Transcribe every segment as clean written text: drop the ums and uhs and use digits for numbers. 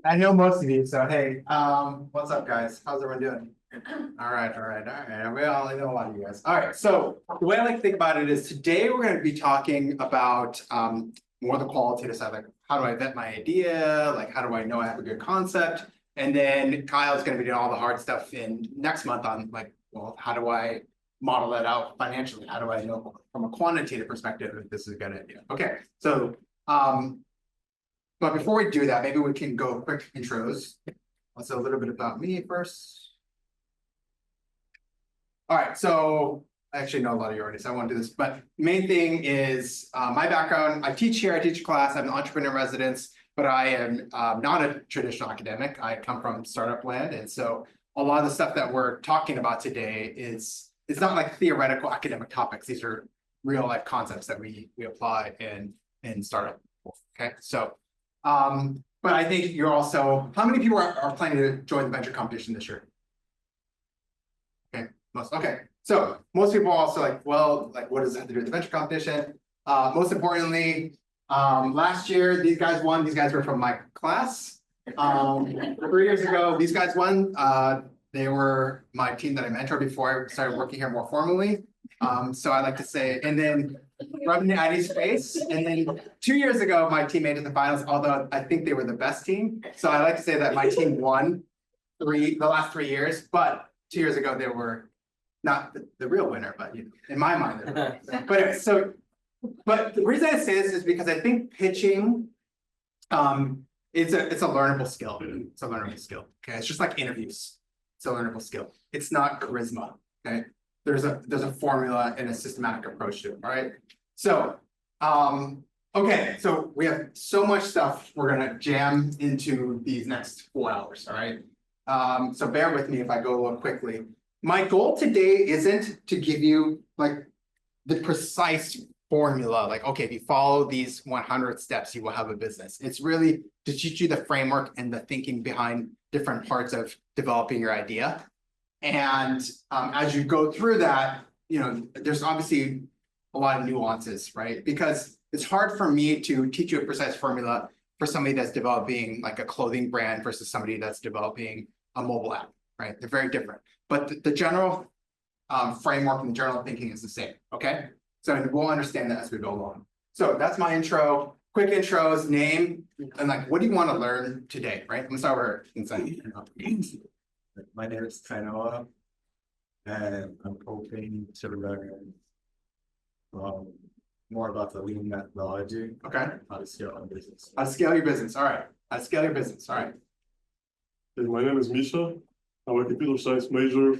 I know most of you, so hey, what's up, guys? How's everyone doing? All right, all right, all right. I know a lot of you guys. All right, so the way I like to think about it is today we're going to be talking about more the qualitative side, like how do I vet my idea, like how do I know I have a good concept, and then Kyle's going to be doing all the hard stuff in next month on like, well, how do I model that out financially? How do I know from a quantitative perspective if this is a good idea? Okay, so but before we do that, maybe we can go quick intros. Let's say a little bit about me first. All right, so I actually know a lot of you already, so I won't do this. But main thing is my background. I teach here, I teach a class. I'm an entrepreneur residence, but I am not a traditional academic. I come from startup land. And so a lot of the stuff that we're talking about today is, it's not like theoretical academic topics. These are real life concepts that we apply in startup. Okay, so but I think you're also, how many people are planning to join the venture competition this year? Okay, most, okay. So most people are also like, well, like what does it have to do with the venture competition? Most importantly, last year, these guys won. These guys were from my class. 3 years ago, these guys won. They were my team that I mentored before I started working here more formally. So I like to say, and then rubbing the ID's face. And then 2 years ago, my team made it to the finals, although I think they were the best team. So I like to say that my team won the last 3 years, but 2 years ago, they were not the real winner, but you know, in my mind. But anyway, so, but the reason I say this is because I think pitching, it's a learnable skill. It's a learnable skill. Okay, it's just like interviews. It's a learnable skill. It's not charisma. Okay, there's a formula and a systematic approach to it. All right. So, okay, so we have so much stuff we're gonna jam into these next 4 hours. All right. So bear with me if I go a little quickly. My goal today isn't to give you like the precise formula, like, okay, if you follow these 100 steps, you will have a business. It's really to teach you the framework and the thinking behind different parts of developing your idea. And as you go through that, you know, there's obviously a lot of nuances, right? Because it's hard for me to teach you a precise formula for somebody that's developing like a clothing brand versus somebody that's developing a mobile app, right? They're very different. But the general framework and the general thinking is the same, okay? So we'll understand that as we go along. So that's my intro. Quick intros, name, and like, what do you want to learn today, right? Let's start with inside. My name is Tainoa, and I'm hoping to learn more about the lean methodology. Okay. How to scale our business. How to scale your business. All right. How to scale your business. All right. My name is Misha. I'm a computer science major.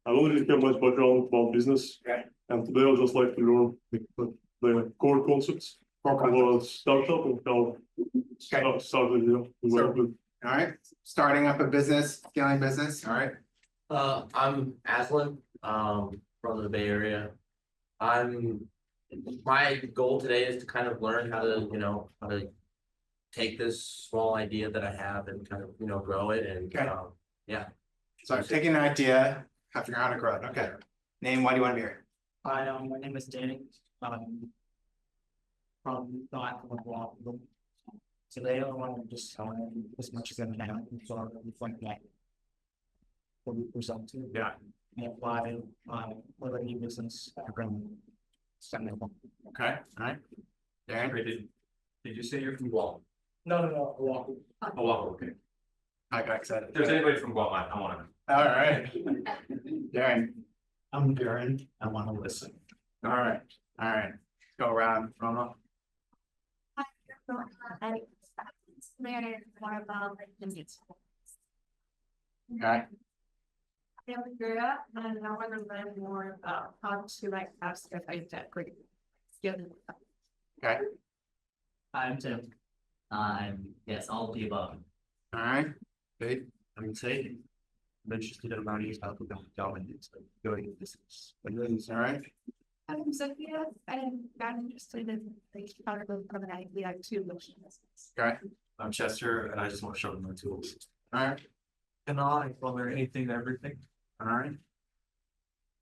I don't really have much background about business. Okay. And today I'd just like to learn the core concepts of a startup and how start it, All right. Starting up a business, scaling business. All right. I'm Aslan, from the Bay Area. My goal today is to kind of learn how to take this small idea that I have and kind of, grow it and, Okay. yeah. So taking an idea, have to figure out how to grow it. Okay. Name, why do you want to be here? Hi, my name is Danny. From the Island of Hawaii. Today, I want to just tell you as much as I can to reflect that. What we present to. Yeah. And apply for any business program. Okay. All right. Darren? Did you say you're from Guam? No, Hawaii. Oh, okay. I got excited. If there's anybody from Guam, I want to. All right. Darren. I'm Darren. I want to listen. All right. All right. Go around. Roma. I learn more about business. Okay. I'm Vera, and I want to learn more about how to like have stuff like that great skill. Okay. I'm Tim. Yes, all of the above. All right. Good. I'm saying I'm interested in learning how to dominate going business. All right. I'm Sophia, and I'm interested in the part of permanent like two motions. Okay. I'm Chester, and I just want to show them my tools. All right. And I will learn anything and everything. All right.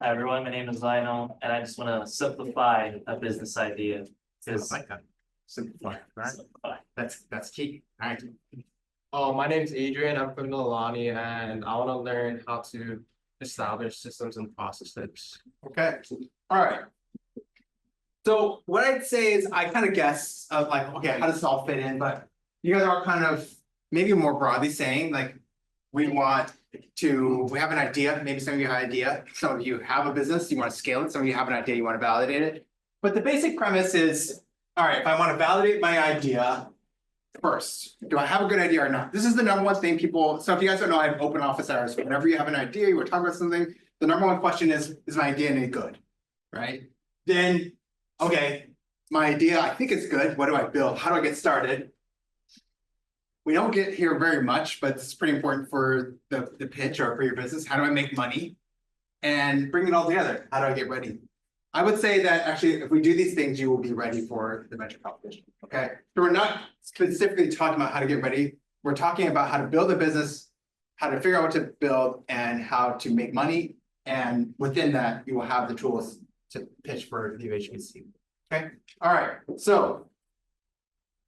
Hi everyone, my name is Lionel, and I just want to simplify a business idea. I like that. Simplify. All right. Simplify. That's key. All right. My name's Adrian. I'm from Mililani, and I want to learn how to establish systems and processes. Okay, all right. So what I'd say is I kind of guess of like, okay, how does this all fit in? But you guys are kind of maybe more broadly saying like, we have an idea. Maybe some of you have an idea. Some of you have a business, you want to scale it. Some of you have an idea, you want to validate it. But the basic premise is, all right, if I want to validate my idea first, do I have a good idea or not? This is the number one thing people, so if you guys don't know, I have open office hours. Whenever you have an idea, you were talking about something, the number one question is my idea any good? Right? Then, okay, my idea, I think it's good. What do I build? How do I get started? We don't get here very much, but it's pretty important for the pitch or for your business. How do I make money? And bring it all together. How do I get ready? I would say that actually, if we do these things, you will be ready for the venture competition. Okay. So we're not specifically talking about how to get ready. We're talking about how to build a business, how to figure out what to build, and how to make money. And within that, you will have the tools to pitch for the UHVC. Okay. All right. So,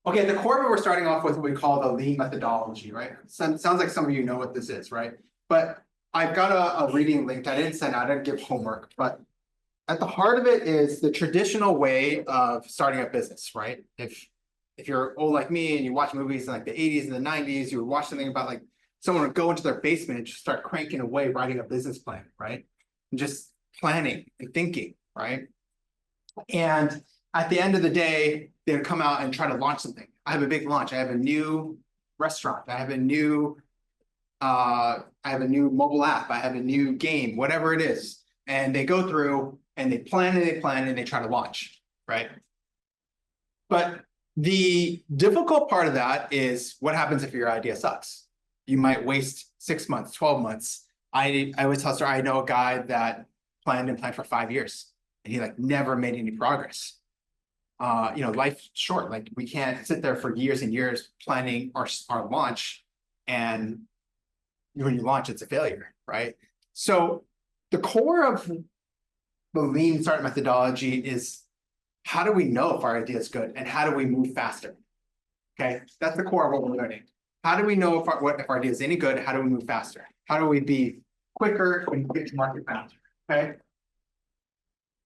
okay, at the core of it, we're starting off with what we call the lean methodology, right? Sounds like some of you know what this is, right? But I've got a reading linked. I didn't send out, I didn't give homework, but at the heart of it is the traditional way of starting a business, right? If you're old like me and you watch movies in like the 80s and the 90s, you would watch something about like someone would go into their basement and just start cranking away, writing a business plan, right? And just planning and thinking, right? And at the end of the day, they would come out and try to launch something. I have a big launch. I have a new restaurant. I have a new mobile app. I have a new game, whatever it is. And they go through and they plan and they try to launch, right? But the difficult part of that is what happens if your idea sucks? You might waste 6 months, 12 months. I always tell story, I know a guy that planned for 5 years and he like never made any progress. Life's short. Like we can't sit there for years and years planning our launch, and when you launch, it's a failure, right? So the core of the lean startup methodology is how do we know if our idea is good and how do we move faster? Okay, that's the core of what we're learning. How do we know if our idea is any good? How do we move faster? How do we be quicker and get to market faster? Okay.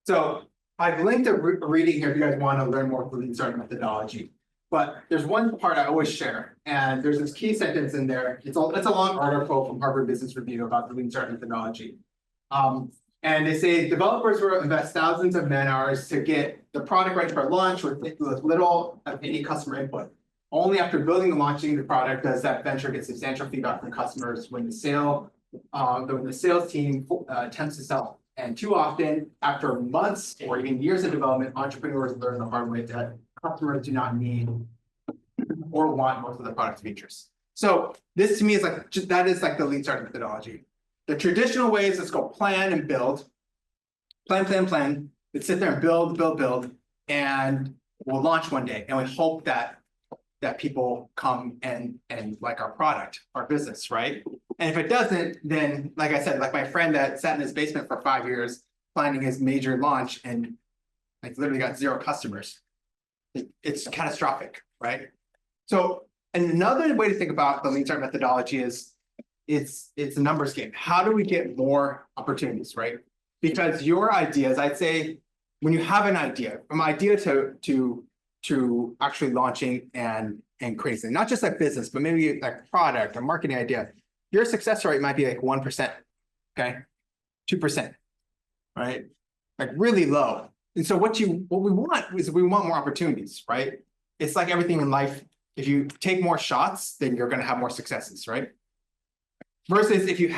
So I've linked a reading here if you guys want to learn more from the lean startup methodology. But there's one part I always share, and there's this key sentence in there. It's a long article from Harvard Business Review about the lean startup methodology. And they say developers will invest thousands of man hours to get the product ready for launch with little of any customer input. Only after building and launching the product does that venture get substantial feedback from customers when the sales team attempts to sell. And too often, after months or even years of development, entrepreneurs learn the hard way that customers do not need or want most of the product features. So this to me is like, that is like the lean startup methodology. The traditional way is let's go plan and build. Plan. Let's sit there and build, and we'll launch one day. And we hope that people come and like our product, our business, right? And if it doesn't, then like I said, like my friend that sat in his basement for 5 years planning his major launch and like literally got 0 customers. It's catastrophic, right? So another way to think about the lean startup methodology is it's a numbers game. How do we get more opportunities, right? Because your ideas, I'd say, when you have an idea, from idea to actually launching and creating, not just like business, but maybe like product or marketing idea, your success rate might be like 1%, okay, 2%, right? Like really low. And so what we want is we want more opportunities, right? It's like everything in life. If you take more shots, then you're going to have more successes, right? Versus if you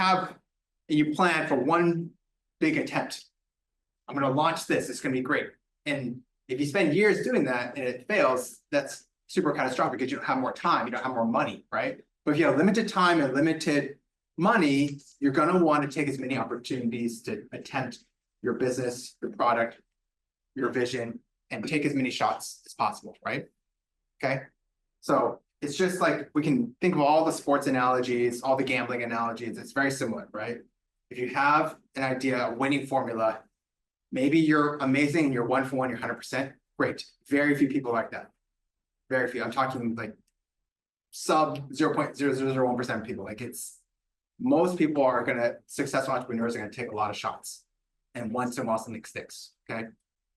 plan for one big attempt, I'm going to launch this, it's going to be great. And if you spend years doing that and it fails, that's super catastrophic because you don't have more time, you don't have more money, right? But if you have limited time and limited money, you're going to want to take as many opportunities to attempt your business, your product, your vision, and take as many shots as possible, right? Okay. So it's just like we can think of all the sports analogies, all the gambling analogies. It's very similar, right? If you have an idea, a winning formula, maybe you're amazing and you're 1 for 1, you're 100%. Great. Very few people like that. Very few. I'm talking like sub 0.0001% of people. Like most people are gonna, successful entrepreneurs are gonna take a lot of shots. And once in a while something sticks, okay?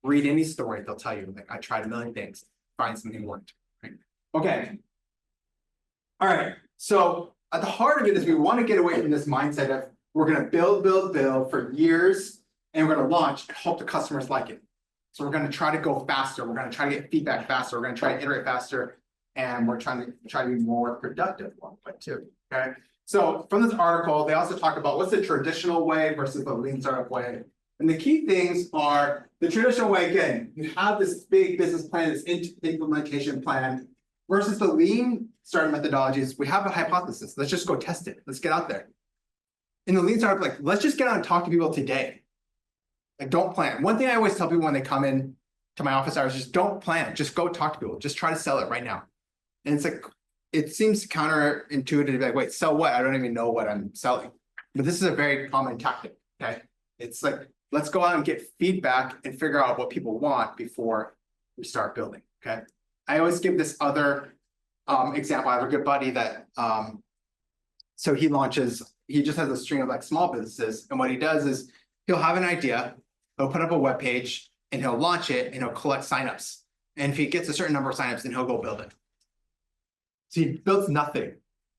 Read any story, they'll tell you, like, I tried a million things, find something worked, right? Okay. All right, so at the heart of it is we want to get away from this mindset of we're gonna build for years, and we're gonna launch and hope the customers like it. So we're gonna try to go faster, we're gonna try to get feedback faster, we're gonna try to iterate faster, and we're trying to be more productive along the way too, okay? So from this article, they also talk about what's the traditional way versus the lean startup way. And the key things are the traditional way, again, you have this big business plan, this implementation plan, versus the lean startup methodologies. We have a hypothesis, let's just go test it, let's get out there. In the lean startup, like, let's just get out and talk to people today. Like, don't plan. One thing I always tell people when they come in to my office hours, just don't plan, just go talk to people, just try to sell it right now. And it's like, it seems counterintuitive to be like, wait, sell what? I don't even know what I'm selling. But this is a very common tactic, okay? It's like, let's go out and get feedback and figure out what people want before we start building, okay? I always give this other example. I have a good buddy that, so he just has a string of like small businesses. And what he does is he'll have an idea, he'll put up a web page and he'll launch it and he'll collect signups. And if he gets a certain number of signups, then he'll go build it. So he builds nothing.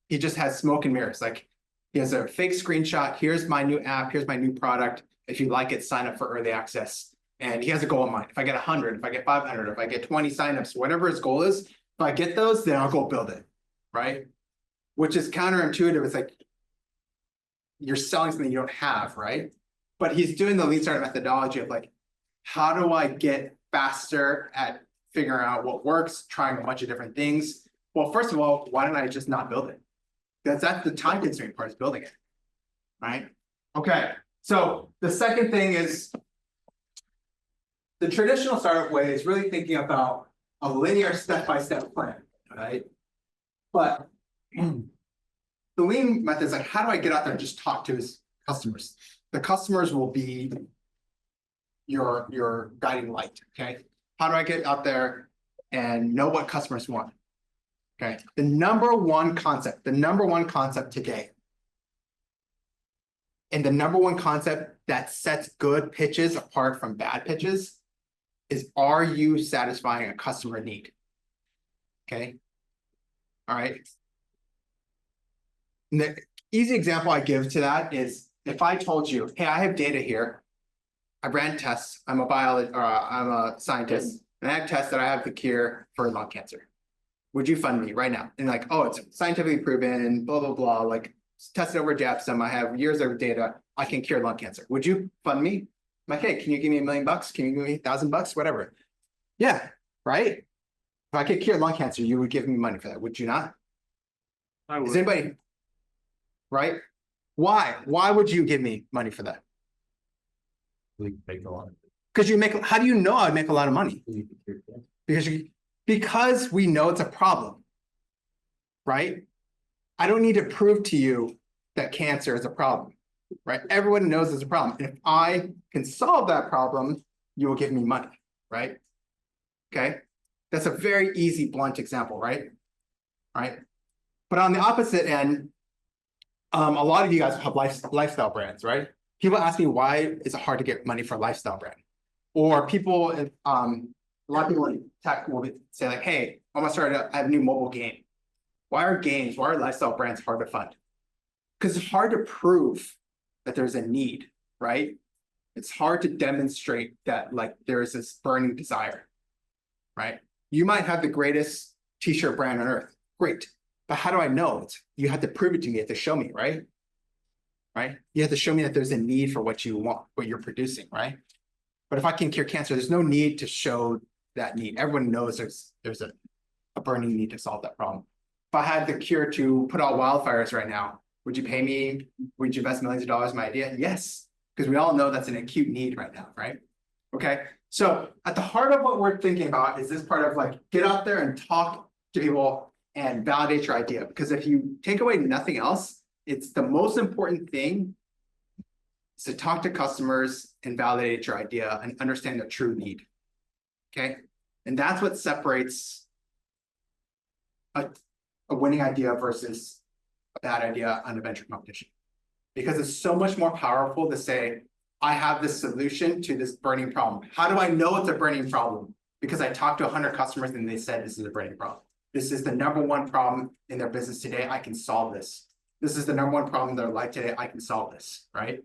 He just has smoke and mirrors. Like, he has a fake screenshot. Here's my new app. Here's my new product. If you like it, sign up for early access. And he has a goal in mind. If I get 100, if I get 500, if I get 20 signups, whatever his goal is, if I get those, then I'll go build it, right? Which is counterintuitive. It's like you're selling something you don't have, right? But he's doing the lean startup methodology of like, how do I get faster at figuring out what works, trying a bunch of different things? Well, first of all, why don't I just not build it? Because that's the time consuming part, is building it, right? Okay, so the second thing is the traditional startup way is really thinking about a linear step-by-step plan, right? But the lean method is like, how do I get out there and just talk to his customers? The customers will be your guiding light, okay? How do I get out there and know what customers want? Okay, the number one concept today, and the number one concept that sets good pitches apart from bad pitches is, are you satisfying a customer need? Okay, all right. And the easy example I give to that is if I told you, hey, I have data here, I ran tests, I'm a scientist, and I have tests that I have the cure for lung cancer. Would you fund me right now? And like, oh, it's scientifically proven, blah, blah, blah, like tested over JAPSM, I have years of data, I can cure lung cancer. Would you fund me? I'm like, hey, can you give me $1 million? Can you give me $1,000? Whatever. Yeah, right? If I could cure lung cancer, you would give me money for that, would you not? I would. Is anybody, right? Why? Why would you give me money for that? We make a lot. Because you make, how do you know I'd make a lot of money? Because we know it's a problem, right? I don't need to prove to you that cancer is a problem, right? Everyone knows it's a problem. And if I can solve that problem, you will give me money, right? Okay, that's a very easy, blunt example, right? Right. But on the opposite end, a lot of you guys have lifestyle brands, right? People ask me, why is it hard to get money for a lifestyle brand? Or people, a lot of people in tech will say like, hey, I want to start I have a new mobile game. Why are lifestyle brands hard to fund? Because it's hard to prove that there's a need, right? It's hard to demonstrate that like there is this burning desire, right? You might have the greatest t-shirt brand on earth, great. But how do I know? You have to prove it to me, you have to show me, right? Right? You have to show me that there's a need for what you want, what you're producing, right? But if I can cure cancer, there's no need to show that need. Everyone knows there's a burning need to solve that problem. If I had the cure to put out wildfires right now, would you pay me? Would you invest millions of dollars in my idea? Yes, because we all know that's an acute need right now, right? Okay, so at the heart of what we're thinking about is this part of like, get out there and talk to people and validate your idea. Because if you take away nothing else, it's the most important thing is to talk to customers and validate your idea and understand their true need. Okay, and that's what separates a winning idea versus a bad idea on a venture competition. Because it's so much more powerful to say, I have this solution to this burning problem. How do I know it's a burning problem? Because I talked to 100 customers and they said this is a burning problem. This is the number 1 problem in their business today. I can solve this. This is the #1 problem in their life today. I can solve this, right?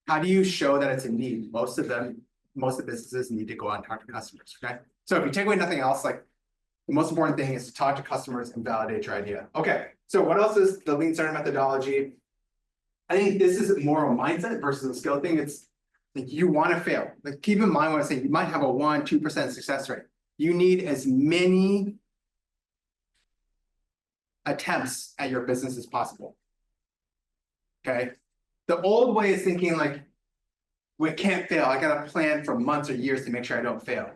How do you show that it's a need? Most of the businesses need to go out and talk to customers, okay? So if you take away nothing else, like the most important thing is to talk to customers and validate your idea. Okay, so what else is the lean startup methodology? I think this is more a mindset versus a skill thing. It's like you want to fail. Like keep in mind when I say you might have a 1-2% success rate. You need as many attempts at your business as possible. Okay. The old way is thinking like, we can't fail. I got to plan for months or years to make sure I don't fail.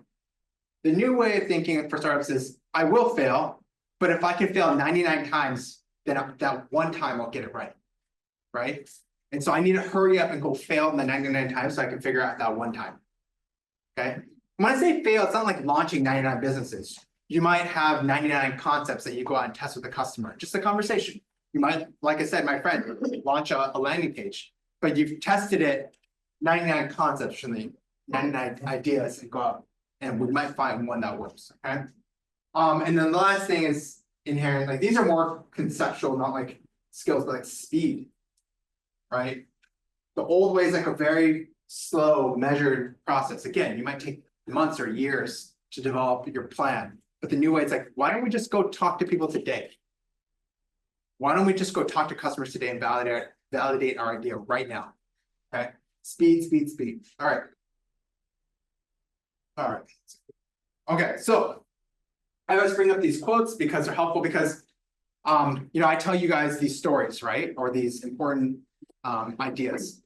The new way of thinking for startups is I will fail, but if I can fail 99 times, then that one time I'll get it right. Right. And so I need to hurry up and go fail in the 99 times so I can figure out that one time. Okay. When I say fail, it's not like launching 99 businesses. You might have 99 concepts that you go out and test with the customer, just a conversation. You might, like I said, my friend, launch a landing page, but you've tested it 99 concepts from the 99 ideas and go out, and we might find one that works, okay? And then the last thing is inherent, like these are more conceptual, not like skills, but like speed, right? The old way is like a very slow, measured process. Again, you might take months or years to develop your plan. But the new way, it's like, why don't we just go talk to people today? Why don't we just go talk to customers today and validate our idea right now? Okay, speed, speed, speed. All right. All right. Okay, so I always bring up these quotes because they're helpful because, I tell you guys these stories, right? Or these important ideas.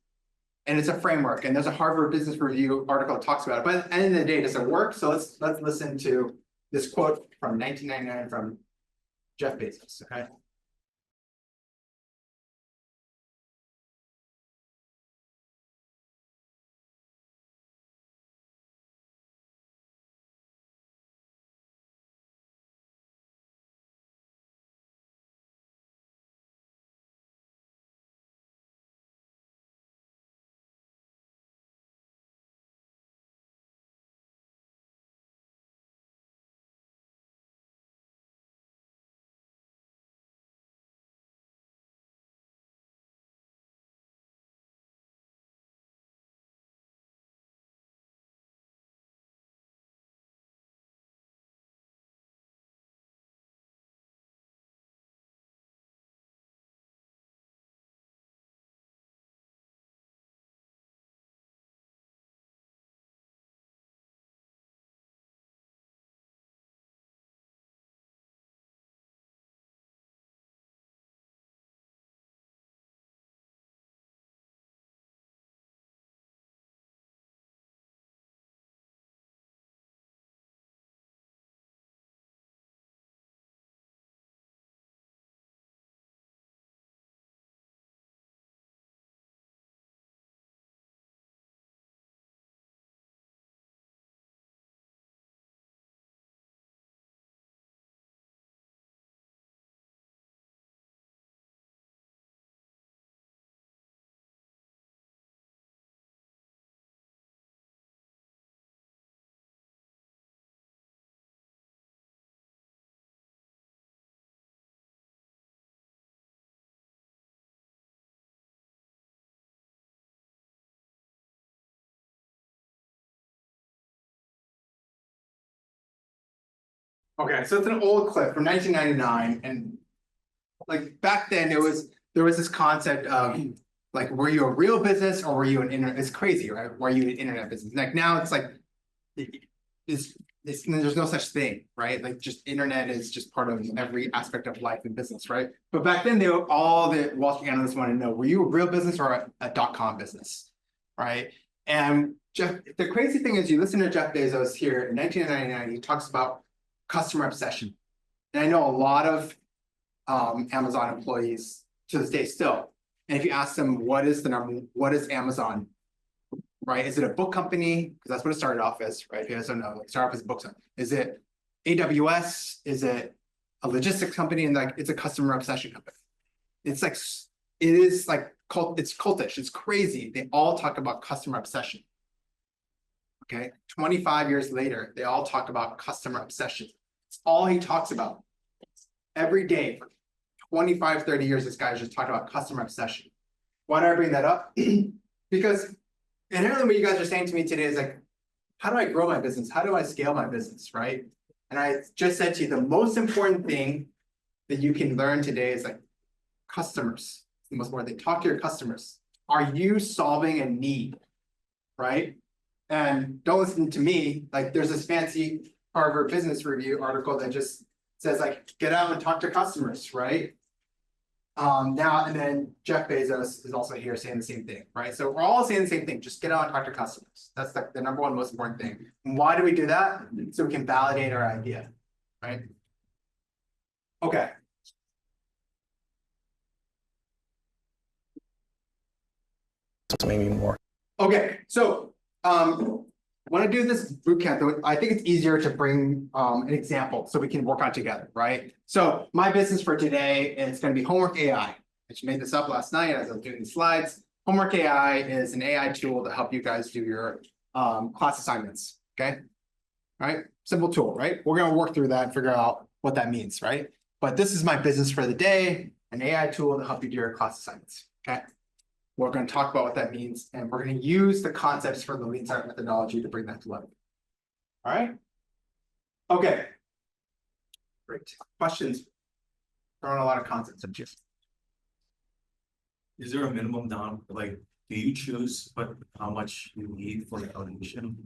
And it's a framework. And there's a Harvard Business Review article that talks about it. But at the end of the day, does it work? So let's listen to this quote from 1999 from Jeff Bezos, okay? Okay, so it's an old clip from 1999, and like back then there was this concept of like, were you a real business or were you an internet? It's crazy, right? Were you an internet business? Like now it's like there's no such thing, right? Like just internet is just part of every aspect of life and business, right? But back then all the Wall Street analysts wanted to know, were you a real business or a .com business, right? And the crazy thing is you listen to Jeff Bezos here in 1999, he talks about customer obsession. And I know a lot of Amazon employees to this day still. And if you ask them, what is Amazon, right? Is it a book company? Because that's what it started off as, right? If you guys don't know, like start off as a book company. Is it AWS? Is it a logistics company, and like it's a customer obsession company. It's like it is like it's cultish, it's crazy. They all talk about customer obsession. Okay, 25 years later, they all talk about customer obsession. It's all he talks about. Every day for 25, 30 years, this guy's just talking about customer obsession. Why do I bring that up? Because inherently what you guys are saying to me today is like, how do I grow my business? How do I scale my business, right? And I just said to you, the most important thing that you can learn today is like customers. It's the most important thing. Talk to your customers. Are you solving a need, right? And don't listen to me. Like there's this fancy Harvard Business Review article that just says like, get out and talk to customers, right? Now, and then Jeff Bezos is also here saying the same thing, right? So we're all saying the same thing, just get out and talk to customers. That's the number one most important thing. And why do we do that? So we can validate our idea, right? Okay. Maybe more. Okay, so when I do this bootcamp, I think it's easier to bring an example so we can work on it together, right? So my business for today is going to be Homework AI. I just made this up last night as I was doing the slides. Homework AI is an AI tool to help you guys do your class assignments, okay? All right, simple tool, right? We're going to work through that and figure out what that means, right? But this is my business for the day, an AI tool to help you do your class assignments, okay? We're going to talk about what that means, and we're going to use the concepts for the Lean Startup methodology to bring that to life. All right? Okay. Great. Questions? Throwing a lot of concepts at you. Is there a minimum down, like, do you choose how much you need for the audition?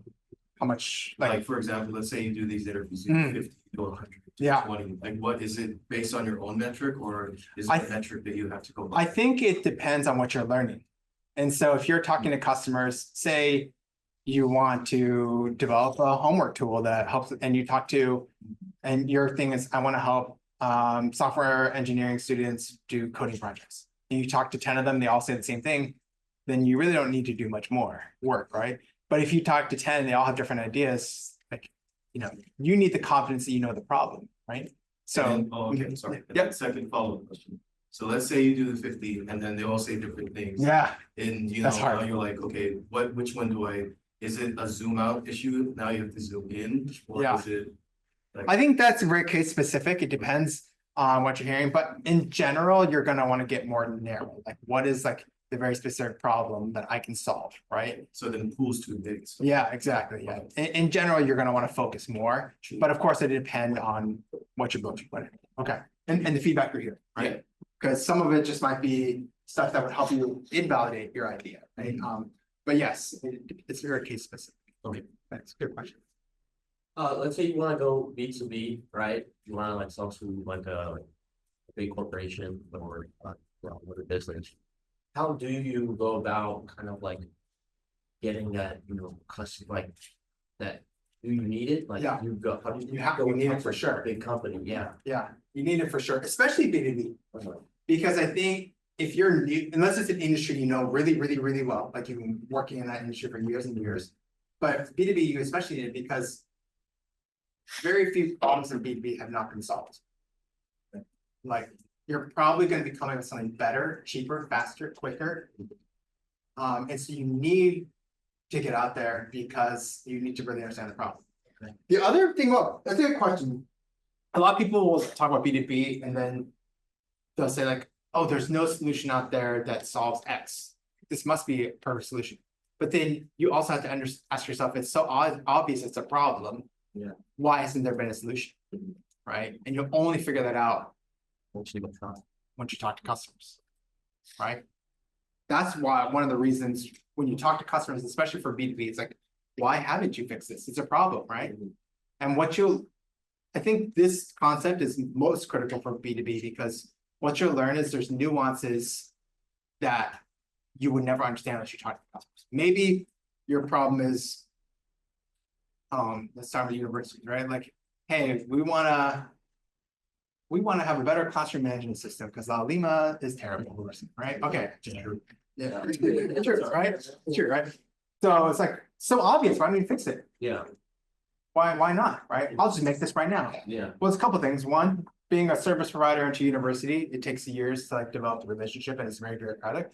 How much, Like, for example, let's say you do these interviews, you do 50 to 100 to Yeah. 20, like what is it based on your own metric, or is it a metric that you have to go by? I think it depends on what you're learning. And so if you're talking to customers, say you want to develop a homework tool that helps, and you talk to, and your thing is, I want to help software engineering students do coding projects. And you talk to 10 of them, they all say the same thing, then you really don't need to do much more work, right? But if you talk to 10, they all have different ideas, like, you know, you need the confidence that you know the problem, right? So, okay, sorry. Yep. Second follow-up question. So let's say you do the 50 and then they all say different things. yeah, And you know, That's hard. now you're like, okay, which one do is it a zoom out issue? Now you have to zoom in? Or Yeah. is it like, I think that's very case specific. It depends on what you're hearing, but in general, you're going to want to get more narrow. Like what is like the very specific problem that I can solve, right? so then pool's too big? So Yeah, exactly. Yeah. In general, you're going to want to focus more, but of course it depends on what you're building. Okay. And the feedback you're hearing, right? Because some of it just might be stuff that would help you invalidate your idea, right? But yes, it's very case specific. Okay, that's a good question. Let's say you want to go B2B, right? You want to like sell to like a big corporation or with a business. How do you go about kind of like getting that, you know, customer, like that? Do you need it? Like Yeah. you go, how do You have- you need it for sure. Big company, yeah. Yeah, you need it for sure, especially B2B. Because I think if you're new, unless it's an industry you know really, really, really well, like you've been working in that industry for years and years. But B2B, you especially need it because very few problems in B2B have not been solved. Like you're probably going to be coming with something better, cheaper, faster, quicker. And so you need to get out there because you need to really understand the problem. Okay. The other thing, well, that's a good question. A lot of people will talk about B2B and then they'll say like, oh, there's no solution out there that solves X. This must be a perfect solution. But then you also have to ask yourself, it's so obvious it's a problem. Yeah. Why hasn't there been a solution? Right. And you'll only figure that out Once you talk to customers. Right. That's why one of the reasons when you talk to customers, especially for B2B, it's like, why haven't you fixed this? It's a problem, right? And I think this concept is most critical for B2B because what you'll learn is there's nuances that you would never understand unless you talk to customers. Maybe your problem is, let's start with universities, right? Like, hey, we want to have a better classroom management system because La Lima is terrible, right? Okay. Yeah, it's true, right? It's true, right? So it's like so obvious. Why don't you fix it? Yeah, Why not? Right? I'll just make this right now. yeah. Well, it's a couple things. One, being a service provider into university, it takes years to like develop the relationship and it's very bureaucratic.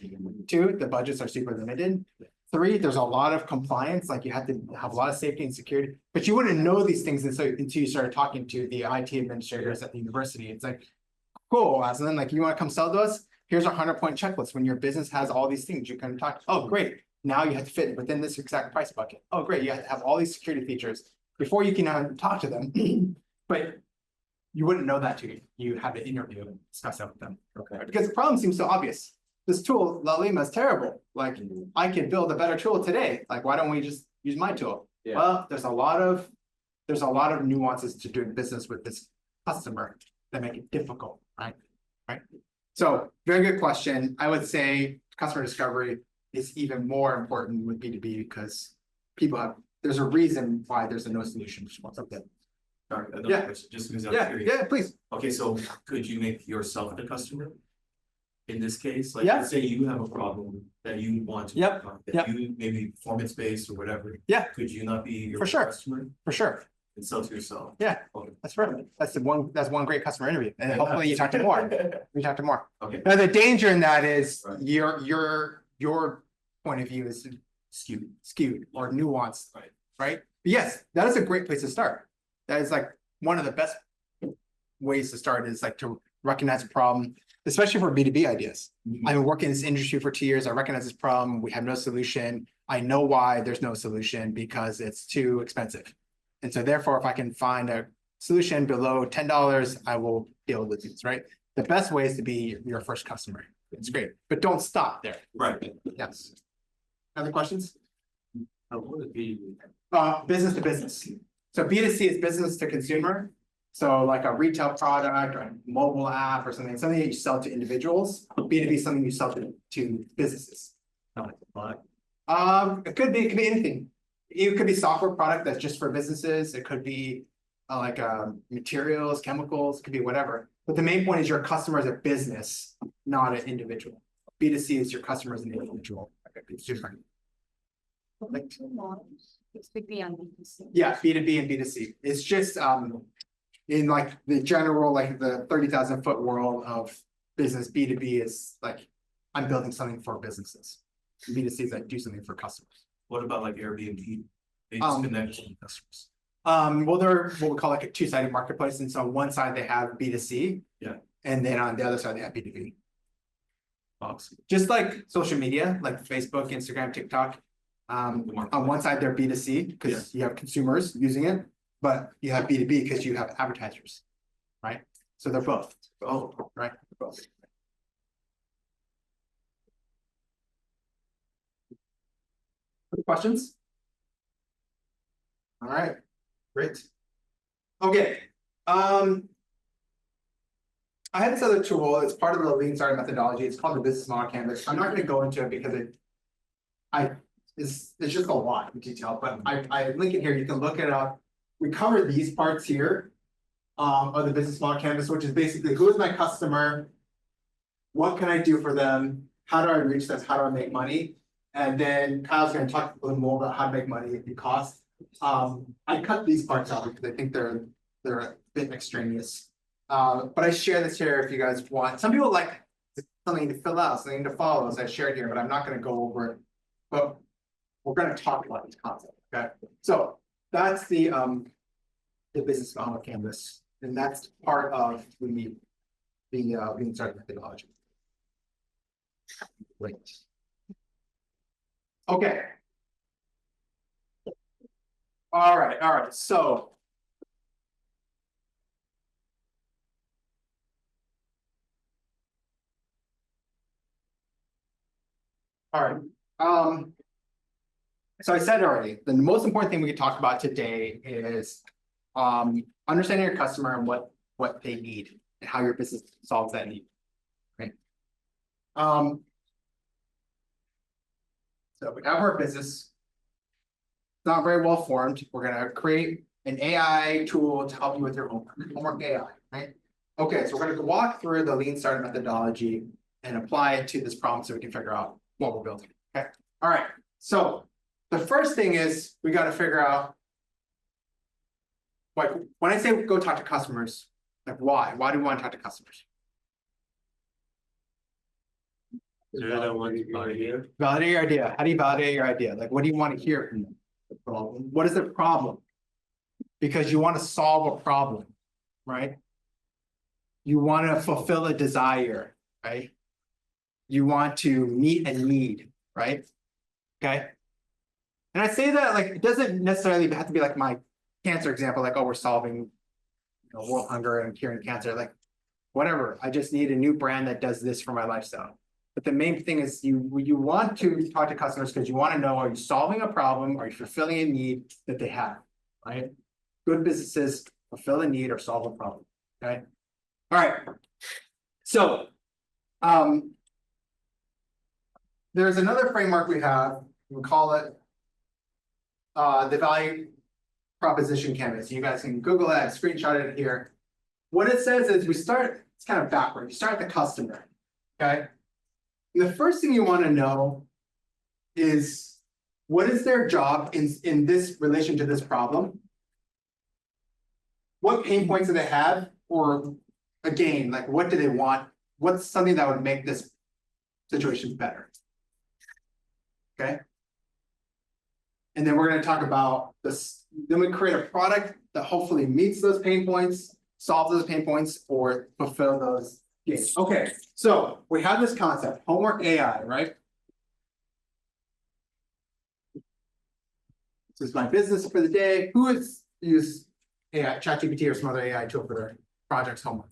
Two, the budgets are super limited. Three, there's a lot of compliance, like you have to have a lot of safety and security, but you wouldn't know these things until you started talking to the IT administrators at the university. It's like, cool, and then like, you want to come sell to us? Here's a 100-point checklist. When your business has all these things, you can talk, oh, great. Now you have to fit within this exact price bucket. Oh, great, you have to have all these security features before you can talk to them. But you wouldn't know that too. You have to interview and discuss that with them. Okay. Because the problem seems so obvious. This tool, La Lima, is terrible. Like, I could build a better tool today. Like, why don't we just use my tool? Yeah. Well, there's a lot of nuances to doing business with this customer that make it difficult, right? Right. So, very good question. I would say customer discovery is even more important with B2B because there's a reason why there's a no solution response. Okay. Sorry, another Yeah. question, just because I'm Yeah, curious. yeah, please. Okay, so could you make yourself the customer? In this case, like, Yeah. let's say you have a problem that you want to. Yep, work on, yep. That you maybe performance-based or whatever. Yeah. Could you not be your For sure. customer For sure. and sell to yourself? Yeah. Okay. That's perfect. That's one great customer interview. And hopefully you talk to more. You talk to more. Okay. Now, the danger in that is Right. your point of view is skewed or nuanced. Right. Right? But yes, that is a great place to start. That is like one of the best ways to start is like to recognize a problem, especially for B2B ideas. I've been working in this industry for 2 years. I recognize this problem. We have no solution. I know why there's no solution because it's too expensive. And so therefore, if I can find a solution below $10, I will deal with these, right? The best way is to be your first customer. It's great, but don't stop there. Right. Yes. Other questions? What would be? Business to business. So B2C is business to consumer. So like a retail product or a mobile app or something that you sell to individuals. B2B is something you sell to businesses. It could be anything. It could be software product that's just for businesses. It could be like materials, chemicals, it could be whatever. But the main point is your customer is a business, not an individual. B2C is your customer as an individual. It's different. It's B2B and B2C. Yeah, B2B and B2C. It's just in like the general, like the 30,000-foot world of business, B2B is like, I'm building something for businesses. B2C is like do something for customers. What about like Airbnb? They just connect to customers. Well, they're what we call like a two-sided marketplace. And so on one side they have B2C. Yeah. And then on the other side they have B2B. Awesome. Just like social media, like Facebook, Instagram, TikTok. On one side they're B2C because you have consumers using it, but you have B2B because you have advertisers, right? So they're both. Oh, Right? They're both. Other questions? All right, great. Okay. I had this other tool. It's part of the lean startup methodology. It's called the business model canvas. I'm not going to go into it because it's just a lot of detail, but I link it here. You can look it up. We cover these parts here of the business model canvas, which is basically who is my customer, what can I do for them, how do I reach this, how do I make money, and then Kyle's going to talk a little more about how to make money at the cost. I cut these parts out because I think they're a bit extraneous. But I share this here if you guys want. Some people like something to fill out, something to follow, so I shared here, but I'm not going to go over it. But we're going to talk about this concept. Okay, so that's the business model canvas, and that's part of the lean startup methodology. Great. Okay. All right. So. All right. So I said already, the most important thing we could talk about today is understanding your customer and what they need and how your business solves that need. Right. So we have our business. Not very well formed. We're gonna create an AI tool to help you with your homework AI, right? Okay, so we're gonna walk through the lean startup methodology and apply it to this problem so we can figure out what we're building. Okay. All right. So the first thing is we got to figure out, like, when I say go talk to customers, Like why? Why do we want to talk to customers? Validate your idea. Validate your idea. How do you validate your idea? Like, what do you want to hear from them? The problem. What is the problem? Because you want to solve a problem, right? You want to fulfill a desire, right? You want to meet a need, right? Okay. And I say that like it doesn't necessarily have to be like my cancer example, like, oh, we're solving world hunger and curing cancer, like whatever. I just need a new brand that does this for my lifestyle. But the main thing is you want to talk to customers because you want to know, are you solving a problem? Are you fulfilling a need that they have, right? Good businesses fulfill a need or solve a problem, okay? All right. So there's another framework we have, we call it the value proposition canvas. You guys can Google it, screenshot it here. What it says is we start, it's kind of backward. You start the customer, okay? And the first thing you want to know is what is their job in this relation to this problem? What pain points do they have? Or again, like what do they want? What's something that would make this situation better? Okay. And then we're going to talk about this. Then we create a product that hopefully meets those pain points, solves those pain points, or fulfill those needs. Okay, so we have this concept, homework AI, right? This is my business for the day. Who has used AI, ChatGPT or some other AI tool for their project's homework?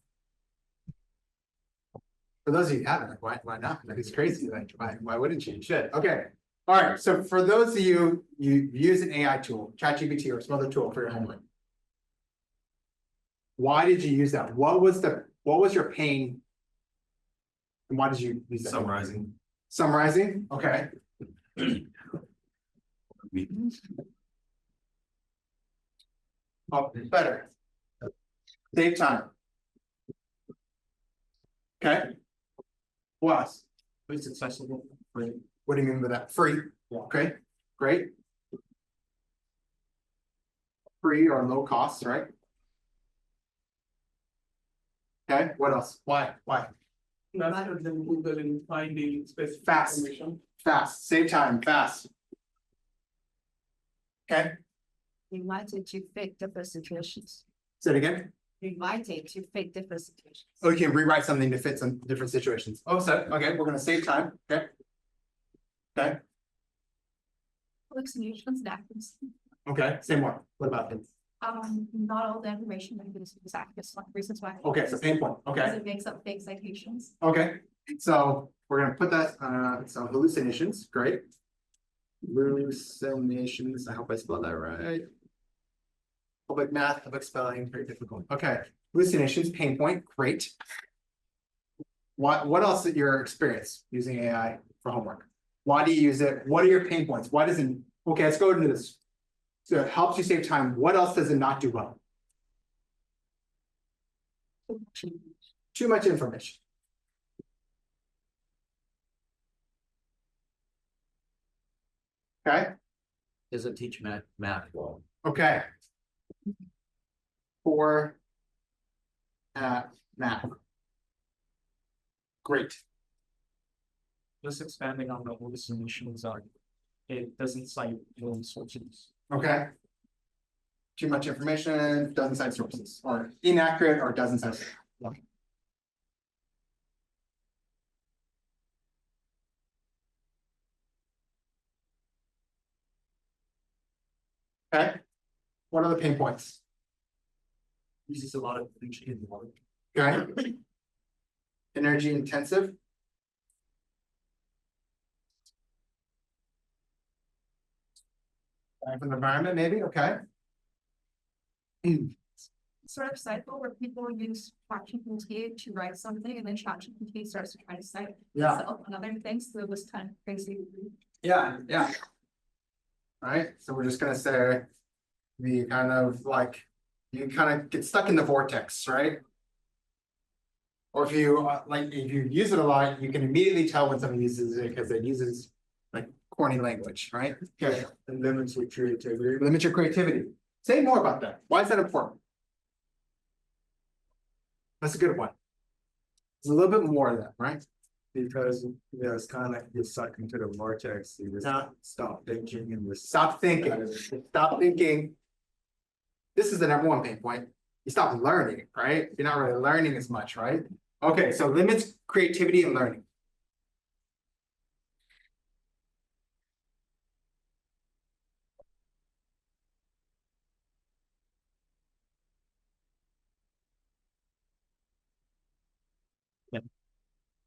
For those of you who haven't, like, why not? Like, it's crazy. Like, why wouldn't you? You should. Okay. All right. So for those of you use an AI tool, ChatGPT or some other tool for your homework. Why did you use that? What was your pain? And why did you use that? Summarizing. Summarizing? Okay. Oh, better. Save time. Okay. What else? It's accessible. Free. What do you mean by that? Free. Okay, great. Free or low cost, right? Okay, what else? Why? Faster than Google in finding specific Fast. information. Fast, save time, fast. Okay, Invited to fit different situations. say it again. Invited to fit different situations. Oh, you can rewrite something to fit some different situations. Oh, so, okay, we're gonna save time, okay? Okay, Hallucinations and happens. okay, say more. What about this? Not all the information is exact, just like reasons why. Okay, so pain point, Because okay, it makes up fake citations. okay. So we're gonna put that, so hallucinations, great. Hallucinations, I hope I spelled that right. Public math, public spelling, very difficult. Okay, hallucinations, pain point, great. What else is your experience using AI for homework? Why do you use it? What are your pain points? Why doesn't, okay, let's go into this. So it helps you save time. What else does it not do well? Too much information. Okay, Doesn't teach math well. okay. Poor at math. Great. Just expanding on the hallucinations are, it doesn't cite your sources. Okay. Too much information, doesn't cite sources, or inaccurate, or doesn't cite. Okay. What are the pain points? Uses a lot of energy in water. Okay. Energy intensive. Time from the environment, maybe, okay. Sort of cycle where people use ChatGPT to write something and then ChatGPT starts to try to cite Yeah. itself and other things, so it was kind of crazy. Yeah. All right, so we're just gonna say the kind of like, you kind of get stuck in the vortex, right? Or if you if you use it a lot, you can immediately tell when someone uses it because it uses like corny language, right? Okay, It limits your creativity. limit your creativity. Say more about that. Why is that important? That's a good one. There's a little bit more of that, right? Because, yeah, it's kind of like you're sucked into the vortex, you just Yeah. stop thinking and just. Stop thinking. Stop thinking. This is the number one pain point. You stop learning, right? You're not really learning as much, right? Okay, so limits creativity and learning.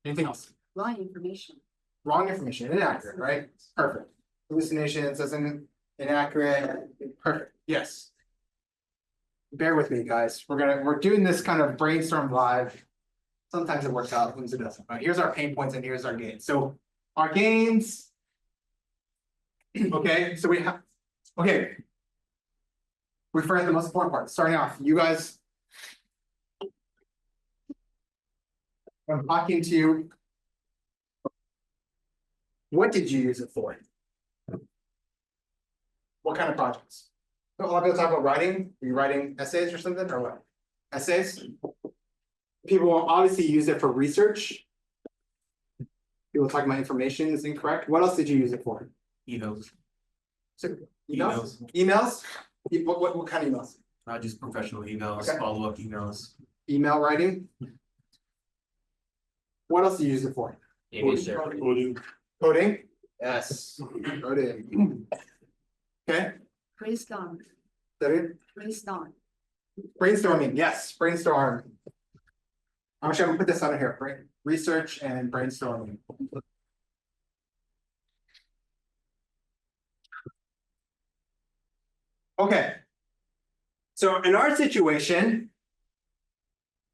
Anything else? Wrong information. Wrong information, inaccurate, right? Perfect. Hallucinations, inaccurate, perfect, yes. Bear with me, guys. We're doing this kind of brainstorm live. Sometimes it works out, sometimes it doesn't. But here's our pain points and here's our gains. So our gains. Okay, so we have, okay. We first the most important part, starting off, you guys. I'm talking to you. What did you use it for? What kind of projects? So a lot of people talk about writing. Are you writing essays or something or what? Essays? People will obviously use it for research. People talking about information is incorrect. What else did you use it for? Emails, So, emails? Emails? What kind of emails? not just professional emails, Okay. follow-up emails. Email writing? What else do you use it for? Maybe share. Coding. Coding? Yes. Coding. Okay. Brainstorm, David? brainstorm. Brainstorming, yes, brainstorm. Actually, I'm gonna put this on here, right? Research and brainstorming. Okay. So in our situation,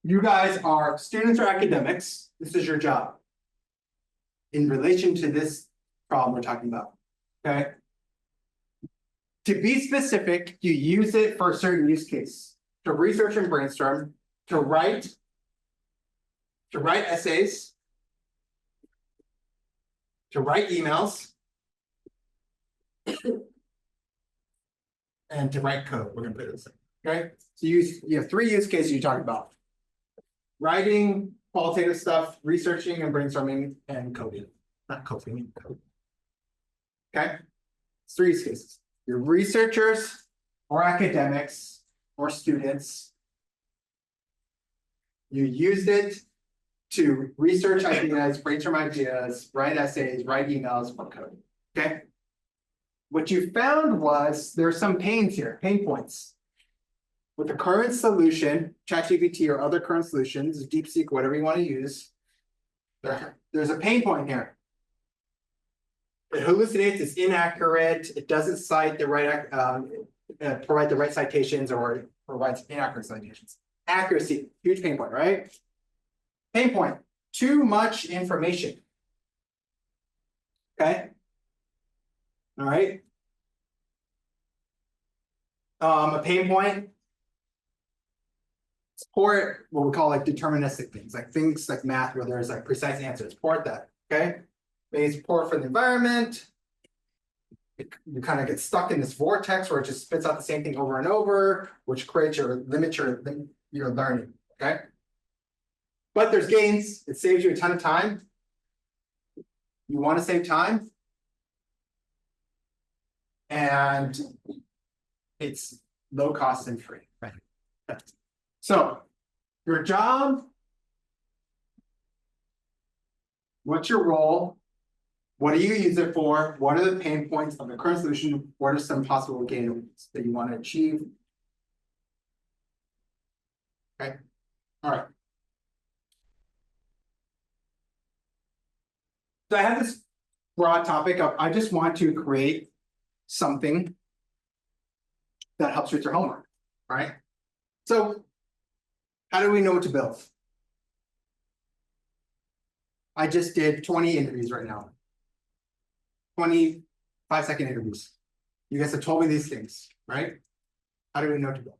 you guys are students or academics. This is your job. In relation to this problem we're talking about, okay? To be specific, you use it for a certain use case, to research and brainstorm, to write essays, to write emails, and to write code. We're gonna put this in, okay? So you have 3 use cases you talk about. Writing, qualitative stuff, researching and brainstorming, and coding. Not coding, code. Okay? It's 3 use cases. You're researchers or academics or students. You used it to research ideas, brainstorm ideas, write essays, write emails, or code. Okay? What you found was there's some pains here, pain points. With the current solution, ChatGPT or other current solutions, DeepSeek, whatever you want to use, there's a pain point here. It hallucinates, it's inaccurate, it doesn't cite the right, provide the right citations or provides inaccurate citations. Accuracy, huge pain point, right? Pain point, too much information. Okay. All right. A pain point. Support what we call like deterministic things like math where there's like precise answers. Support that. Okay. Maybe support for the environment. You kind of get stuck in this vortex where it just spits out the same thing over and over, which creates limits your learning. Okay. But there's gains. It saves you a ton of time. You want to save time. And it's low cost and free. Right. So your job, what's your role? What do you use it for? What are the pain points of the current solution? What are some possible gains that you want to achieve? Okay. All right. So I have this broad topic of I just want to create something that helps with your homework, right? So how do we know what to build? I just did 20 interviews right now. 20 5-second interviews. You guys have told me these things, right? How do we know what to build?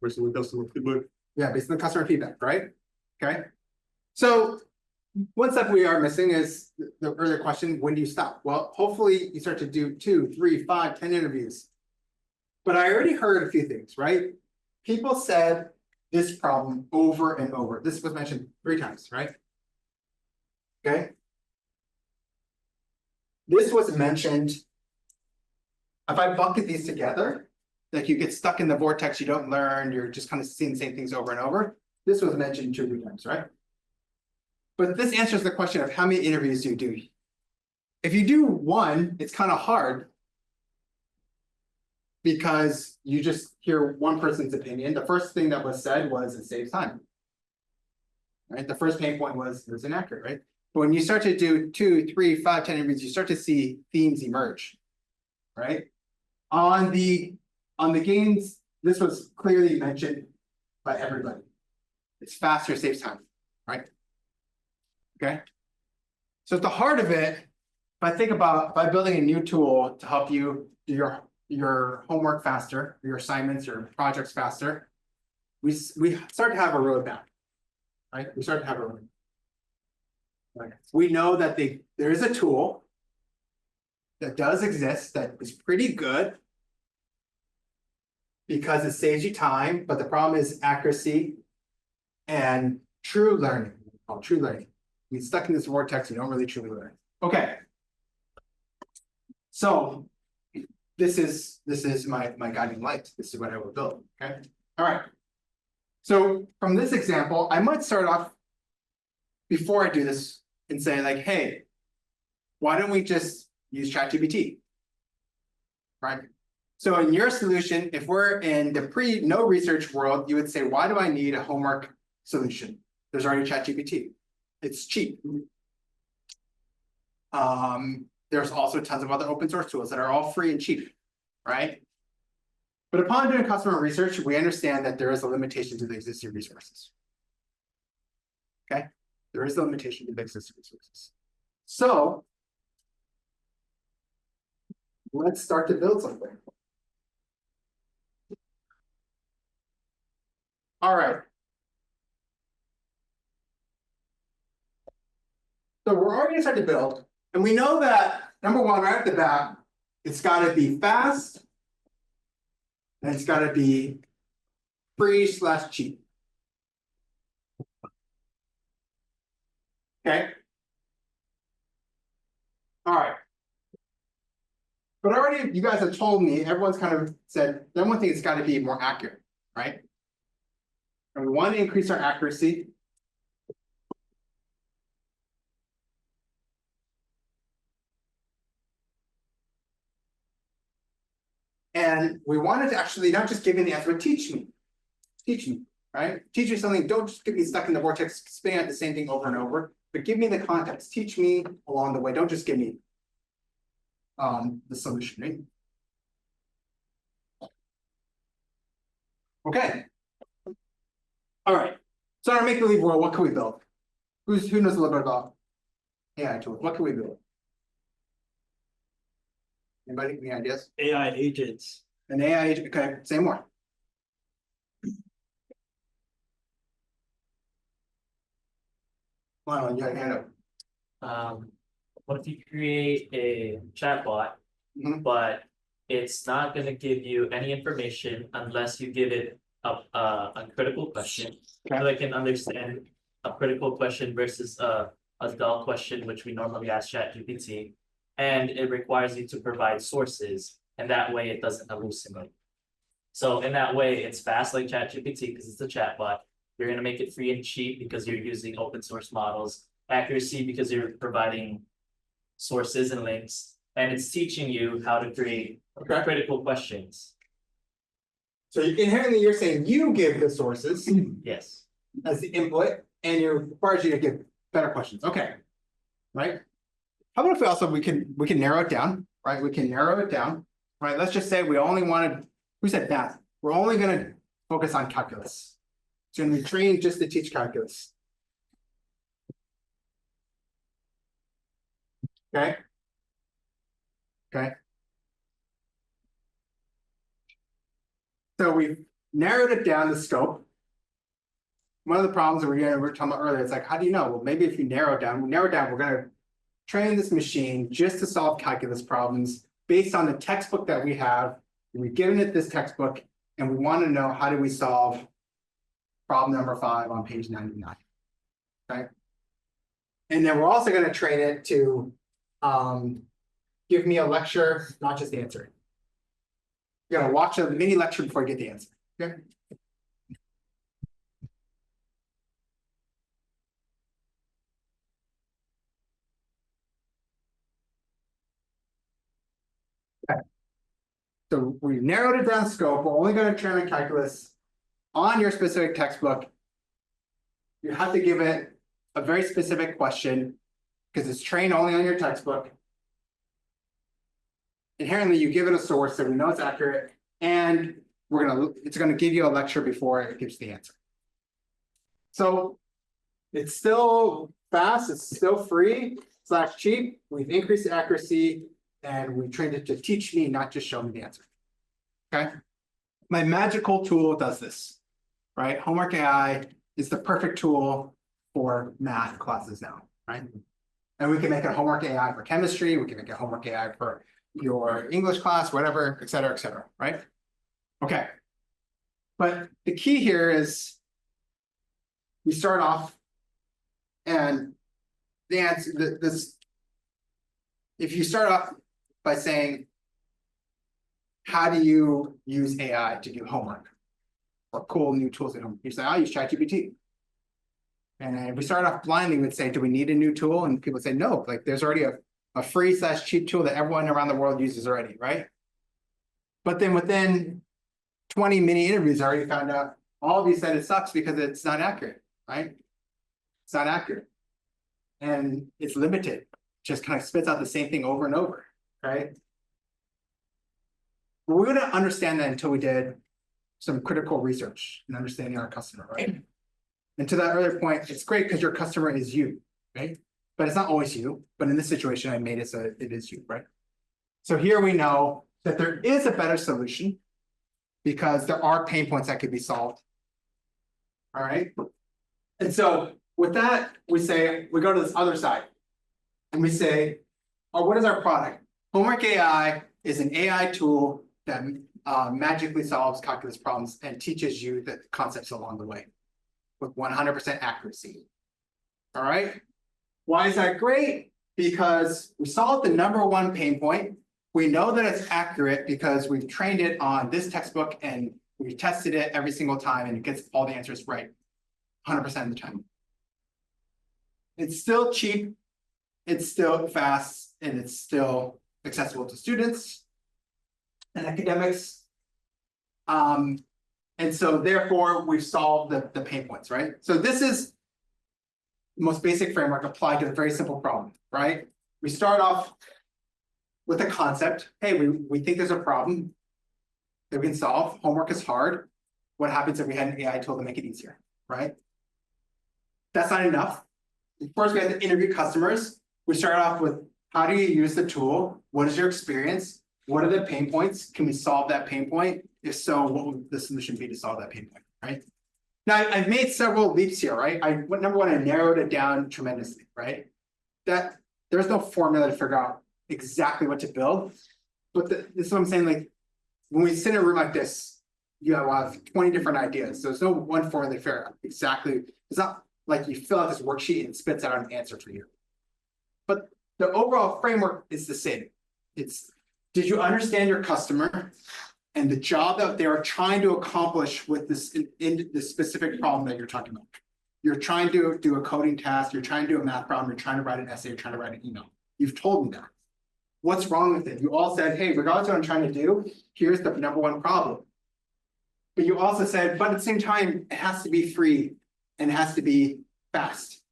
Based on customer feedback. Yeah, based on customer feedback, right? Okay. So one step we are missing is the earlier question, when do you stop? Well, hopefully you start to do 2, 3, 5, 10 interviews. But I already heard a few things, right? People said this problem over and over. This was mentioned 3 times, right? Okay. This was mentioned. If I bucket these together, like you get stuck in the vortex, you don't learn, you're just kind of seeing the same things over and over. This was mentioned 2 or 3 times, right? But this answers the question of how many interviews do you do? If you do 1, it's kind of hard because you just hear one person's opinion. The first thing that was said was it saves time. Right? The first pain point was it was inaccurate, right? But when you start to do 2, 3, 5, 10 interviews, you start to see themes emerge, right? On the gains, this was clearly mentioned by everybody. It's faster, saves time, right? Okay. So at the heart of it, if I think about by building a new tool to help you do your homework faster, your assignments, your projects faster, we start to have a roadmap, right? We start to have a roadmap. Right. We know that there is a tool that does exist that is pretty good because it saves you time, but the problem is accuracy and true learning. True learning. You get stuck in this vortex, you don't really truly learn. Okay. So this is my guiding light. This is what I will build. Okay. All right. So from this example, I might start off before I do this and say like, hey, why don't we just use ChatGPT? Right. So in your solution, if we're in the no research world, you would say, why do I need a homework solution? There's already ChatGPT. It's cheap. There's also tons of other open source tools that are all free and cheap, right? But upon doing customer research, we understand that there is a limitation to the existing resources. Okay, there is a limitation to the existing resources. So let's start to build something. All right. So we're already starting to build, and we know that number 1, right off the bat, it's got to be fast, and it's got to be free/cheap. Okay. All right. But already, you guys have told me, everyone's kind of said, then one thing, it's got to be more accurate, right? And we want to increase our accuracy. And we wanted to actually not just give me the answer, but teach me, right? Teach me something. Don't just get me stuck in the vortex, spinning out the same thing over and over, but give me the context. Teach me along the way. Don't just give me the solution, right? Okay. All right. So in our make-believe world, what can we build? Who knows a little bit about AI tools? What can we build? Anybody? Any ideas? AI agents. An AI agent. Okay, say more. Wow, you got a hand up. What if you create a chatbot, but it's not going to give you any information unless you give it a critical question, so they can understand a critical question versus a dull question, which we normally ask ChatGPT, and it requires you to provide sources, and that way it doesn't hallucinate. So in that way, it's fast like ChatGPT because it's a chatbot. You're going to make it free and cheap because you're using open source models. Accuracy because you're providing sources and links, and it's teaching you how to create critical questions. So inherently, you're saying you give the sources Yes. as the input, and it requires you to give better questions. Okay, right? How about if we also we can narrow it down, right? We can narrow it down, right? Let's just say we only wanted. We said math. We're only going to focus on calculus. It's going to be trained just to teach calculus. Okay. Okay. So we've narrowed it down the scope. One of the problems that we're talking about earlier, it's like, how do you know? Well, maybe if you narrow down, we're going to train this machine just to solve calculus problems based on the textbook that we have. We've given it this textbook, and we want to know how do we solve problem number 5 on page 99. Okay. And then we're also going to train it to give me a lecture, not just answer. You gotta watch a mini lecture before you get the answer. Okay. Okay. So we narrowed it down scope. We're only going to train on calculus on your specific textbook. You have to give it a very specific question because it's trained only on your textbook. Inherently, you give it a source so we know it's accurate, and it's gonna give you a lecture before it gives the answer. So it's still fast, it's still free / cheap. We've increased the accuracy and we trained it to teach me, not just show me the answer. Okay. My magical tool does this, right? Homework AI is the perfect tool for math classes now, right? And we can make a homework AI for chemistry, we can make a homework AI for your English class, whatever, et cetera, right? Okay. But the key here is we start off and the answer, if you start off by saying, how do you use AI to do homework or cool new tools at home? You say, I use ChatGPT. And if we start off blindly, we'd say, do we need a new tool? And people say, no, like there's already a free / cheap tool that everyone around the world uses already, right? But then within 20 mini interviews, I already found out all of you said it sucks because it's not accurate, right? It's not accurate. And it's limited, just kind of spits out the same thing over and over, right? But we wouldn't understand that until we did some critical research and understanding our customer, right? And to that earlier point, it's great because your customer is you, right? But it's not always you. But in this situation, I made it so it is you, right? So here we know that there is a better solution because there are pain points that could be solved. All right. And so with that, we go to this other side and we say, oh, what is our product? Homework AI is an AI tool that magically solves calculus problems and teaches you the concepts along the way with 100% accuracy. All right. Why is that great? Because we solved the #1 pain point. We know that it's accurate because we've trained it on this textbook and we've tested it every single time and it gets all the answers right 100% of the time. It's still cheap, it's still fast, and it's still accessible to students and academics. And so therefore we've solved the pain points, right? So this is the most basic framework applied to a very simple problem, right? We start off with a concept. Hey, we think there's a problem that we can solve. Homework is hard. What happens if we had an AI tool to make it easier, right? That's not enough. First, we have to interview customers. We start off with, how do you use the tool? What is your experience? What are the pain points? Can we solve that pain point? If so, what would the solution be to solve that pain point, right? Now, I've made several leaps here, right? Number one, I narrowed it down tremendously, right? That there's no formula to figure out exactly what to build. But this is what I'm saying, like, when we sit in a room like this, you have 20 different ideas. So there's no one formula to figure out exactly. It's not like you fill out this worksheet and it spits out an answer for you. But the overall framework is the same. It's, did you understand your customer and the job that they are trying to accomplish with this in the specific problem that you're talking about? You're trying to do a coding task, you're trying to do a math problem, you're trying to write an essay, you're trying to write an email. You've told me that. What's wrong with it? You all said, hey, regardless of what I'm trying to do, here's the #1 problem. But you also said, but at the same time, it has to be free and it has to be fast,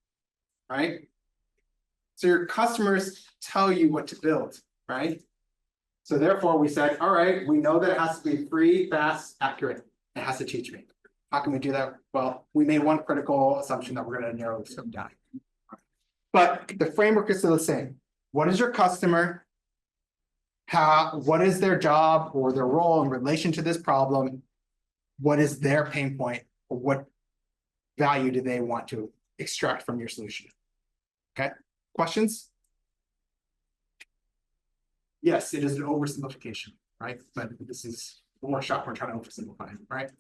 right? So your customers tell you what to build, right? So therefore we said, all right, we know that it has to be free, fast, accurate. It has to teach me. How can we do that? Well, we made one critical assumption that we're going to narrow this down. But the framework is still the same. What is your customer? What is their job or their role in relation to this problem? What is their pain point? Or what value do they want to extract from your solution? Okay, questions? Yes, it is an oversimplification, right? But this is a workshop, we're trying to oversimplify it, right?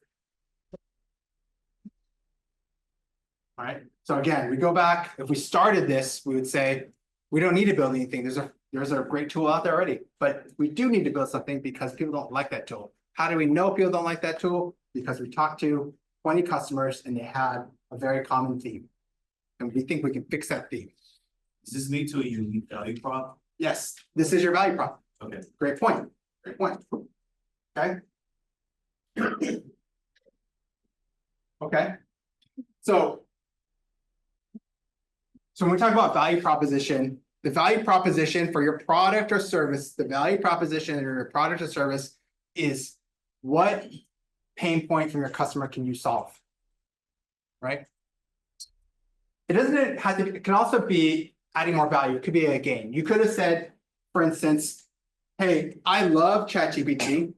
All right, so again, we go back, if we started this, we would say, we don't need to build anything, there's a great tool out there already, but we do need to build something because people don't like that tool. How do we know people don't like that tool? Because we talked to 20 customers and they had a very common theme. And we think we can fix that theme. Does this lead to a unique value prop? Yes, this is your value prop. Okay. Great point, great point. Okay. Okay, so when we talk about value proposition, the value proposition for your product or service, the value proposition of your product or service is what pain point from your customer can you solve? Right? It doesn't have to, it can also be adding more value. It could be a gain. You could have said, for instance, hey, I love ChatGPT.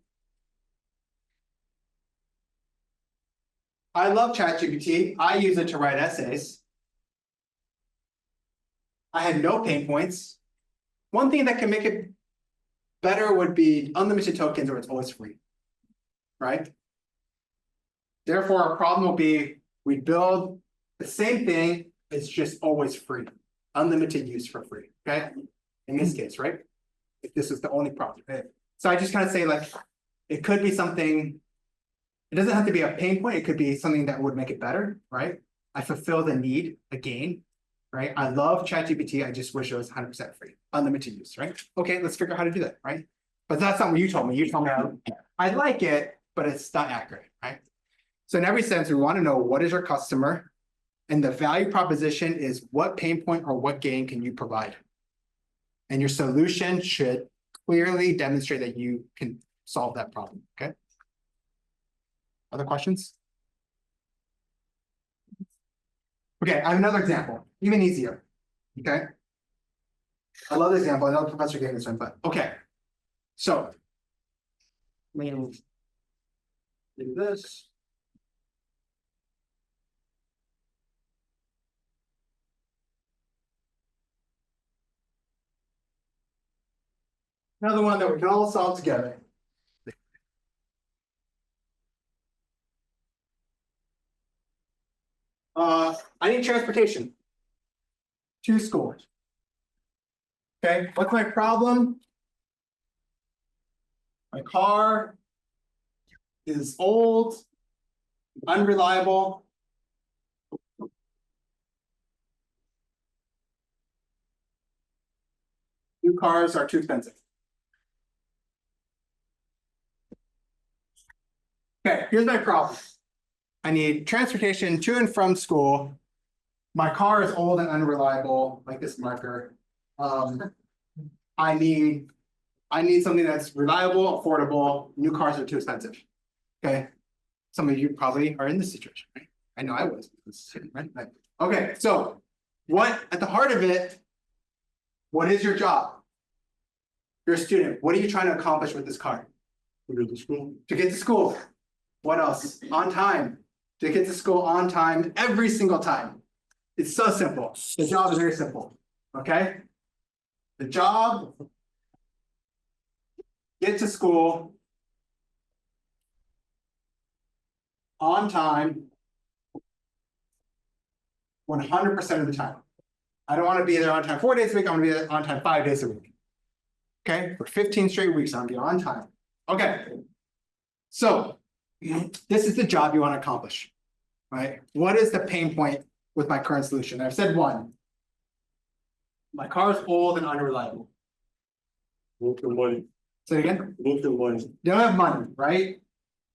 I love ChatGPT. I use it to write essays. I had no pain points. One thing that can make it better would be unlimited tokens or it's always free, right? Therefore, our problem will be we build the same thing, it's just always free, unlimited use for free, okay? In this case, right? If this is the only problem. Okay? So I just kind of say like, it could be something, it doesn't have to be a pain point, it could be something that would make it better, right? I fulfill the need, a gain, right? I love ChatGPT, I just wish it was 100% free, unlimited use, right? Okay, let's figure out how to do that, right? But that's not what you told me. You told me I like it, but it's not accurate, right? So in every sense, we want to know what is your customer, and the value proposition is what pain point or what gain can you provide? And your solution should clearly demonstrate that you can solve that problem, okay? Other questions? Okay, I have another example, even easier, okay? I love this example, I know the professor gave this one, but okay. So, let me do this. Another one that we can all solve together. I need transportation to school. Okay, what's my problem? My car is old, unreliable. New cars are too expensive. Okay, here's my problem. I need transportation to and from school. My car is old and unreliable, like this marker. I need something that's reliable, affordable. New cars are too expensive. Okay, some of you probably are in this situation, right? I know I was. Right? Okay, so what at the heart of it? What is your job? You're a student. What are you trying to accomplish with this car? To get to school. To get to school. What else? On time. To get to school on time every single time. It's so simple. The job is very simple. Okay? The job, get to school on time 100% of the time. I don't want to be there on time 4 days a week, I want to be there on time 5 days a week. Okay, for 15 straight weeks, I'm be on time. Okay, so this is the job you want to accomplish, right? What is the pain point with my current solution? I've said one. My car is old and unreliable. Look your money. Say it again. Look your money. Don't have money, right?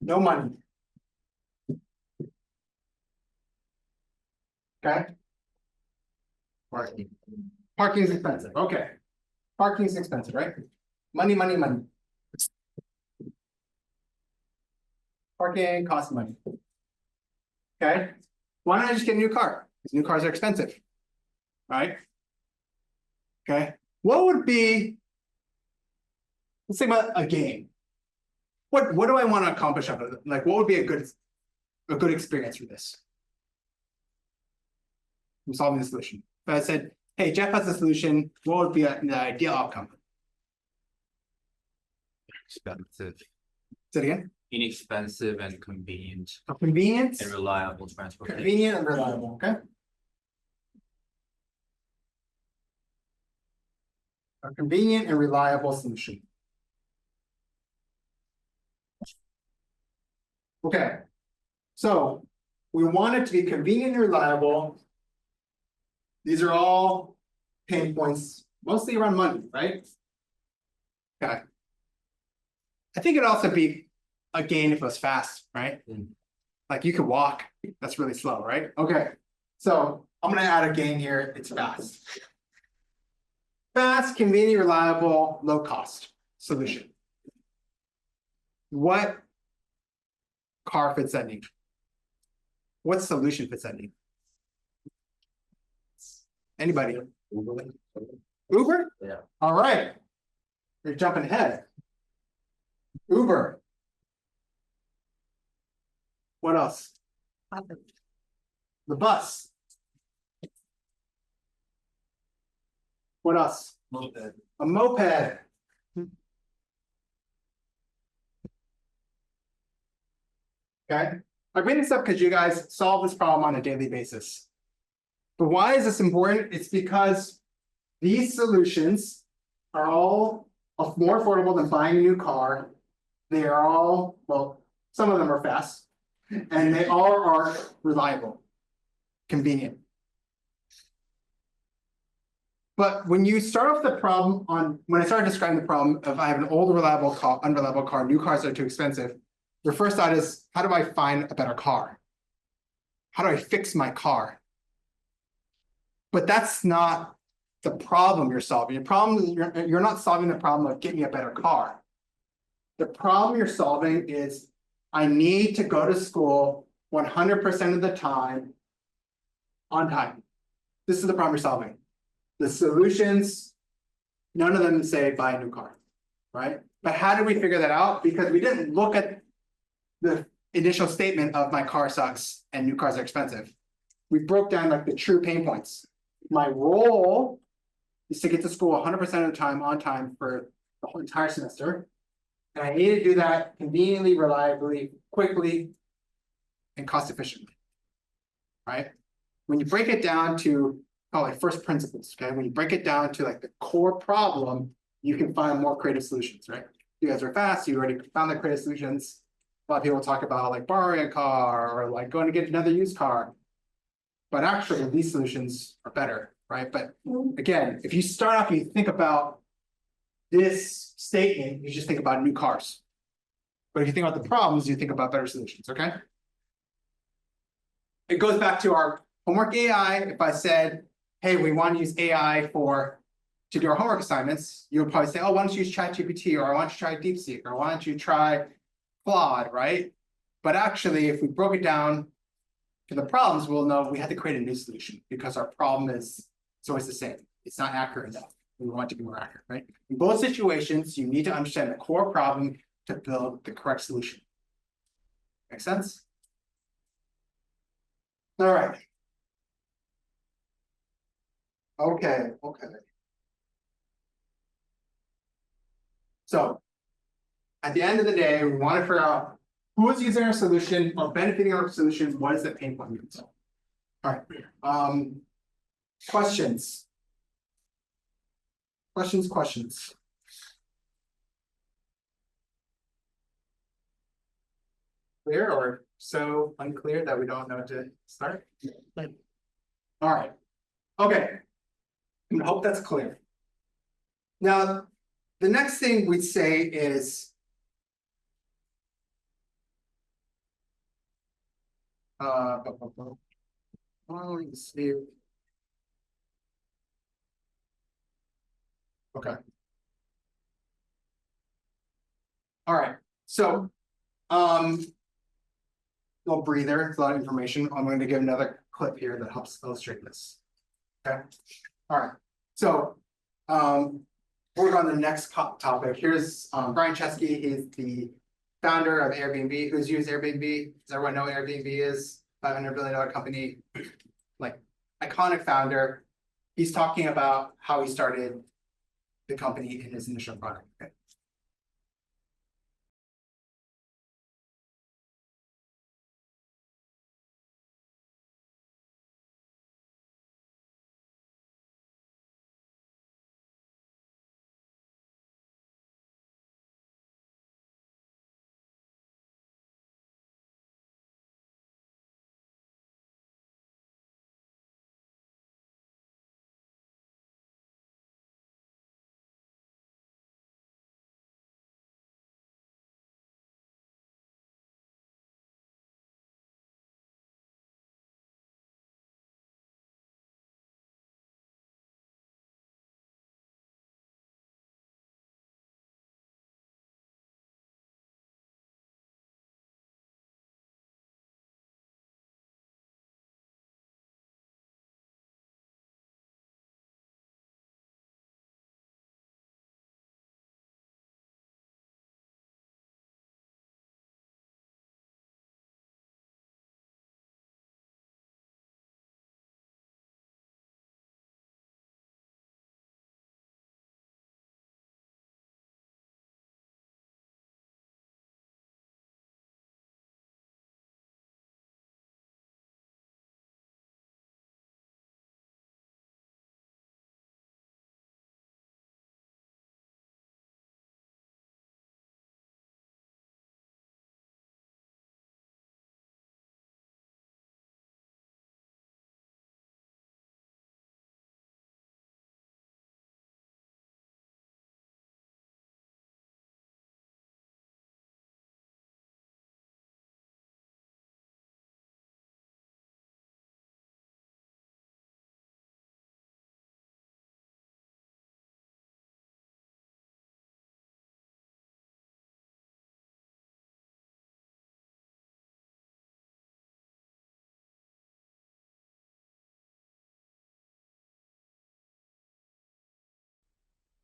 No money. Okay. Parking. Parking is expensive. Okay. Parking is expensive, right? Money, money, money. Parking costs money. Okay. Why don't I just get a new car? Because new cars are expensive. Right? Okay. What would be, let's think about a game. What do I want to accomplish out of it? Like, what would be a good experience for this? I'm solving the solution. If I said, hey, Jeff has a solution, what would be the ideal outcome? Expensive, Say it again. inexpensive and convenient Convenient, and reliable transportation. convenient and reliable, okay? A convenient and reliable solution. Okay, so we want it to be convenient and reliable. These are all pain points, mostly around money, right? Okay. I think it'd also be a gain if it was fast, right? Like you could walk, that's really slow, right? Okay, so I'm gonna add a gain here, it's fast. Fast, convenient, reliable, low cost solution. What car fits that need? What solution fits that need? Anybody? Uber? Yeah. All right. You're jumping ahead. Uber. What else? The bus. What else? Moped. A moped. Okay, I bring this up because you guys solve this problem on a daily basis. But why is this important? It's because these solutions are all more affordable than buying a new car. They are all, well, some of them are fast, and they all are reliable, convenient. But when you start off the problem when I started describing the problem of I have an old reliable car, unreliable car, new cars are too expensive, your first thought is, how do I find a better car? How do I fix my car? But that's not the problem you're solving. The problem is you're not solving the problem of getting a better car. The problem you're solving is I need to go to school 100% of the time on time. This is the problem you're solving. The solutions, none of them say buy a new car, right? But how did we figure that out? Because we didn't look at the initial statement of my car sucks and new cars are expensive. We broke down like the true pain points. My role is to get to school 100% of the time on time for the whole entire semester. And I need to do that conveniently, reliably, quickly, and cost efficiently, right? When you break it down to like first principles, okay? When you break it down to like the core problem, you can find more creative solutions, right? You guys are fast, you already found the creative solutions. A lot of people talk about like borrowing a car or like going to get another used car. But actually these solutions are better, right? But again, if you start off and you think about this statement, you just think about new cars. But if you think about the problems, you think about better solutions, okay? It goes back to our homework AI. If I said, hey, we want to use AI to do our homework assignments, you'll probably say, oh, why don't you use ChatGPT, or why don't you try DeepSeek, or why don't you try Claude, right? But actually, if we broke it down to the problems, we'll know we had to create a new solution because our problem is it's always the same. It's not accurate enough. We want it to be more accurate, right? In both situations, you need to understand the core problem to build the correct solution. Make sense? All right. Okay. So at the end of the day, we want to figure out who is using our solution or benefiting our solution. What is the pain point we can solve? All right. Questions. Questions. Clear or so unclear that we don't know to start? All right. Okay. I hope that's clear. Now, the next thing we'd say is let's see. Okay. All right. So, little breather, it's a lot of information. I'm going to give another clip here that helps illustrate this. Okay. All right. So, we're on the next topic. Here's Brian Chesky. He's the founder of Airbnb. Who's used Airbnb? Does everyone know what Airbnb is? $500 billion company, like iconic founder. He's talking about how he started the company in his initial product. Okay.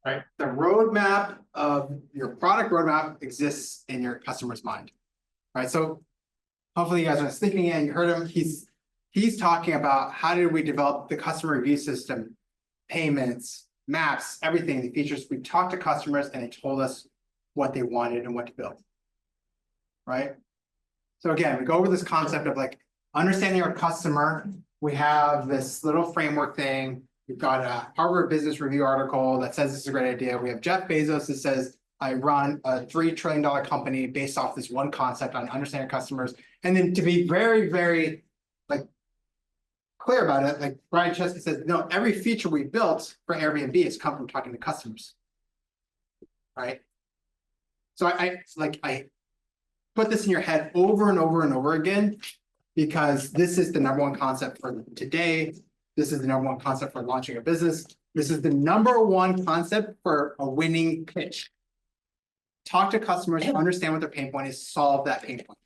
right? The roadmap of your product roadmap exists in your customer's mind, right? So hopefully you guys are thinking and you heard him. He's talking about how did we develop the customer review system, payments, maps, everything, the features. We talked to customers and they told us what they wanted and what to build, right? So again, we go over this concept of like understanding our customer. We have this little framework thing. We've got a Harvard Business Review article that says this is a great idea. We have Jeff Bezos that says, I run a $3 trillion company based off this one concept on understanding customers. And then to be very, very like clear about it, like Brian Chesky says, no, every feature we built for Airbnb has come from talking to customers, right? So I put this in your head over and over and over again, because this is the #1 concept for today. This is the #1 concept for launching a business. This is the #1 concept for a winning pitch. Talk to customers, understand what their pain point is, solve that pain point,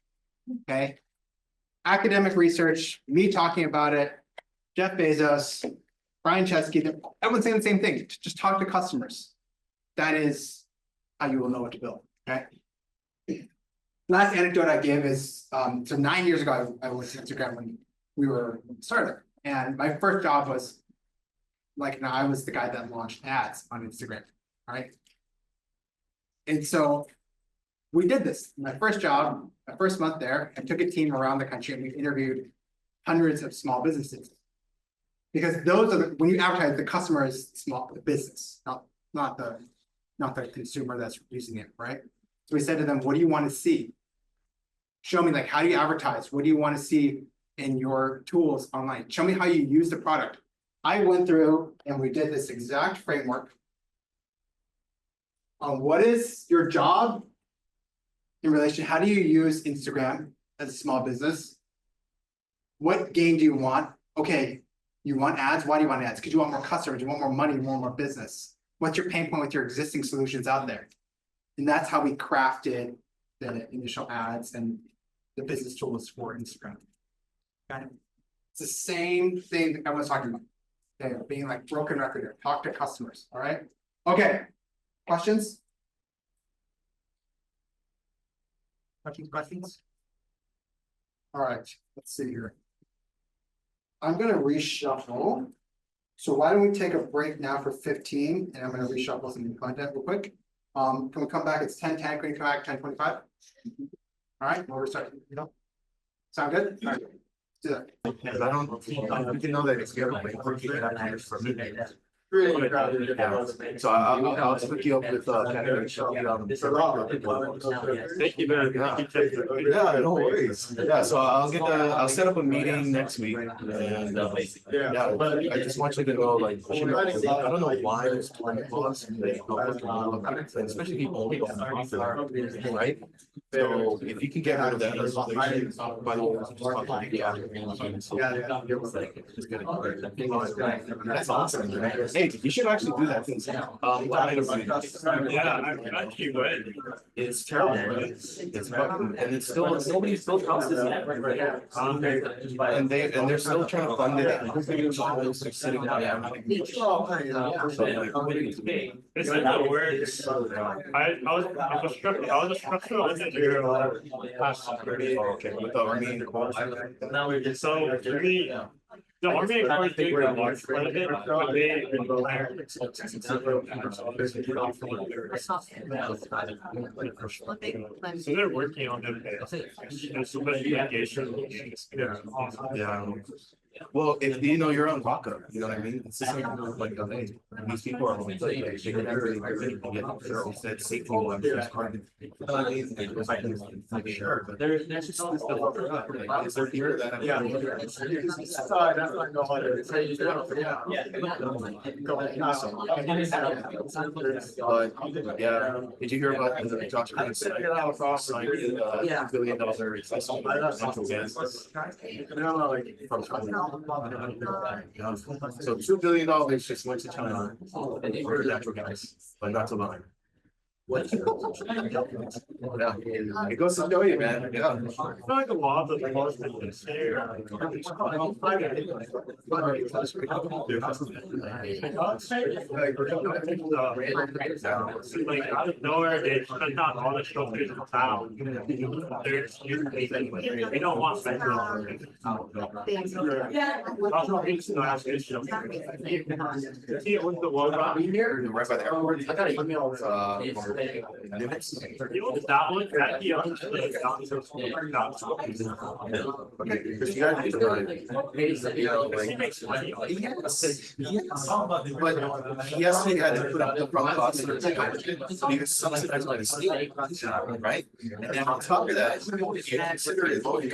okay? Academic research, me talking about it, Jeff Bezos, Brian Chesky, everyone's saying the same thing. Just talk to customers. That is how you will know what to build, okay? Last anecdote I give is, so 9 years ago, I was at Instagram when we were started. And my first job was, like, I was the guy that launched ads on Instagram, right? And so we did this. My first job, my first month there, I took a team around the country and we interviewed hundreds of small businesses. Because those are when you advertise, the customer is small, the business, not the consumer that's using it, right? So we said to them, what do you want to see? Show me, like, how do you advertise? What do you want to see in your tools online? Show me how you use the product. I went through and we did this exact framework on what is your job in relation, how do you use Instagram as a small business? What gain do you want? Okay, you want ads? Why do you want ads? Because you want more customers, you want more money, you want more business. What's your pain point with your existing solutions out there? And that's how we crafted the initial ads and the business tools for Instagram. Got it? It's the same thing that everyone's talking about. Okay, being like broken record here. Talk to customers. All right. Okay. Questions? Questions? All right. Let's see here. I'm going to reshuffle. So why don't we take a break now for 15, and I'm going to reshuffle some new content real quick. Can we come back? It's 10:10. Can we come back 10:25? All right. Well, we're starting. You know, sound good? All right. Let's do that. Because I don't, you can know that it's good. Really So I'll hook you up with Thank you very much. Yeah, no worries. Yeah, so I'll set up a meeting next week, and yeah, but I just want you to know, like, I don't know why there's 20 plus, especially people who don't, right? So if you can get rid of that, that's awesome. Hey, you should actually do that thing. Yeah, I actually went. It's terrible, right? It's fucking, and it's still, nobody's built houses yet, right? And they're still trying to fund it. They're sitting on It's like the worst. I was a structural engineer last year. Okay, with the Army. So for me, the Army Corps did a large part of it, but they hired consultants and stuff. So they're working on it. So much litigation. Yeah. Well, if you know you're on vodka, you know what I mean? It's just like these people are like they can really get said safety ones. Like sure, but there's just stuff is there here that but yeah, did you hear about the Josh Green signed $1 billion so $2 billion just went to China for natural gas, but not to mine. Yeah, it goes to show you, man. Yeah. I feel like a lot of the laws that you say are. Like out of nowhere, they put out all the showcase in town. They don't want central. Also, it's not an issue. See, it was the world around here. Right by the airport. I got an email. Minutes. You know, that one, that he Okay, because you gotta think about it. You know, like, but he has to put up the front cost because subsidized by the state, right? And then on top of that, if you consider it voting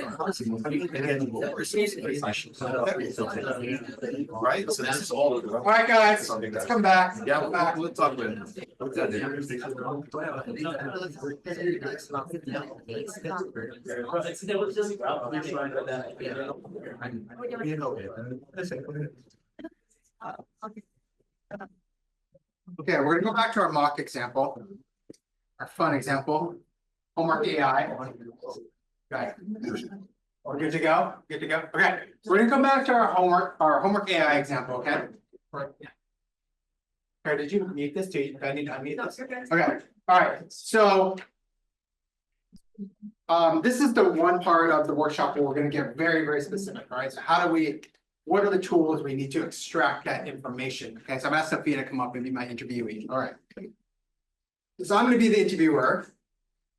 right? So this is all. All right, guys, let's come back. Yeah, we'll talk about it. Okay, we're gonna go back to our mock example. Our fun example, homework AI. Okay. We're good to go? Good to go? Okay, we're gonna come back to our homework AI example, okay? Okay, did you mute this? Do I need to unmute this? Okay, all right, so this is the one part of the workshop where we're gonna get very, very specific, all right? So how do we, what are the tools we need to extract that information? Okay, so I'm asking Sophia to come up and be my interviewee, all right? So I'm gonna be the interviewer.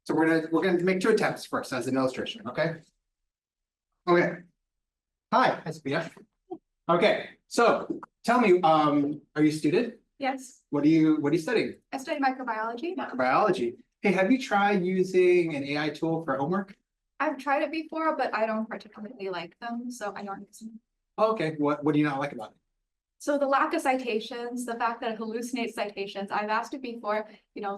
So we're gonna make 2 attempts first as an illustration, okay? Okay. Hi, Sophia. Okay, so tell me, are you a student? Yes, What are you studying? I study microbiology. Microbiology. Hey, have you tried using an AI tool for homework? I've tried it before, but I don't particularly like them, so I don't use them. Okay, what do you not like about it? So the lack of citations, the fact that it hallucinates citations, I've asked it before,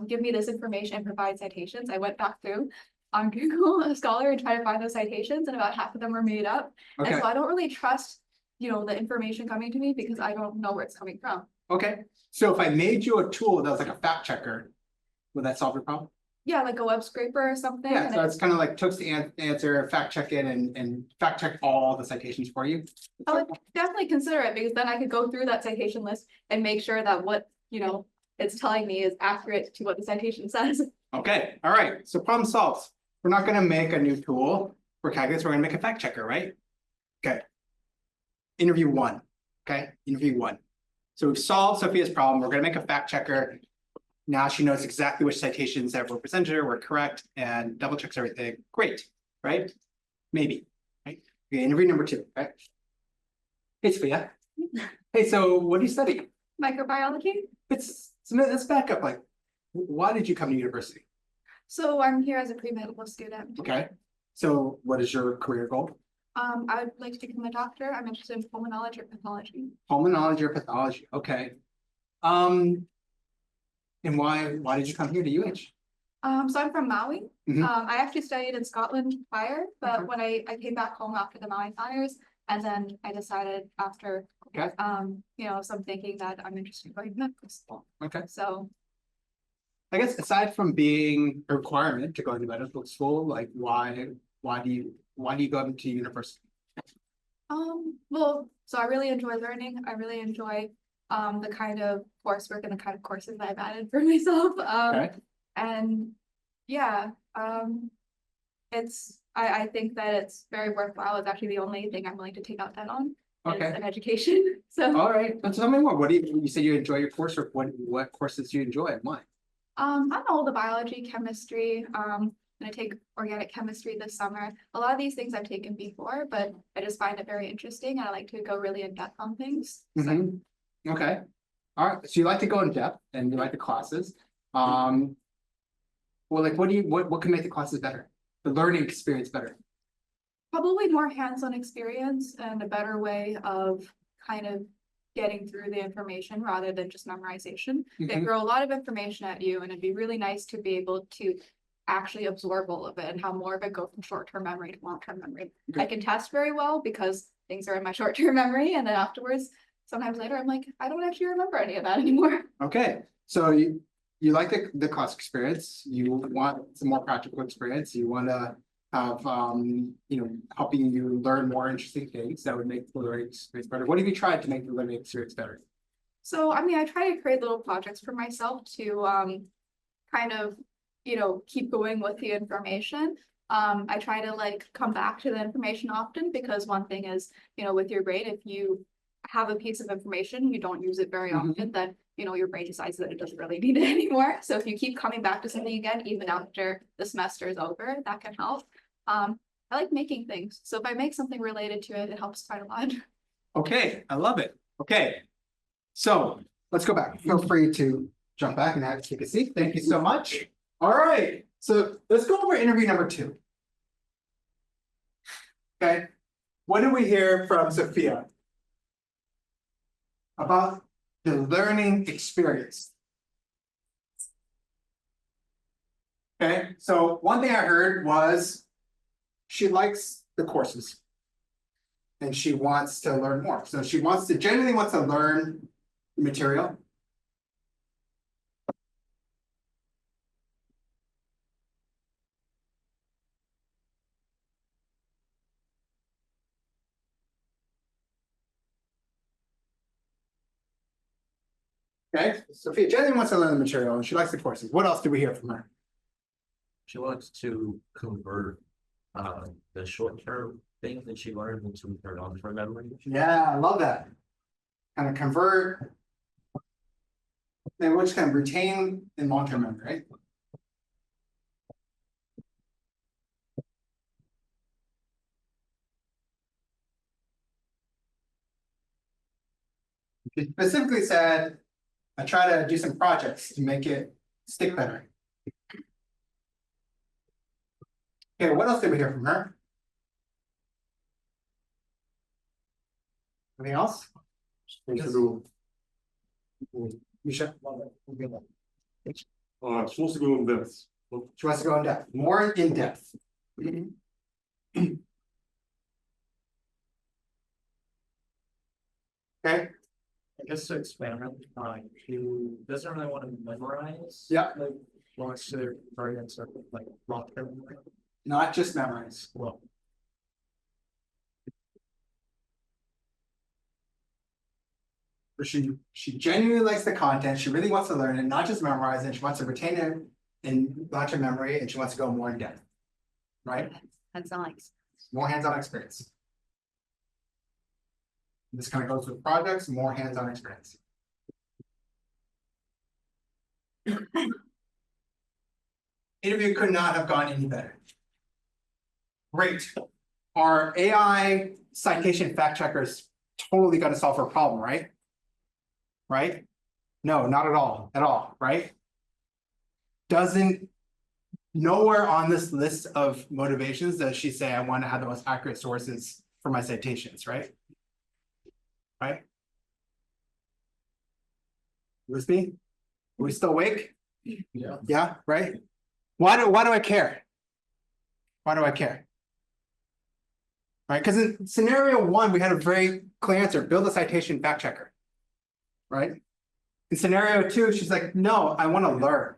give me this information and provide citations. I went back through on Google Scholar and tried to find those citations, and about half of them were made up. Okay, And so I don't really trust, the information coming to me because I don't know where it's coming from. okay. So if I made you a tool that was like a fact checker, would that solve your problem? Yeah, like a web scraper or something. Yeah, and so it's kind of like took the answer, fact check it and fact check all the citations for you. I would definitely consider it because then I could go through that citation list and make sure that what, it's telling me is accurate to what the citation says. Okay, all right, so problem solved. We're not gonna make a new tool for calculus, we're gonna make a fact checker, right? Okay. Interview 1, okay, interview 1. So we've solved Sophia's problem, we're gonna make a fact checker. Now she knows exactly which citations that were presented her were correct and double checks everything, great, right? Maybe, right? Okay, interview number 2, right? Hey Sophia. Hey, so what do you study? Microbiology. Let's back up, like, why did you come to university? So I'm here as a pre-medical student. Okay, so what is your career goal? I would like to become a doctor. I'm interested in pulmonology or pathology. Pulmonology or pathology, okay. And why did you come here to UH? So I'm from Maui. Mhm. I actually studied in Scotland prior, but when I came back home after the Maui fires, and then I decided after, Okay. some thinking that I'm interested in going to medical school. Okay, So, I guess aside from being a requirement to go into medical school, like why do you go into university? well, so I really enjoy learning. I really enjoy the kind of coursework and the kind of courses that I've added for myself. Okay. And yeah, I think that it's very worthwhile. It's actually the only thing I'm willing to take out debt on is Okay. an education. So All right, but tell me more. What do you said you enjoy your coursework? What courses do you enjoy and why? I know the biology, chemistry. I'm gonna take organic chemistry this summer. A lot of these things I've taken before, but I just find it very interesting and I like to go really in depth on things. So, Mhm. Okay, all right, so you like to go in depth and you like the classes. Well, like what can make the classes better? The learning experience better? probably more hands-on experience and a better way of kind of getting through the information rather than just memorization. They Mhm. throw a lot of information at you and it'd be really nice to be able to actually absorb all of it and how more of it go from short-term memory to long-term memory. I can test very well because things are in my short-term memory and then afterwards, sometimes later, I'm like, I don't actually remember any of that anymore. Okay, so you like the class experience, you want some more practical experience, you want to have, helping you learn more interesting things that would make the learning experience better. What have you tried to make the learning experience better? So, I mean, I try to create little projects for myself to kind of, keep going with the information. I try to like come back to the information often because one thing is, with your brain, if you have a piece of information, you don't use it very often, then, your brain decides that it doesn't really need it anymore. So if you keep coming back to something again, even after the semester is over, that can help. I like making things. So if I make something related to it, it helps quite a lot. Okay, I love it. Okay. So let's go back. Feel free to jump back and take a seat. Thank you so much. All right. So let's go over interview number 2. Okay. What did we hear from Sophia about the learning experience? Okay. So one thing I heard was she likes the courses and she wants to learn more. So she genuinely wants to learn material. Okay, Sophia genuinely wants to learn the material and she likes the courses. What else did we hear from her? She wants to convert the short-term things that she learned into her long-term memory. Yeah, I love that. Kind of convert, which kind of retain in long-term memory, right? She specifically said, I try to do some projects to make it stick better. Okay, what else did we hear from her? Anything else? Misha? Supposed to go in depth. She wants to go in depth, more in depth. Okay. I guess to expand on she doesn't really want to memorize. Yeah. Like wants to variants of like long-term memory. Not just memorize. Well, But she genuinely likes the content. She really wants to learn it, not just memorize it. She wants to retain it in long-term memory, and she wants to go more in depth. Right? That's nice. More hands-on experience. This kind of goes with projects, more hands-on experience. Interview could not have gone any better. Great. Our AI citation fact checkers totally going to solve her problem, right? Right? No, not at all, right? Nowhere on this list of motivations does she say, I want to have the most accurate sources for my citations, right? Right? With me? Are we still awake? yeah. Yeah, right? Why do I care? Why do I care? Right? Because in scenario 1, we had a very clear answer, build a citation fact checker. Right? In scenario 2, she's like, no, I want to learn.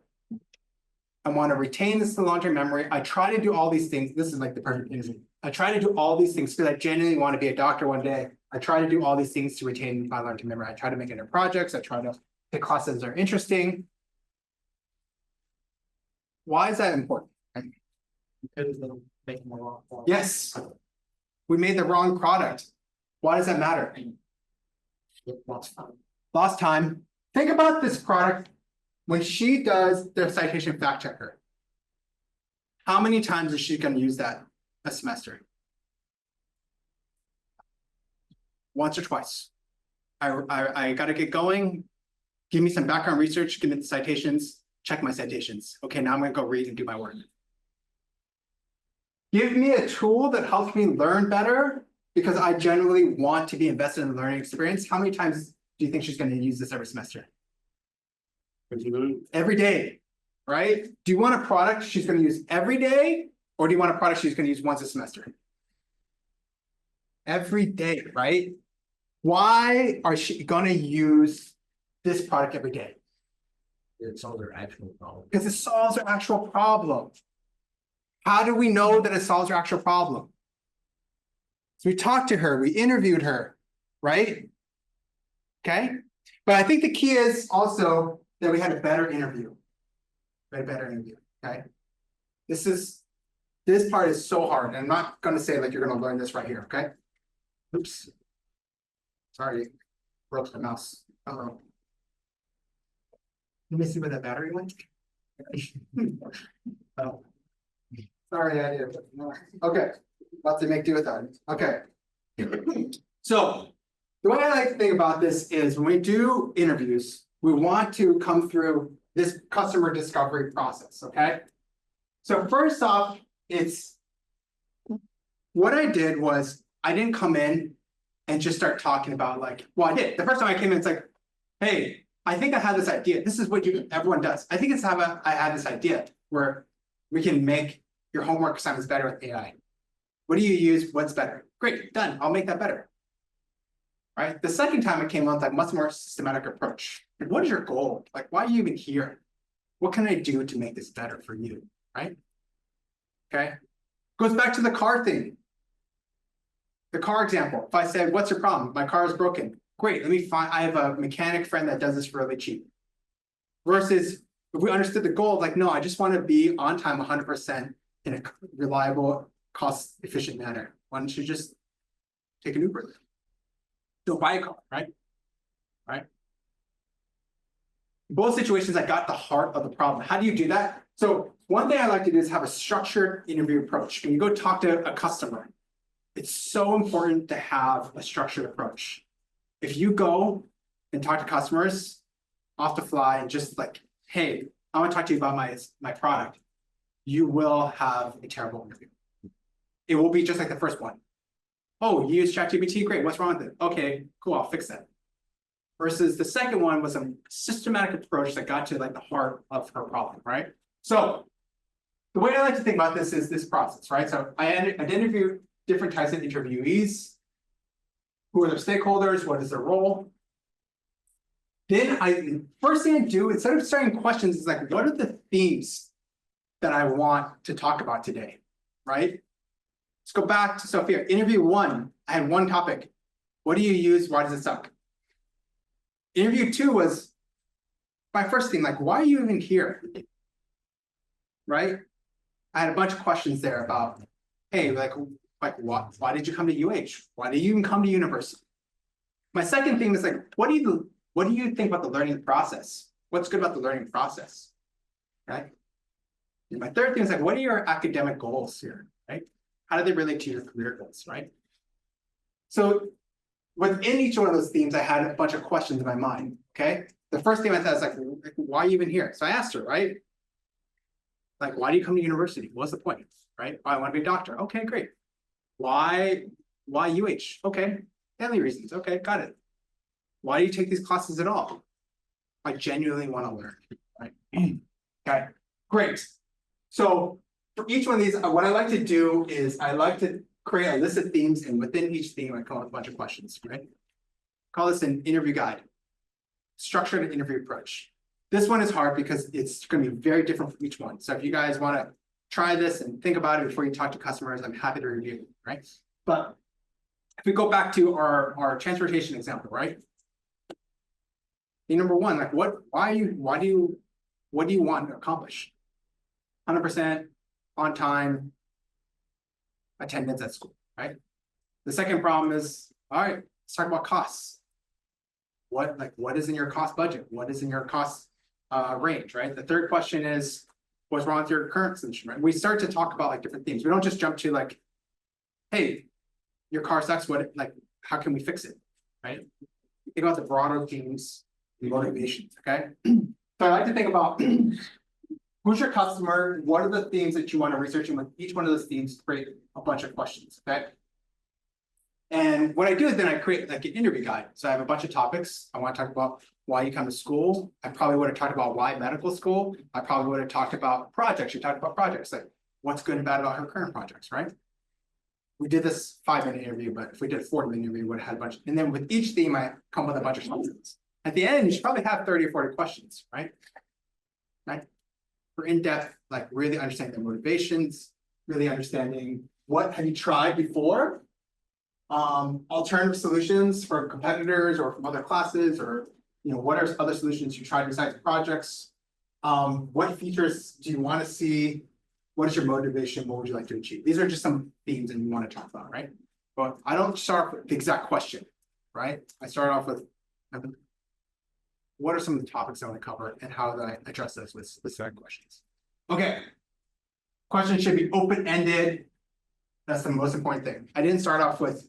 I want to retain this to long-term memory. I try to do all these things. This is like the perfect thing. I try to do all these things because I genuinely want to be a doctor one day. I try to do all these things to retain my long-term memory. I try to make it into projects. I try to pick classes that are interesting. Why is that important? Because they'll make more wrong. Yes, we made the wrong product. Why does that matter? Lost time. Lost time. Think about this product when she does the citation fact checker. How many times is she going to use that a semester? Once or twice. I got to get going. Give me some background research, give me the citations, check my citations. Okay, now I'm going to go read and do my work. Give me a tool that helps me learn better because I generally want to be invested in the learning experience. How many times do you think she's going to use this every semester? Every day, right? Do you want a product she's going to use every day, or do you want a product she's going to use once a semester? Every day, right? Why are she going to use this product every day? It solves their actual problem. Because it solves our actual problem. How do we know that it solves our actual problem? So we talked to her, we interviewed her, right? Okay, but I think the key is also that we had a better interview. We had a better interview, okay? This part is so hard, and I'm not gonna say like you're gonna learn this right here, okay? Oops. Sorry, broke the mouse. Uh-oh. Let me see where that battery went. Oh. Sorry, I did. Okay, about to make do with that. Okay. So the way I like to think about this is when we do interviews, we want to come through this customer discovery process, okay? So first off, it's what I did was I didn't come in and just start talking about like, well, I did. The first time I came in, it's like, hey, I think I had this idea. This is what everyone does. I think I had this idea where we can make your homework assignments better with AI. What do you use? What's better? Great, done. I'll make that better. Right? The second time it came on, like much more systematic approach. Like, what is your goal? Like, why are you even here? What can I do to make this better for you? Right? Okay. Goes back to the car thing. The car example. If I said, what's your problem? My car is broken. Great, let me find, I have a mechanic friend that does this for really cheap. Versus if we understood the goal, like, no, I just want to be on time 100% in a reliable, cost efficient manner. Why don't you just take an Uber? Don't buy a car, right? Right? Both situations, I got the heart of the problem. How do you do that? So one thing I like to do is have a structured interview approach. When you go talk to a customer, it's so important to have a structured approach. If you go and talk to customers off the fly and just like, hey, I want to talk to you about my product, you will have a terrible interview. It will be just like the first one. Oh, you use ChatGPT? Great, what's wrong with it? Okay, cool, I'll fix that. Versus the second one was a systematic approach that got to like the heart of her problem, right? So the way I like to think about this is this process, right? So I'd interview different types of interviewees. Who are their stakeholders? What is their role? Then first thing I do, instead of starting questions, is like, what are the themes that I want to talk about today, right? Let's go back to Sophia. Interview 1, I had one topic. What do you use? Why does it suck? Interview 2 was my first thing, like, why are you even here? Right? I had a bunch of questions there about, hey, like why did you come to UH? Why did you even come to university? My second thing is like, what do you think about the learning process? What's good about the learning process? Right? And my third thing is like, what are your academic goals here? Right? How do they relate to your career goals? Right? So within each one of those themes, I had a bunch of questions in my mind. Okay. The first thing I thought was like, why are you even here? So I asked her, right? Like, why do you come to university? What's the point? Right? I want to be a doctor. Okay, great. Why UH? Okay, family reasons. Okay, got it. Why do you take these classes at all? I genuinely want to learn. Right? Okay, great. So for each one of these, what I like to do is I like to create a list of themes, and within each theme, I come up with a bunch of questions. Right? Call this an interview guide. Structured interview approach. This one is hard because it's going to be very different for each one. So if you guys want to try this and think about it before you talk to customers, I'm happy to review it, right? But if we go back to our transportation example, right? Number one, like what do you want to accomplish? 100% on time attendance at school, right? The second problem is, all right, let's talk about costs. What is in your cost budget? What is in your cost range, right? The third question is, what's wrong with your current solution, right? We start to talk about like different themes. We don't just jump to like, hey, your car sucks, how can we fix it, right? Think about the broader themes and motivations, okay? So I like to think about who's your customer, what are the themes that you want to research, and with each one of those themes, create a bunch of questions, okay? And what I do is then I create like an interview guide. So I have a bunch of topics. I want to talk about why you come to school. I probably would have talked about why medical school. I probably would have talked about projects. You talked about projects, like what's good and bad about her current projects, right? We did this 5-minute interview, but if we did a 40-minute interview, we would have had a bunch. And then with each theme, I come with a bunch of questions. At the end, you should probably have 30 or 40 questions, right? right? For in-depth, like really understanding their motivations, really understanding what have you tried before? Alternative solutions for competitors or from other classes, or what are other solutions you tried besides projects? What features do you want to see? What is your motivation? What would you like to achieve? These are just some themes that you want to talk about, right? But I don't start with the exact question, right? I start off with what are some of the topics I want to cover and how do I address those with specific questions? Okay. Questions should be open-ended. That's the most important thing. I didn't start off with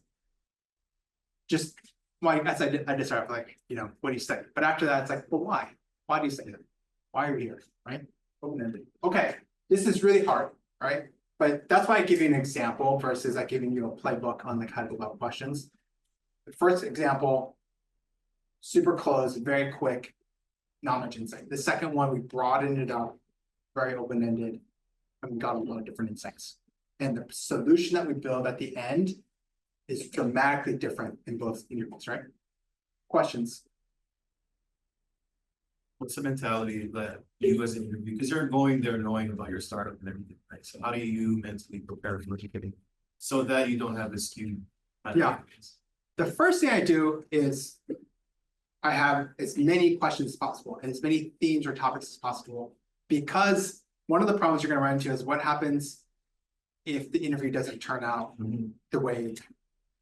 just, well, I did start off like, what do you study? But after that, it's like, well, why? Why do you study them? Why are you here, right? Open-ended. Okay, this is really hard, right? But that's why I give you an example versus like giving you a playbook on like how to develop questions. The first example, super close, very quick, not much insight. The second one, we broadened it up, very open-ended, and we got a lot of different insights. And the solution that we build at the end is dramatically different in both interviews, right? Questions? What's the mentality that you as an interview, because you're going there knowing about your startup and everything, right? So how do you mentally prepare for what you're getting so that you don't have this skewed? Yeah. The first thing I do is I have as many questions as possible and as many themes or topics as possible, because one of the problems you're going to run into is what happens if the interview doesn't turn out the way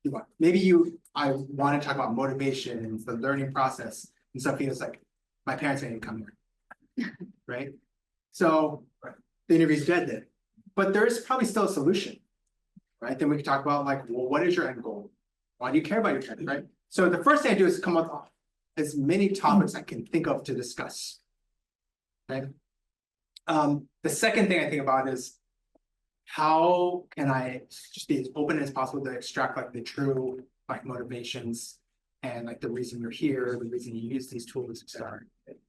you want. Maybe I want to talk about motivation and the learning process, and something that's like, my parents made me come here, right? So the interview's dead then, but there's probably still a solution, right? Then we can talk about like, well, what is your end goal? Why do you care about your parents, right? So the first thing I do is come up with as many topics I can think of to discuss, okay? The second thing I think about is how can I just be as open as possible to extract like the true like motivations and like the reason you're here, the reason you use these tools, etc.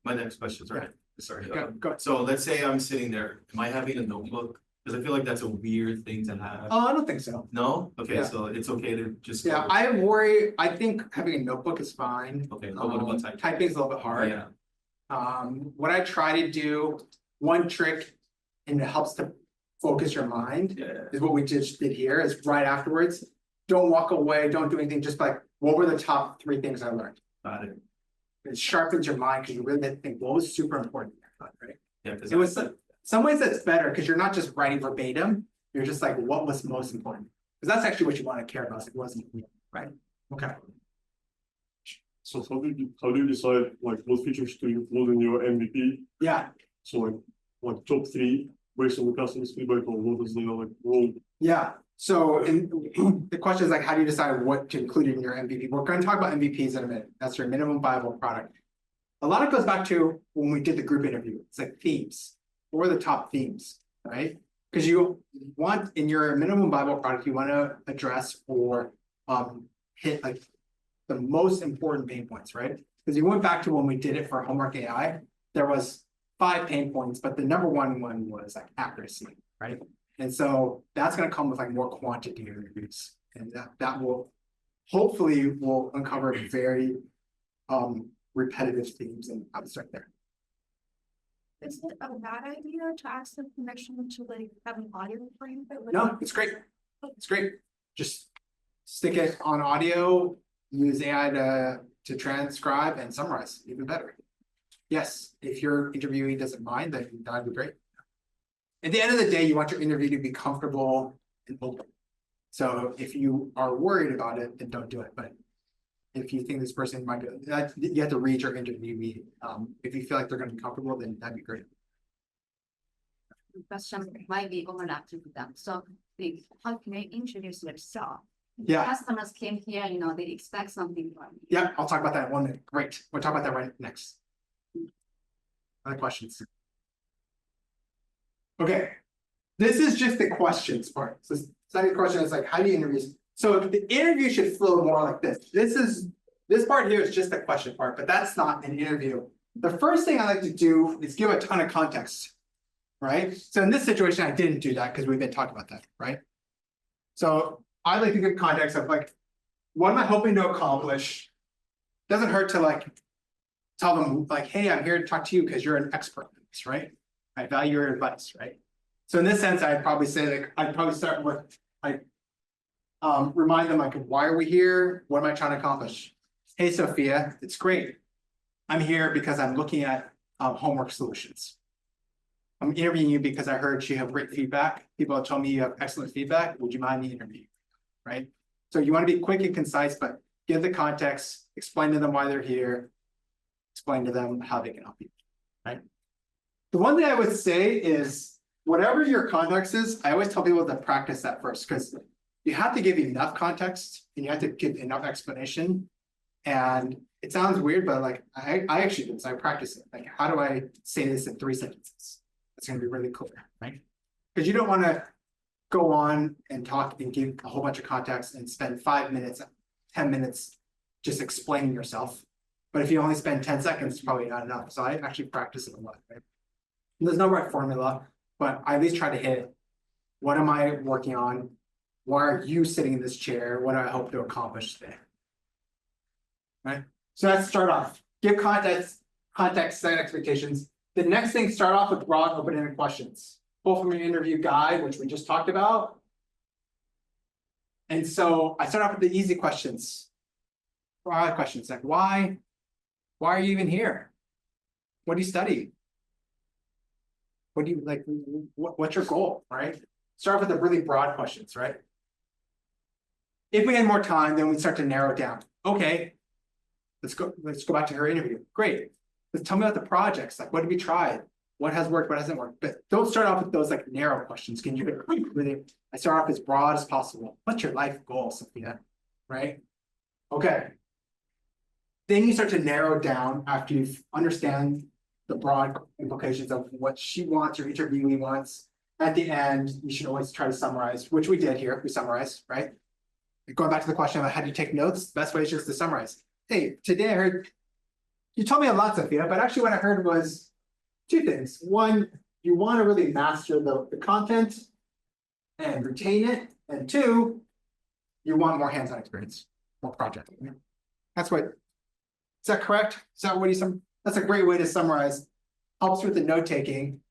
My next question, sorry. Sorry. Go. So let's say I'm sitting there. Am I having a notebook? Because I feel like that's a weird thing to have. Oh, I don't think so. No? Okay, Yeah. so it's okay to just. Yeah, I think having a notebook is fine. Okay, but what about typing? Typing is a little bit hard. Yeah. What I try to do, one trick, and it helps to focus your mind, is what we just did here, is right afterwards. Don't walk away, don't do anything, just like, what were the top 3 things I learned? Got it. It sharpens your mind because you really think what was super important, right? Yeah, It was some ways that's better because you're not just writing verbatim, you're just like, what was most important? Because that's actually what you want to care about. It wasn't, right? Okay. So how do you decide like what features to include in your MVP? Yeah. So like top 3 based on the customer's feedback, or what is the like role? Yeah. So the question is like, how do you decide what to include in your MVP? We're going to talk about MVPs in a minute. That's your minimum viable product. A lot of it goes back to when we did the group interview. It's like themes. What are the top themes, right? Because you want in your minimum viable product, you want to address or hit like the most important pain points, right? Because you went back to when we did it for homework AI, there was 5 pain points, but the number one was like accuracy, right? And so that's going to come with like more quantity interviews, and that will hopefully will uncover very repetitive themes, and I would start there. Is it a bad idea to ask them permission to like have an audio recording? No, it's great. It's great. Just stick it on audio, use AI to transcribe and summarize, even better. Yes, if your interviewee doesn't mind, then that'd be great. At the end of the day, you want your interview to be comfortable and open. So if you are worried about it, then don't do it. But if you think this person might be, you have to read your interviewee. If you feel like they're going to be comfortable, then that'd be great. Question might be overlapping with them. So how can they introduce themselves? Yeah. Customers came here, they expect something from you. Yeah, I'll talk about that in 1 minute. Great. We'll talk about that right next. Other questions? Okay. This is just the questions part. So the second question is like, how do you interview? So the interview should flow more like this. This part here is just the question part, but that's not an interview. The first thing I like to do is give a ton of context, right? So in this situation, I didn't do that because we've been talking about that, right? So I like to give context of like, what am I hoping to accomplish? Doesn't hurt to like tell them like, hey, I'm here to talk to you because you're an expert, advice, right? I value your advice, right? So in this sense, I'd probably say like, I'd probably start with, remind them like, why are we here? What am I trying to accomplish? Hey, Sophia, it's great. I'm here because I'm looking at homework solutions. I'm interviewing you because I heard you have great feedback. People have told me you have excellent feedback. Would you mind me interviewing? Right? So you want to be quick and concise, but give the context, explain to them why they're here, explain to them how they can help you, right? The one thing I would say is, whatever your context is, I always tell people to practice that first, because you have to give enough context and you have to give enough explanation. And it sounds weird, but like I actually do this, I practice it. Like, how do I say this in 3 sentences? It's going to be really clear, right? Because you don't want to go on and talk and give a whole bunch of context and spend 5 minutes, 10 minutes just explaining yourself. But if you only spend 10 seconds, it's probably not enough. So I actually practice it a lot, right? And there's no right formula, but I at least try to hit, what am I working on? Why are you sitting in this chair? What do I hope to accomplish today? Right? So let's start off. Give context, set expectations. The next thing, start off with broad, open-ended questions. Pull from your interview guide, which we just talked about. And so I start off with the easy questions. Broad questions like, why are you even here? What do you study? What do you like? What's your goal, right? Start with the really broad questions, right? If we had more time, then we start to narrow it down. Okay, let's go back to her interview. Great. Let's tell me about the projects. Like, what have you tried? What has worked? What hasn't worked? But don't start off with those like narrow questions. Can you really? I start off as broad as possible. What's your life goal, Sophia? Right? Okay. Then you start to narrow down after you understand the broad implications of what she wants, your interviewee wants. At the end, you should always try to summarize, which we did here. We summarized, right? Going back to the question of how do you take notes, the best way is just to summarize. Hey, today I heard, you told me a lot, Sophia, but actually what I heard was 2 things. One, you want to really master the content and retain it. And 2, you want more hands-on experience, more project. That's what, is that correct? Is that what you that's a great way to summarize. Helps with the note-taking,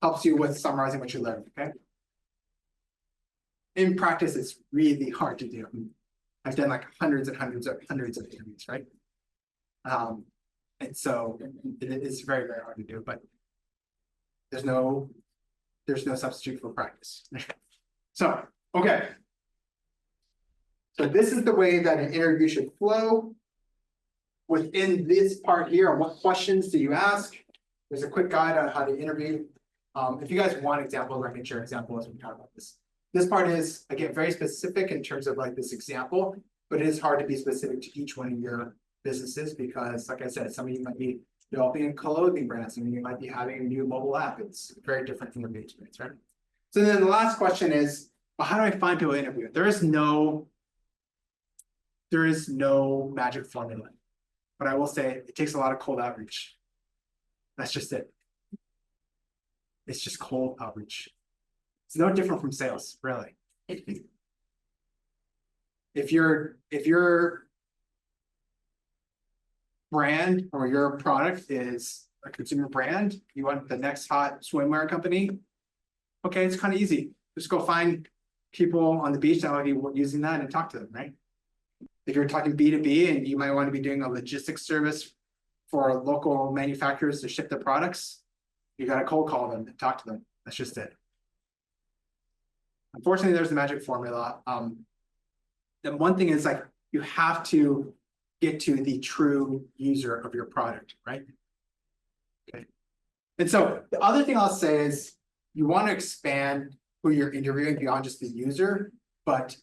helps you with summarizing what you learned, okay? In practice, it's really hard to do. I've done like hundreds and hundreds of interviews, right? And so it is very, very hard to do, but there's no substitute for practice. So, okay. So this is the way that an interview should flow. Within this part here, what questions do you ask? There's a quick guide on how to interview. If you guys want examples, I can share examples as we talk about this. This part is, again, very specific in terms of like this example, but it is hard to be specific to each one of your businesses because, like I said, some of you might be developing a clothing brand, some of you might be having a new mobile app. It's very different from the experience, right? So then the last question is, well, how do I find people to interview? There is no magic formula, but I will say it takes a lot of cold outreach. That's just it. It's just cold outreach. It's no different from sales, really. If your brand or your product is a consumer brand, you want the next hot swimwear company, okay, it's kind of easy. Just go find people on the beach that might be using that and talk to them, right? If you're talking B2B and you might want to be doing a logistics service for local manufacturers to ship their products, you got to cold call them and talk to them. That's just it. Unfortunately, there's the magic formula. The one thing is like, you have to get to the true user of your product, right? Okay. And so the other thing I'll say is you want to expand who you're interviewing beyond just the user, but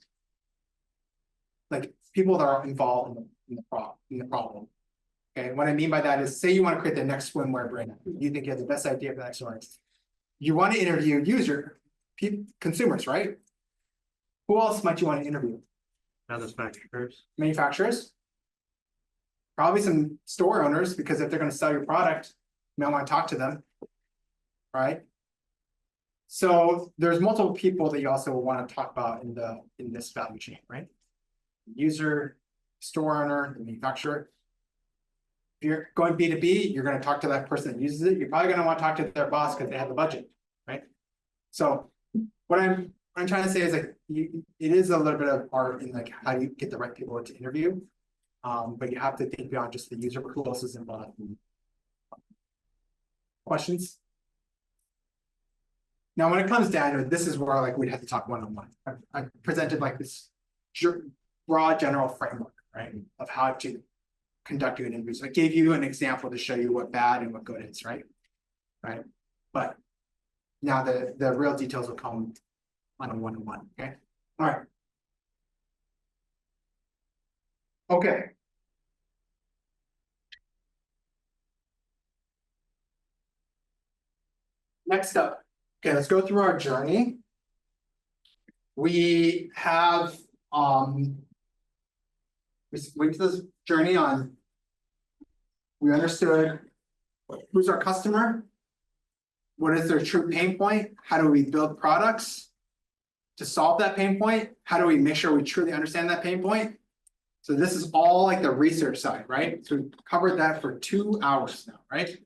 like people that are involved in the problem. Okay, what I mean by that is, say you want to create the next swimwear brand. You think you have the best idea for the next one. You want to interview consumers, right? Who else might you want to interview? Manufacturers. Probably some store owners, because if they're going to sell your product, you might want to talk to them, right? So there's multiple people that you also want to talk about in this value chain, right? User, store owner, the manufacturer. If you're going B2B, you're gonna talk to that person that uses it. You're probably gonna want to talk to their boss because they have the budget, right? So what I'm trying to say is like, it is a little bit of art in like how you get the right people to interview. But you have to think beyond just the user, who else is involved. Questions? Now, when it comes down to it, this is where like we'd have to talk one-on-one. I presented like this broad general framework, right, of how to conduct an interview. So I gave you an example to show you what bad and what good is, right? Right. But now the real details will come on a one-on-one. Okay. All right. Okay. Next up. Okay, let's go through our journey. We have we went through this journey on, we understood who's our customer, what is their true pain point, how do we build products to solve that pain point, how do we make sure we truly understand that pain point. So this is all like the research side, right? So we covered that for 2 hours now, right?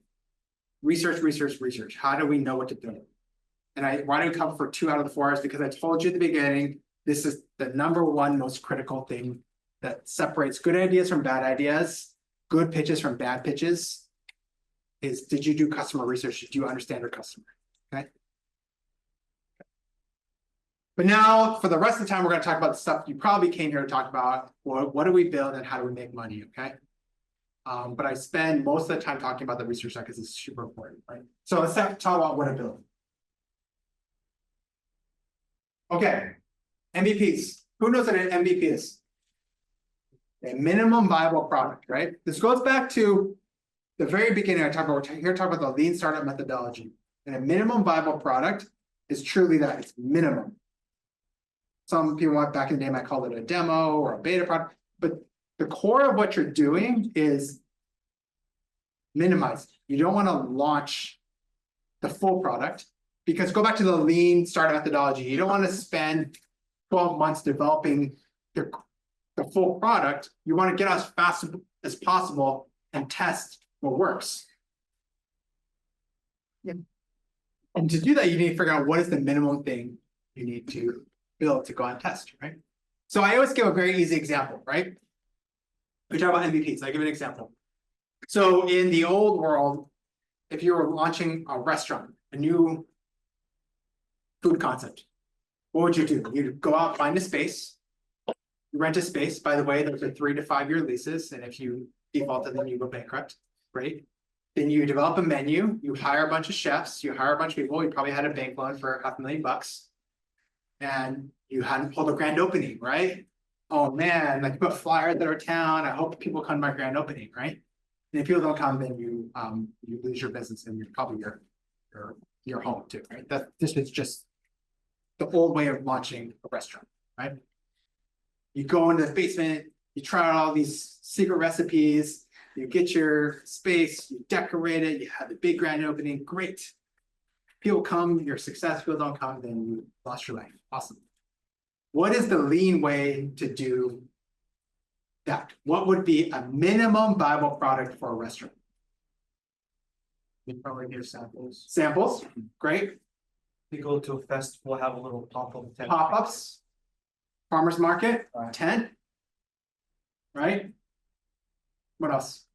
Research. How do we know what to do? And why do we cover for 2 out of the 4 hours? Because I told you at the beginning, this is the #1 most critical thing that separates good ideas from bad ideas, good pitches from bad pitches, is did you do customer research? Did you understand your customer? Okay. But now for the rest of the time, we're going to talk about the stuff you probably came here to talk about. What do we build and how do we make money? Okay. But I spend most of the time talking about the research side because it's super important, right? So let's talk about what to build. Okay, MVPs. Who knows what an MVP is? A minimum viable product, right? This goes back to the very beginning. We're here to talk about the lean startup methodology. And a minimum viable product is truly that, it's minimum. Some people back in the day might call it a demo or a beta product, but the core of what you're doing is minimize. You don't want to launch the full product. Because go back to the lean startup methodology, you don't want to spend 12 months developing the full product. You want to get as fast as possible and test what works. Yeah. And to do that, you need to figure out what is the minimum thing you need to build to go and test, right? So I always give a very easy example, right? We talk about MVPs. I give an example. So in the old world, if you were launching a restaurant, a new food concept, what would you do? You'd go out, find a space, rent a space. By the way, those are 3 to 5 year leases. And if you default to them, you go bankrupt, right? Then you develop a menu, you hire a bunch of chefs, you hire a bunch of people, you probably had a bank loan for $500,000. And you hadn't pulled a grand opening, right? Oh man, like you put flyers at our town, I hope people come to my grand opening, right? And if people don't come, then you lose your business and probably your home too, right? This is just the old way of launching a restaurant, right? You go into the basement, you try out all these secret recipes, you get your space, you decorate it, you have the big grand opening, great. People come, you're successful, don't come, then you lost your life. Awesome. What is the lean way to do that? What would be a minimum viable product for a restaurant? We probably do samples. Samples, great. We go to a festival, have a little pop-up tent. Pop-ups, farmer's market, tent, right? What else?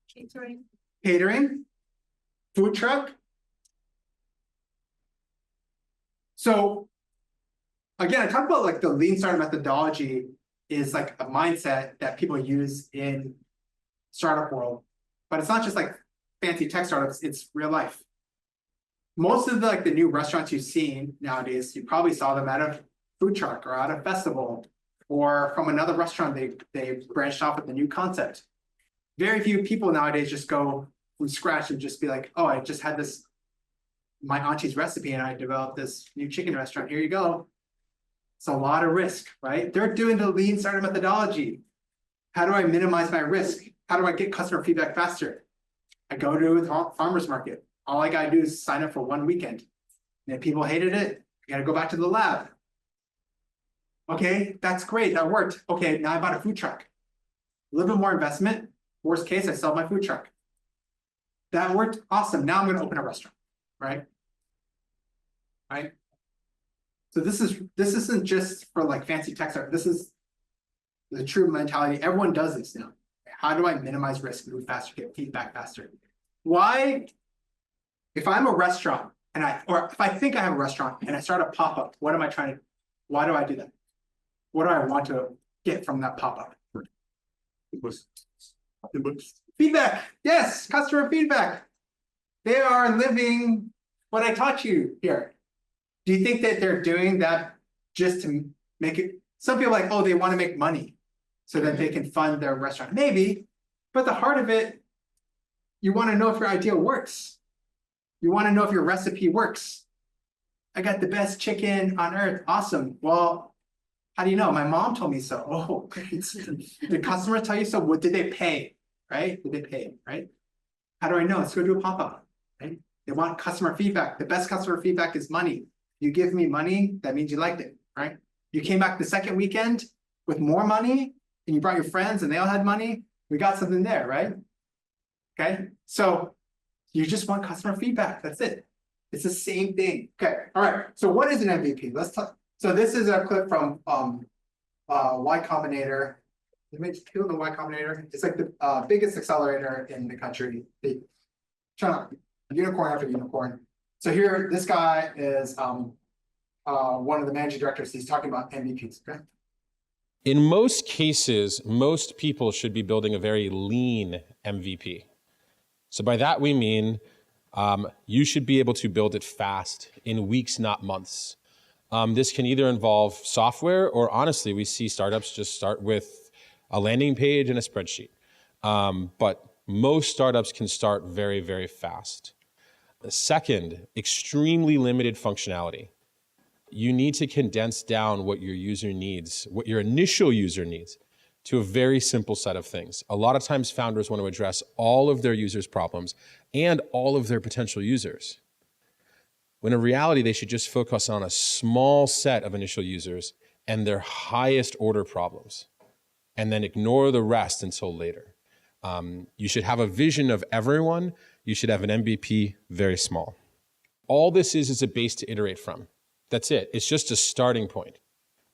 Catering, food truck. So again, I talked about like the lean startup methodology is like a mindset that people use in startup world, but it's not just like fancy tech startups, it's real life. Most of the new restaurants you've seen nowadays, you probably saw them at a food truck or at a festival or from another restaurant, they branched off with a new concept. Very few people nowadays just go from scratch and just be like, oh, I just had this, my auntie's recipe and I developed this new chicken restaurant, here you go. It's a lot of risk, right? They're doing the lean startup methodology. How do I minimize my risk? How do I get customer feedback faster? I go to a farmer's market. All I gotta do is sign up for 1 weekend. And if people hated it, I gotta go back to the lab. Okay, that's great, that worked. Okay, now I bought a food truck. A little bit more investment, Worst case, I sell my food truck. That worked awesome. Now I'm going to open a restaurant, right? Right. So this isn't just for like fancy tech stuff. This is the true mentality. Everyone does this now. How do I minimize risk, move faster, get feedback faster? Why? If I'm a restaurant and or if I think I have a restaurant and I start a pop-up, what am I trying to? Why do I do that? What do I want to get from that pop-up? Feedback. Yes, customer feedback. They are living what I taught you here. Do you think that they're doing that just to make it? Some people are like, oh, they want to make money so that they can fund their restaurant. Maybe, but the heart of it, you want to know if your idea works. You want to know if your recipe works. I got the best chicken on earth. Awesome. Well, how do you know? My mom told me so. Oh, great. Did customers tell you so? What did they pay? Right? Did they pay? Right? How do I know? Let's go do a pop-up. Right? They want customer feedback. The best customer feedback is money. You give me money, that means you liked it, right? You came back the second weekend with more money and you brought your friends and they all had money. We got something there, right? Okay, so you just want customer feedback. That's it. It's the same thing. Okay, all right. So what is an MVP? Let's talk. So this is a clip from Y Combinator. You may feel the Y Combinator. It's like the biggest accelerator in the country. Shut up. Unicorn after unicorn. So here, this guy is one of the managing directors. He's talking about MVPs. Okay? In most cases, most people should be building a very lean MVP. So by that we mean you should be able to build it fast in weeks, not months. This can either involve software or honestly, we see startups just start with a landing page and a spreadsheet. But most startups can start very, very fast. The second, extremely limited functionality. You need to condense down what your user needs, what your initial user needs, to a very simple set of things. A lot of times founders want to address all of their users' problems and all of their potential users. When in reality, they should just focus on a small set of initial users and their highest order problems, and then ignore the rest until later. You should have a vision of everyone. You should have an MVP very small. All this is a base to iterate from. That's it. It's just a starting point.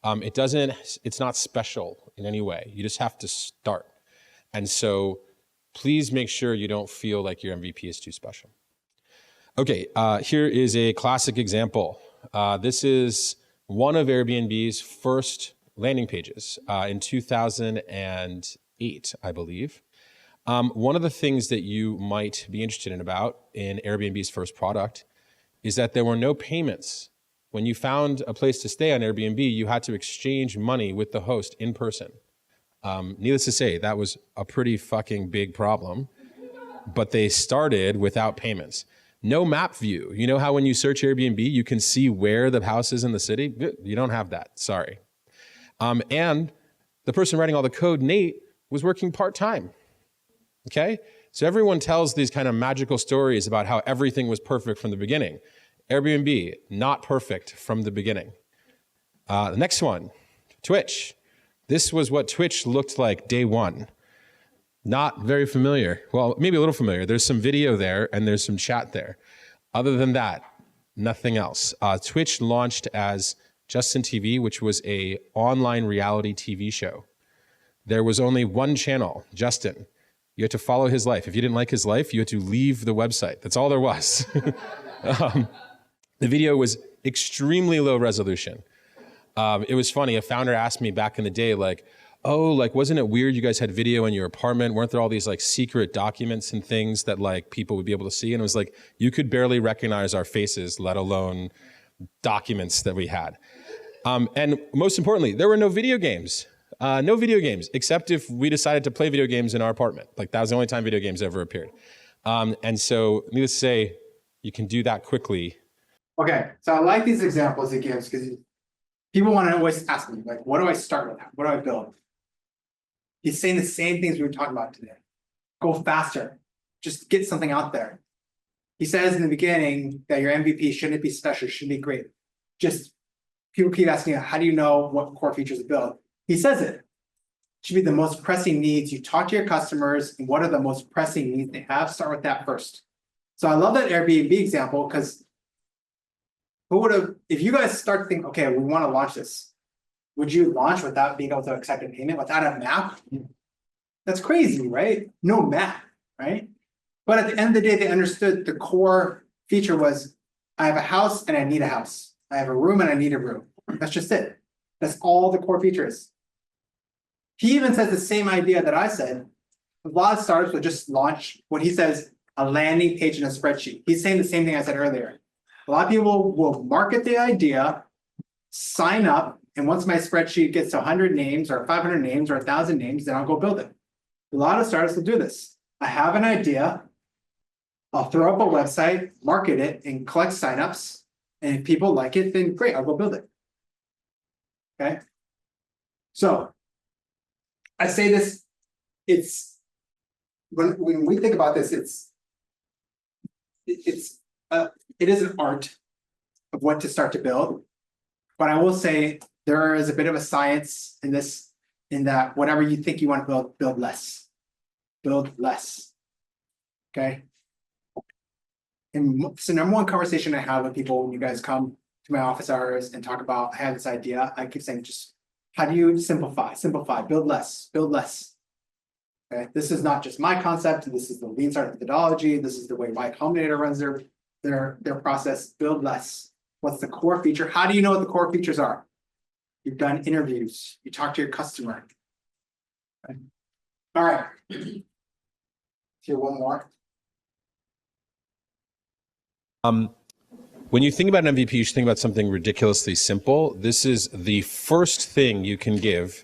It's not special in any way. You just have to start. And so please make sure you don't feel like your MVP is too special. Okay, here is a classic example. This is one of Airbnb's first landing pages in 2008, I believe. One of the things that you might be interested in Airbnb's first product is that there were no payments. When you found a place to stay on Airbnb, you had to exchange money with the host in person. Needless to say, that was a pretty fucking big problem, but they started without payments. No map view. You know how when you search Airbnb, you can see where the house is in the city? You don't have that, sorry. And the person writing all the code, Nate, was working part-time. Okay, so everyone tells these kind of magical stories about how everything was perfect from the beginning. Airbnb, not perfect from the beginning. The next one, Twitch. This was what Twitch looked like day one. Not very familiar. Well, maybe a little familiar. There's some video there and there's some chat there. Other than that, nothing else. Twitch launched as Justin TV, which was an online reality TV show. There was only one channel, Justin. You had to follow his life. If you didn't like his life, you had to leave the website. That's all there was. The video was extremely low resolution. It was funny. A founder asked me back in the day, like, oh, like, wasn't it weird you guys had video in your apartment? Weren't there all these like secret documents and things that like people would be able to see? And it was like, you could barely recognize our faces, let alone documents that we had. And most importantly, there were no video games. No video games, except if we decided to play video games in our apartment. Like that was the only time video games ever appeared. And so needless to say, you can do that quickly. Okay, so I like these examples he gives because people want to always ask me, like, what do I start with? What do I build? He's saying the same things we were talking about today. Go faster, just get something out there. He says in the beginning that your MVP shouldn't be special, shouldn't be great. Just people keep asking, how do you know what core features to build? He says it. should be the most pressing needs. You talk to your customers and what are the most pressing needs they have, start with that first. So I love that Airbnb example because who would have, if you guys start to think, okay, we want to launch this, would you launch without being able to accept a payment, without a map? That's crazy, right? No map, right? But at the end of the day, they understood the core feature was, I have a house and I need a house. I have a room and I need a room. That's just it. That's all the core feature is. He even says the same idea that I said. A lot of startups will just launch what he says, a landing page in a spreadsheet. He's saying the same thing I said earlier. A lot of people will market the idea, sign up, and once my spreadsheet gets to 100 names or 500 names or 1,000 names, then I'll go build it. A lot of startups will do this. I have an idea. I'll throw up a website, market it, and collect signups. And if people like it, then great, I'll go build it. Okay. So I say this, it's when we think about this, it is an art of what to start to build. But I will say there is a bit of a science in this, in that whatever you think you want to build less. Build less. Okay. And it's the number one conversation I have with people when you guys come to my office hours and talk about, I have this idea. I keep saying, just how do you simplify, build less, build less. Okay. This is not just my concept. This is the lean startup methodology. This is the way Y Combinator runs their process. Build less. What's the core feature? How do you know what the core features are? You've done interviews. You talk to your customer. Okay. All right. Here, one more. When you think about an MVP, you should think about something ridiculously simple. This is the first thing you can give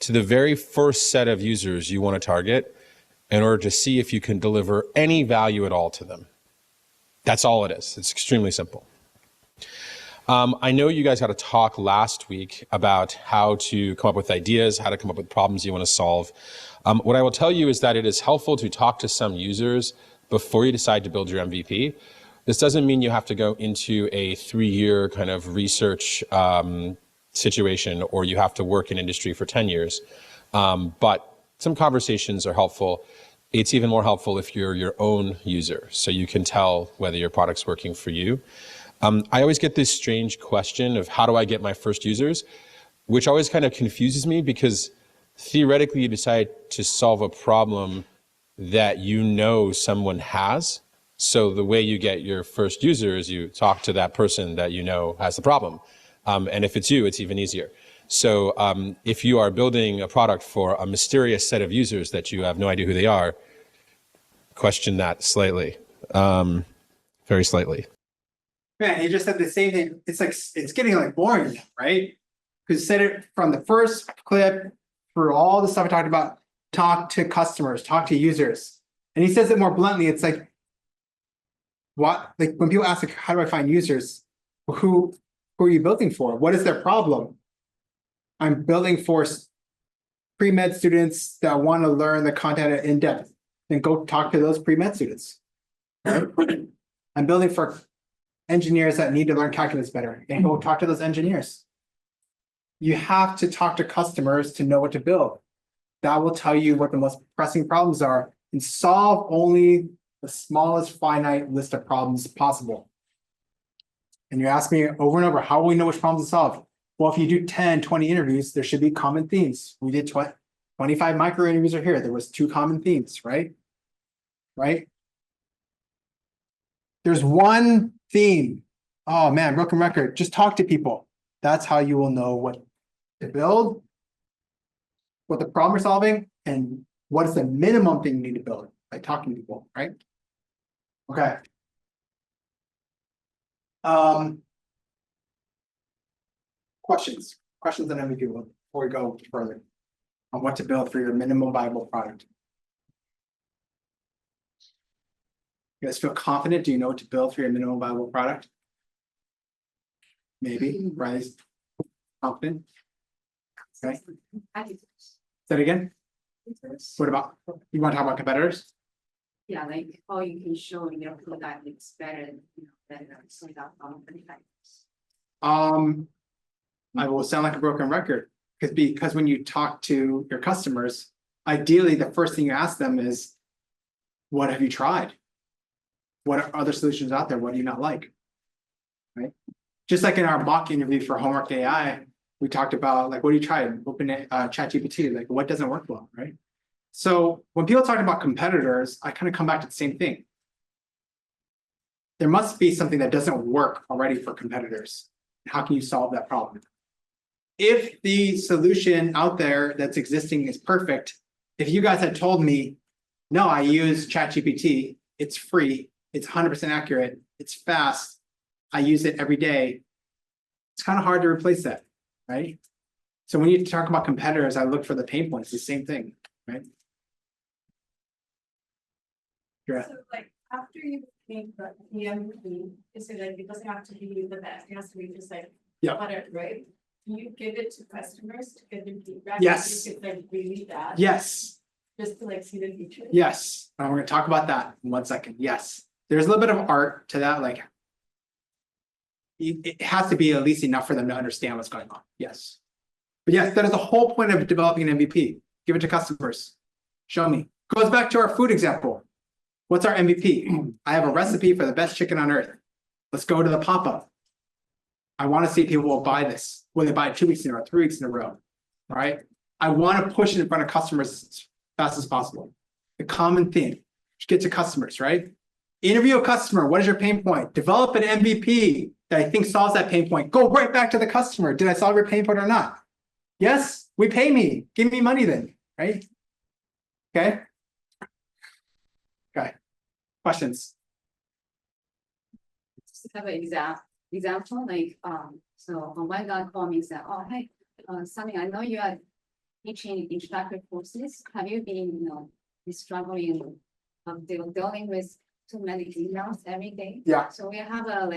to the very first set of users you want to target in order to see if you can deliver any value at all to them. That's all it is. It's extremely simple. I know you guys had a talk last week about how to come up with ideas, how to come up with problems you want to solve. What I will tell you is that it is helpful to talk to some users before you decide to build your MVP. This doesn't mean you have to go into a 3-year kind of research situation, or you have to work in industry for 10 years. But some conversations are helpful. It's even more helpful if you're your own user, so you can tell whether your product's working for you. I always get this strange question of how do I get my first users, which always kind of confuses me because theoretically you decide to solve a problem that you know someone has. So the way you get your first user is you talk to that person that you know has the problem. And if it's you, it's even easier. So if you are building a product for a mysterious set of users that you have no idea who they are, question that slightly, very slightly. Man, he just said the same thing. It's like, it's getting like boring now, right? Because he said it from the first clip through all the stuff I talked about, talk to customers, talk to users. And he says it more bluntly. It's like, what, like when people ask, like, how do I find users? Who are you building for? What is their problem? I'm building for pre-med students that want to learn the content in depth. Then go talk to those pre-med students. Right? I'm building for engineers that need to learn calculus better, and go talk to those engineers. You have to talk to customers to know what to build. That will tell you what the most pressing problems are and solve only the smallest finite list of problems possible. And you ask me over and over, how will we know which problems to solve? Well, if you do 10, 20 interviews, there should be common themes. We did 25 micro interviews are here. There was 2 common themes, right? Right? There's one theme. Oh man, broken record. Just talk to people. That's how you will know what to build, what the problem we're solving, and what is the minimum thing you need to build by talking to people, right? Okay. Questions on MVP before we go further on what to build for your minimum viable product. You guys feel confident? Do you know what to build for your minimum viable product? Maybe, right? Confident? Okay. Say that again? What about, you want to talk about competitors? Yeah, like how you can show your product is better, better so that I will sound like a broken record. Because when you talk to your customers, ideally, the first thing you ask them is, what have you tried? What are other solutions out there? What do you not like? Right? Just like in our mock interview for Homework AI, we talked about like, what do you try? Open ChatGPT, like what doesn't work well, right? So when people talk about competitors, I kind of come back to the same thing. There must be something that doesn't work already for competitors. How can you solve that problem? If the solution out there that's existing is perfect, if you guys had told me, no, I use ChatGPT, it's free, it's 100% accurate, it's fast, I use it every day, it's kind of hard to replace that, right? So when you talk about competitors, I look for the pain points, the same thing, right? Yeah. So like after you make the MVP, you say that it doesn't have to be the best, it has to be just like whatever, right? You give it to customers to get their feedback. Yes. You could like really that. Yes. Just to like see the future. Yes. And we're going to talk about that in 1 second. Yes. There's a little bit of art to that. Like it has to be at least enough for them to understand what's going on. Yes. But yes, that is the whole point of developing an MVP. Give it to customers. Show me. Goes back to our food example. What's our MVP? I have a recipe for the best chicken on earth. Let's go to the pop-up. I want to see if people will buy this. Will they buy it 2 weeks in a row, 3 weeks in a row? All right. I want to push it in front of customers as fast as possible. The common theme, get to customers, right? Interview a customer. What is your pain point? Develop an MVP that I think solves that pain point. Go right back to the customer. Did I solve your pain point or not? Yes, we pay me. Give me money then, right? Okay. Okay. Questions? Just have an example, like, so one guy called me and said, oh, hey, Sunny, I know you are teaching introductory courses. Have you been, struggling dealing with too many emails every day? Yeah. So we have a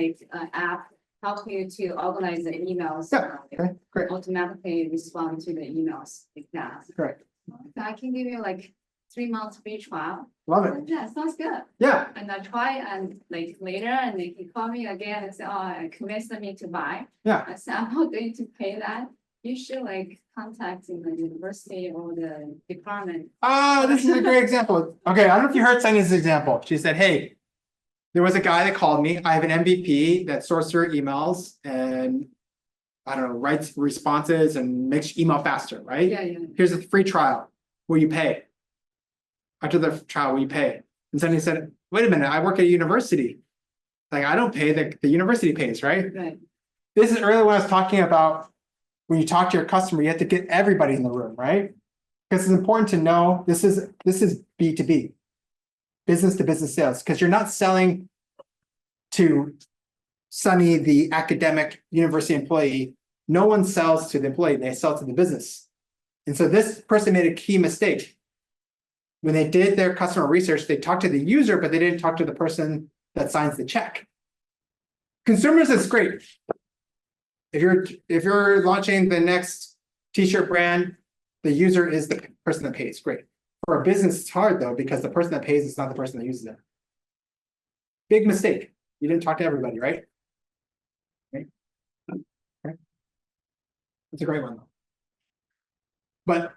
app help you to organize the emails. Yeah. Okay. Great. Automatically respond to the emails like that. Correct. So I can give you like 3 months free trial. Love it. Yeah, sounds good. Yeah. And I try and like later and they can call me again and say, oh, I convinced me to buy. Yeah. I said, I'm not going to pay that. You should like contact the university or the department. Ah, this is a great example. Okay, I don't know if you heard Sunny's example. She said, hey, there was a guy that called me. I have an MVP that sorts through emails and I don't know, writes responses and makes email faster, right? Yeah, yeah. Here's a free trial. Will you pay? After the trial, will you pay? And Sunny said, wait a minute, I work at a university. Like I don't pay, the university pays, right? Right. This is earlier when I was talking about when you talk to your customer, you have to get everybody in the room, right? Because it's important to know this is B2B, business to business sales, because you're not selling to Sunny, the academic university employee. No one sells to the employee, they sell to the business. And so this person made a key mistake. When they did their customer research, they talked to the user, but they didn't talk to the person that signs the check. Consumers is great. If you're launching the next t-shirt brand, the user is the person that pays. Great. For a business, it's hard though, because the person that pays is not the person that uses it. Big mistake. You didn't talk to everybody, right? Right. Okay. It's a great one though. But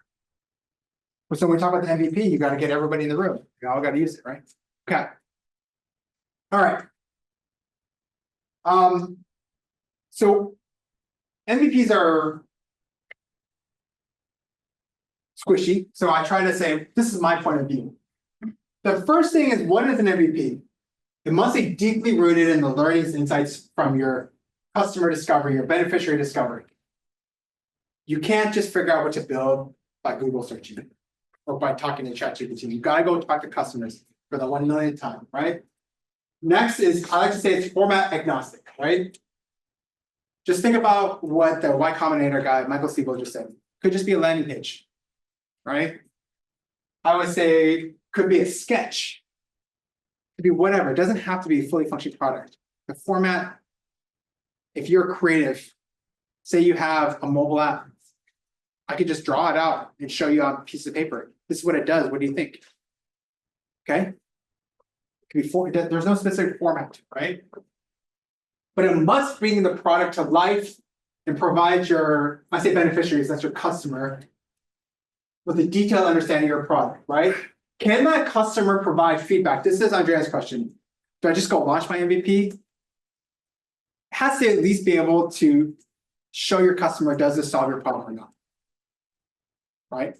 so when we talk about the MVP, you got to get everybody in the room. You all got to use it, right? Okay. All right. So MVPs are squishy. So I try to say, this is my point of view. The first thing is, what is an MVP? It must be deeply rooted in the learnings and insights from your customer discovery, your beneficiary discovery. You can't just figure out what to build by Google searching it or by talking to ChatGPT. You got to go talk to customers for the 1 millionth time, right? Next is, I like to say it's format agnostic, right? Just think about what the Y Combinator guy, Michael Siebel, just said. Could just be a landing page, right? I would say could be a sketch. Could be whatever. It doesn't have to be a fully functioning product. The format, if you're creative, say you have a mobile app, I could just draw it out and show you on a piece of paper. This is what it does. What do you think? Okay. It could be there's no specific format, right? But it must bring the product to life and provide your, I say beneficiaries, that's your customer, with a detailed understanding of your product, right? Can that customer provide feedback? This is Andrea's question. Do I just go launch my MVP? It has to at least be able to show your customer, does this solve your problem or not? Right?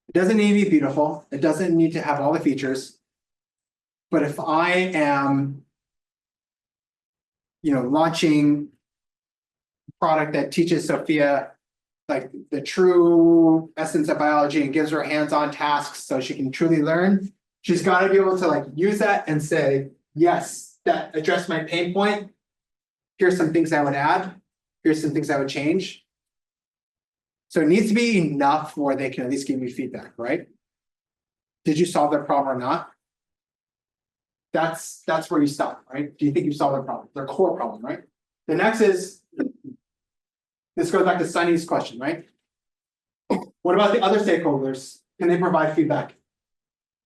It doesn't need to be beautiful. It doesn't need to have all the features. But if I am, launching a product that teaches Sophia like the true essence of biology and gives her hands-on tasks so she can truly learn, she's got to be able to like use that and say, yes, that addressed my pain point. Here's some things I would add. Here's some things I would change. So it needs to be enough where they can at least give me feedback, right? Did you solve their problem or not? That's where you stop, right? Do you think you solved their problem? Their core problem, right? The next is, this goes back to Sunny's question, right? What about the other stakeholders? Can they provide feedback?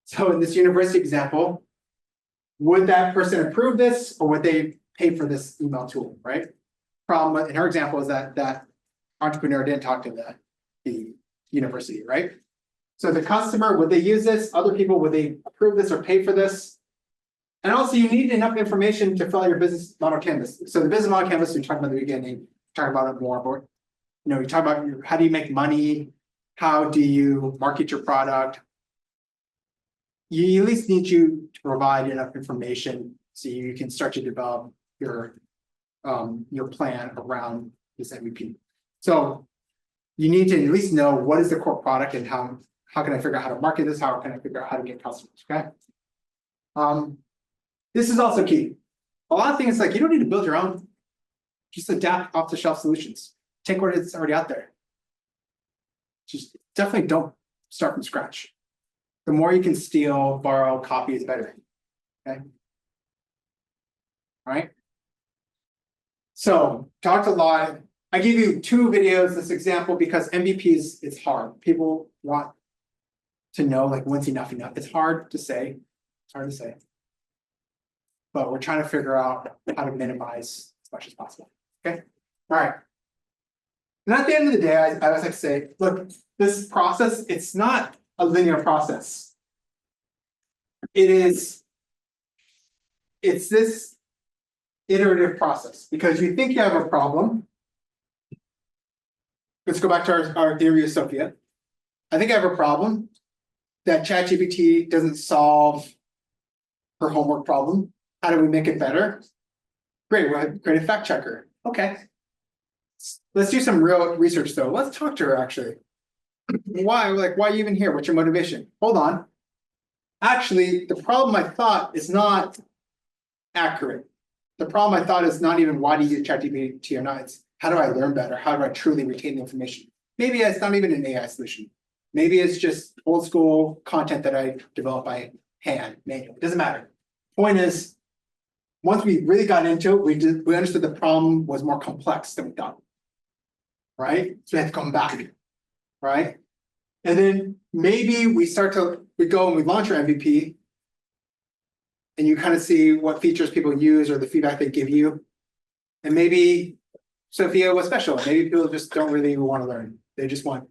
So in this university example, would that person approve this or would they pay for this email tool, right? Problem in her example is that entrepreneur didn't talk to the university, right? So the customer, would they use this? Other people, would they approve this or pay for this? And also you need enough information to fill out your business model canvas. So the business model canvas we talked about at the beginning, talk about it more, but you talk about how do you make money? How do you market your product? You at least need you to provide enough information so you can start to develop your plan around this MVP. So you need to at least know what is the core product and how can I figure out how to market this? How can I figure out how to get customers? Okay. This is also key. A lot of things like you don't need to build your own. Just adapt off-the-shelf solutions. Take what is already out there. Just definitely don't start from scratch. The more you can steal, borrow, copy is better. Okay. All right. So talked a lot. I gave you 2 videos, this example, because MVPs, it's hard. People want to know like when's enough. It's hard to say. It's hard to say. But we're trying to figure out how to minimize as much as possible. Okay. All right. And at the end of the day, I always like to say, look, this process, it's not a linear process. It's this iterative process because you think you have a problem. Let's go back to our theory of Sophia. I think I have a problem that ChatGPT doesn't solve her homework problem. How do we make it better? Great, we'll create a fact checker. Okay. Let's do some real research though. Let's talk to her actually. Why? Like, why are you even here? What's your motivation? Hold on. Actually, the problem I thought is not accurate. The problem I thought is not even why do you use ChatGPT or not. It's how do I learn better? How do I truly retain the information? Maybe it's not even an AI solution. Maybe it's just old school content that I develop by hand, manually. It doesn't matter. Point is, once we really got into it, we understood the problem was more complex than we thought. Right? So we have to come back. Right? And then maybe we go and we launch our MVP. And you kind of see what features people use or the feedback they give you. And maybe Sophia was special. Maybe people just don't really want to learn. They just want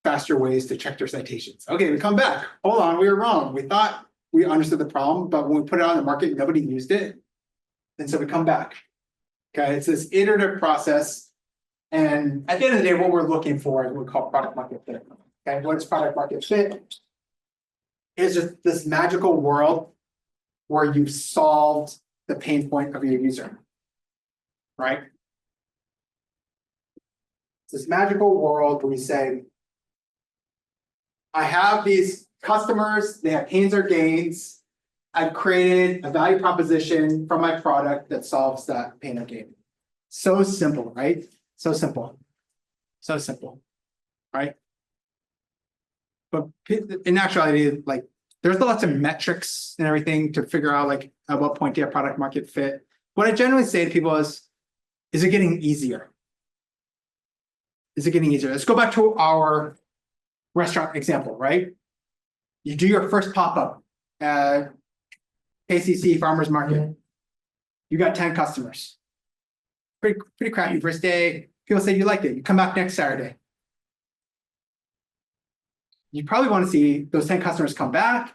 faster ways to check their citations. Okay, we come back. Hold on, we were wrong. We thought we understood the problem, but when we put it on the market, nobody used it. And so we come back. Okay, it's this iterative process. And at the end of the day, what we're looking for is what we call product market fit. Okay, what's product market fit? It's just this magical world where you've solved the pain point of your user. Right? It's this magical world where we say, I have these customers, they have pains or gains. I've created a value proposition from my product that solves that pain or gain. So simple, right? So simple. So simple. Right? But in actuality, like there's lots of metrics and everything to figure out like at what point do you have product market fit. What I generally say to people is it getting easier? Is it getting easier? Let's go back to our restaurant example, right? You do your first pop-up at KCC Farmers Market. You got 10 customers. pretty crappy first day. People say you liked it. You come back next Saturday. You probably want to see those 10 customers come back.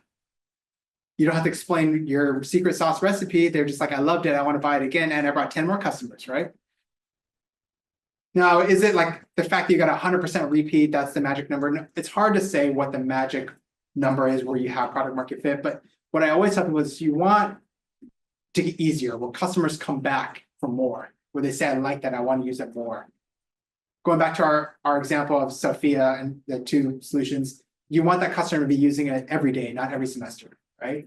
You don't have to explain your secret sauce recipe. They're just like, I loved it. I want to buy it again. And I brought 10 more customers, right? Now, is it like the fact that you got 100% repeat, that's the magic number? No, it's hard to say what the magic number is where you have product market fit. But what I always tell people is you want to get easier, where customers come back for more, where they say, I like that, I want to use it more. Going back to our example of Sophia and the 2 solutions, you want that customer to be using it every day, not every semester, right?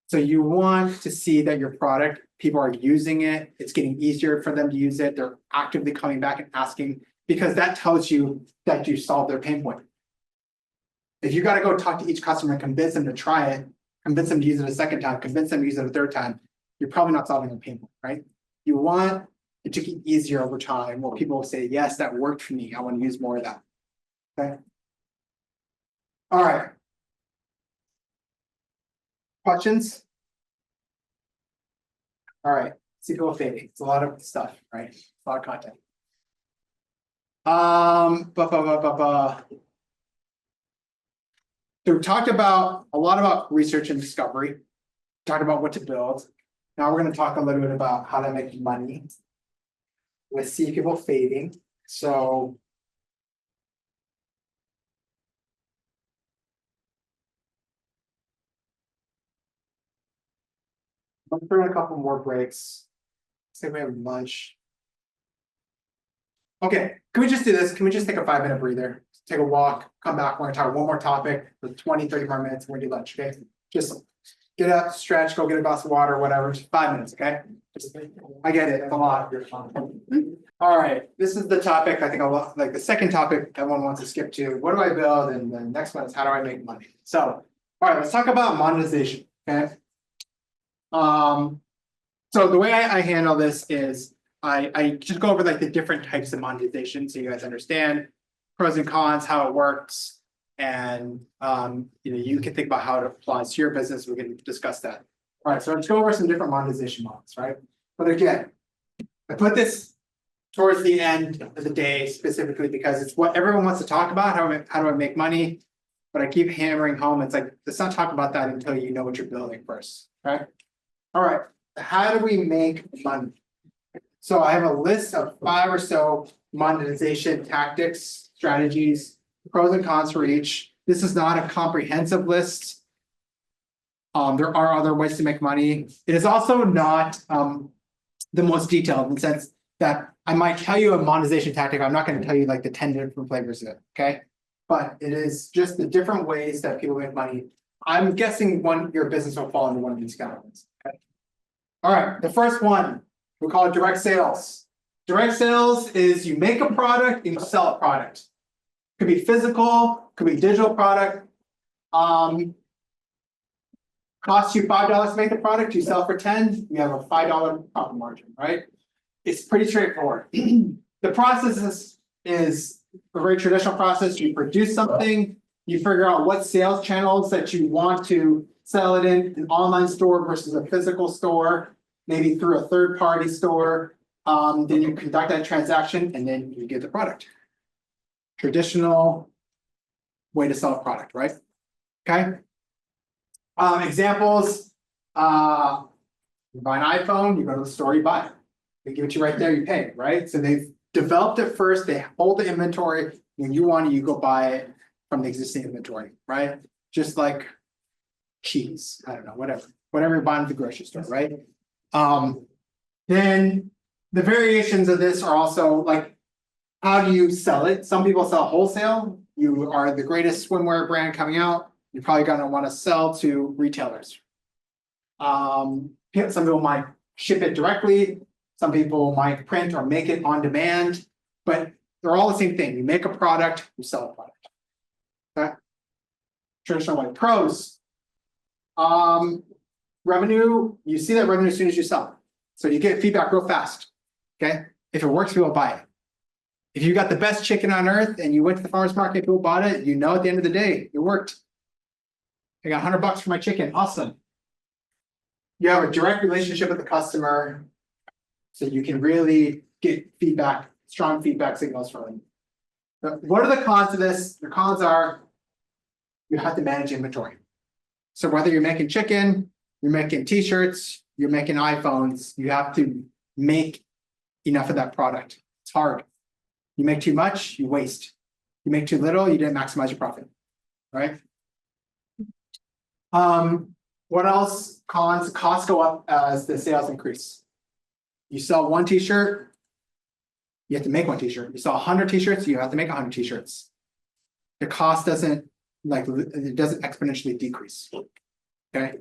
So you want to see that your product, people are using it, it's getting easier for them to use it, they're actively coming back and asking, because that tells you that you solved their pain point. If you got to go talk to each customer and convince them to try it, convince them to use it a second time, convince them to use it a third time, you're probably not solving their pain point, right? You want it to get easier over time, where people will say, yes, that worked for me, I want to use more of that, okay? All right. Questions? All right, see people fading. It's a lot of stuff, right? A lot of content. So we talked about a lot about research and discovery, talked about what to build. Now we're going to talk a little bit about how to make money with see people fading. So I'm throwing a couple more breaks. Say we have lunch. Okay, can we just do this? Can we just take a 5-minute breather? Take a walk, come back, we're gonna talk one more topic for 20, 30 more minutes, we're gonna do lunch, okay? Just get up, stretch, go get a glass of water, whatever, just 5 minutes, okay? I get it, it's a lot. All right, this is the topic, I think a lot, like the second topic everyone wants to skip to. What do I build? And the next one is how do I make money? So, all right, let's talk about monetization, okay? So the way I handle this is I just go over like the different types of monetization so you guys understand pros and cons, how it works, and you can think about how it applies to your business. We can discuss that. All right, so let's go over some different monetization models, right? But again, I put this towards the end of the day specifically because it's what everyone wants to talk about. How do I make money? But I keep hammering home. It's like, let's not talk about that until you know what you're building first, right? All right, how do we make money? So I have a list of 5 or so monetization tactics, strategies, pros and cons for each. This is not a comprehensive list. There are other ways to make money. It is also not the most detailed in the sense that I might tell you a monetization tactic. I'm not going to tell you like the 10 different flavors of it, okay? But it is just the different ways that people make money. I'm guessing your business will fall into one of these categories. Okay. All right, the first one, we call it direct sales. Direct sales is you make a product and you sell a product. Could be physical, could be digital product. Costs you $5 to make the product, you sell for 10, you have a $5 profit margin, right? It's pretty straightforward. The process is a very traditional process. You produce something, you figure out what sales channels that you want to sell it in, an online store versus a physical store, maybe through a third-party store. Then you conduct that transaction and then you get the product. Traditional way to sell a product, right? Okay. Examples, you buy an iPhone, you go to the store, you buy it. They give it to you right there, you pay, right? So they've developed it first, they hold the inventory, when you want it, you go buy it from the existing inventory, right? Just like cheese, I don't know, whatever you're buying at the grocery store, right? Then the variations of this are also like, how do you sell it? Some people sell wholesale. You are the greatest swimwear brand coming out. You're probably going to want to sell to retailers. Some people might ship it directly. Some people might print or make it on demand, but they're all the same thing. You make a product, you sell a product. Okay. Traditional way. Pros. Revenue, you see that revenue as soon as you sell it. So you get feedback real fast. Okay. If it works, people buy it. If you got the best chicken on earth and you went to the farmer's market, people bought it, you know at the end of the day, it worked. I got $100 for my chicken. Awesome. You have a direct relationship with the customer. So you can really get feedback, strong feedback signals from them. But what are the cons of this? The cons are you have to manage inventory. So whether you're making chicken, you're making t-shirts, you're making iPhones, you have to make enough of that product. It's hard. You make too much, you waste. You make too little, you didn't maximize your profit, right? What else? Cons, costs go up as the sales increase. You sell one t-shirt, you have to make one t-shirt. You sell 100 t-shirts, you have to make 100 t-shirts. The cost doesn't it doesn't exponentially decrease. Okay.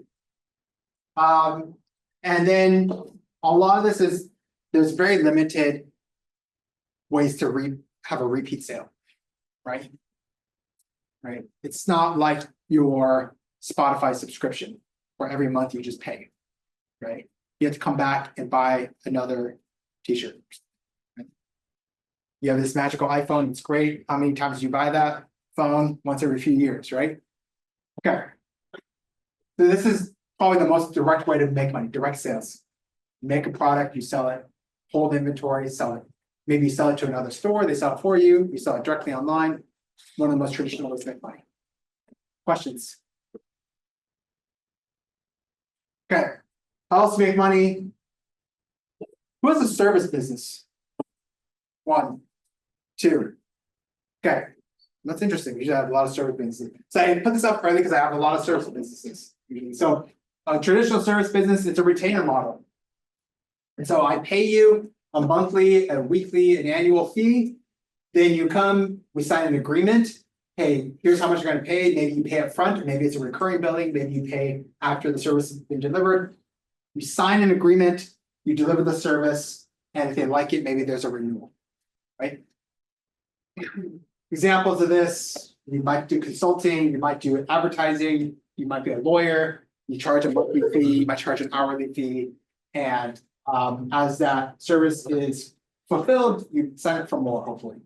And then a lot of this is there's very limited ways to have a repeat sale, right? Right. It's not like your Spotify subscription where every month you just pay, right? You have to come back and buy another t-shirt. Right? You have this magical iPhone, it's great. How many times do you buy that phone? Once every few years, right? Okay. So this is probably the most direct way to make money, direct sales. Make a product, you sell it, hold inventory, sell it. Maybe you sell it to another store, they sell it for you, you sell it directly online. One of the most traditional ways to make money. Questions? Okay. How else to make money? Who has a service business? 1, 2. Okay. That's interesting. You should have a lot of service businesses. So I put this up early because I have a lot of service businesses. So a traditional service business, it's a retainer model. And so I pay you a monthly, a weekly, an annual fee. Then you come, we sign an agreement. Hey, here's how much you're going to pay. Maybe you pay up front, or maybe it's a recurring billing. Maybe you pay after the service has been delivered. You sign an agreement, you deliver the service, and if they like it, maybe there's a renewal, right? Examples of this, you might do consulting, you might do advertising, you might be a lawyer, you charge a monthly fee, you might charge an hourly fee, and as that service is fulfilled, you sign up for more, hopefully.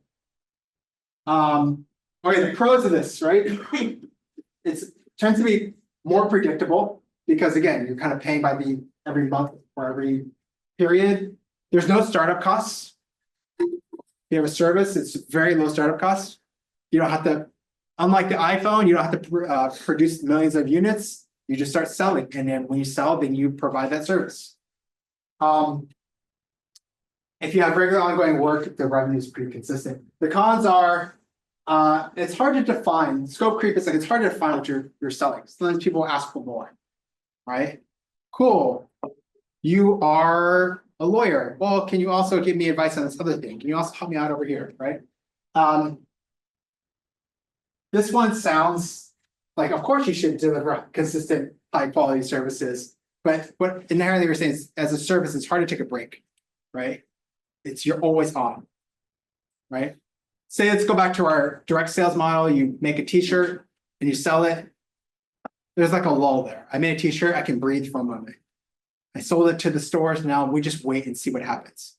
Okay, the pros of this, right? It tends to be more predictable because again, you're kind of paying by the every month or every period. There's no startup costs. If you have a service, it's very low startup costs. You don't have to, unlike the iPhone, you don't have to produce millions of units. You just start selling, and then when you sell, then you provide that service. If you have regular ongoing work, the revenue is pretty consistent. The cons are, it's hard to define. Scope creep is like it's hard to define what you're selling. Sometimes people ask for more, right? Cool. You are a lawyer. Well, can you also give me advice on this other thing? Can you also help me out over here, right? This one sounds like, of course, you should deliver consistent, high quality services. But what inherently we're saying is, as a service, it's hard to take a break, right? You're always on, right? Say, let's go back to our direct sales model. You make a t-shirt and you sell it. There's like a lull there. I made a t-shirt, I can breathe for a moment. I sold it to the stores. Now we just wait and see what happens,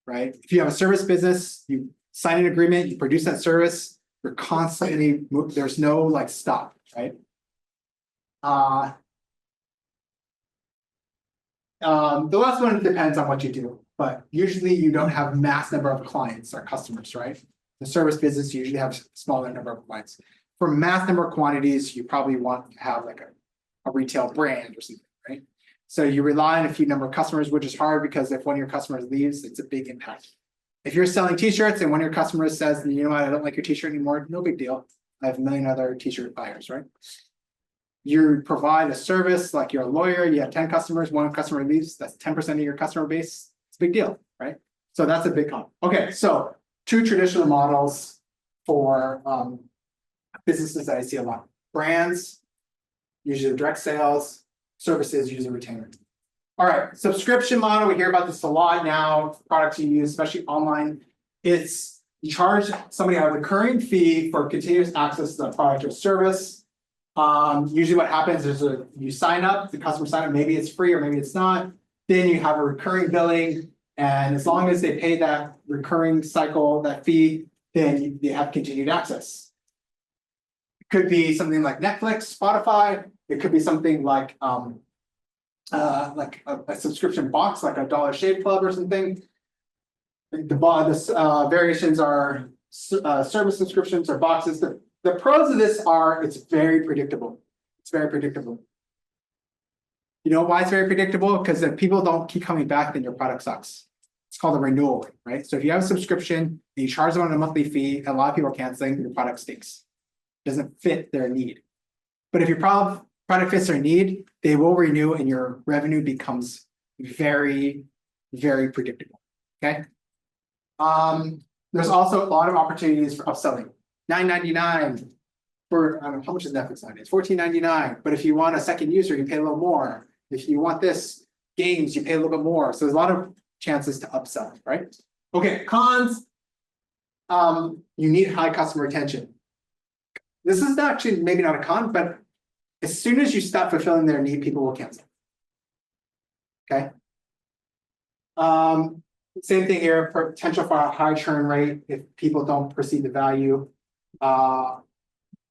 right? If you have a service business, you sign an agreement, you produce that service, you're constantly, there's no like stop, right? The last one depends on what you do, but usually you don't have mass number of clients or customers, right? The service business usually have a smaller number of clients. For mass number of quantities, you probably want to have like a retail brand or something, right? So you rely on a few number of customers, which is hard because if one of your customers leaves, it's a big impact. If you're selling t-shirts and one of your customers says, you know what, I don't like your t-shirt anymore, no big deal. I have a million other t-shirt buyers, right? You provide a service, like you're a lawyer, you have 10 customers, one customer leaves, that's 10% of your customer base. It's a big deal, right? So that's a big comp. Okay, so 2 traditional models for businesses that I see a lot. Brands, usually direct sales, services, usually retainer. All right, subscription model, we hear about this a lot now, products you use, especially online. It's you charge somebody a recurring fee for continuous access to the product or service. Usually what happens is you sign up, the customer sign up, maybe it's free or maybe it's not. Then you have a recurring billing, and as long as they pay that recurring cycle, that fee, then they have continued access. It could be something like Netflix, Spotify. It could be something like like a subscription box, like a Dollar Shave Club or something. The variations are service subscriptions or boxes. The pros of this are it's very predictable. It's very predictable. You know why it's very predictable? Because if people don't keep coming back, then your product sucks. It's called a renewal rate, right? So if you have a subscription and you charge them on a monthly fee, and a lot of people are canceling, your product stinks. It doesn't fit their need. But if your product fits their need, they will renew and your revenue becomes very, very predictable. Okay. There's also a lot of opportunities for upselling. $9.99 for, I don't know, how much is Netflix nowadays? $14.99. But if you want a second user, you pay a little more. If you want this games, you pay a little bit more. So there's a lot of chances to upsell, right? Okay, cons. You need high customer retention. This is actually maybe not a con, but as soon as you stop fulfilling their need, people will cancel. Okay. Same thing here, potential for a high churn rate if people don't perceive the value.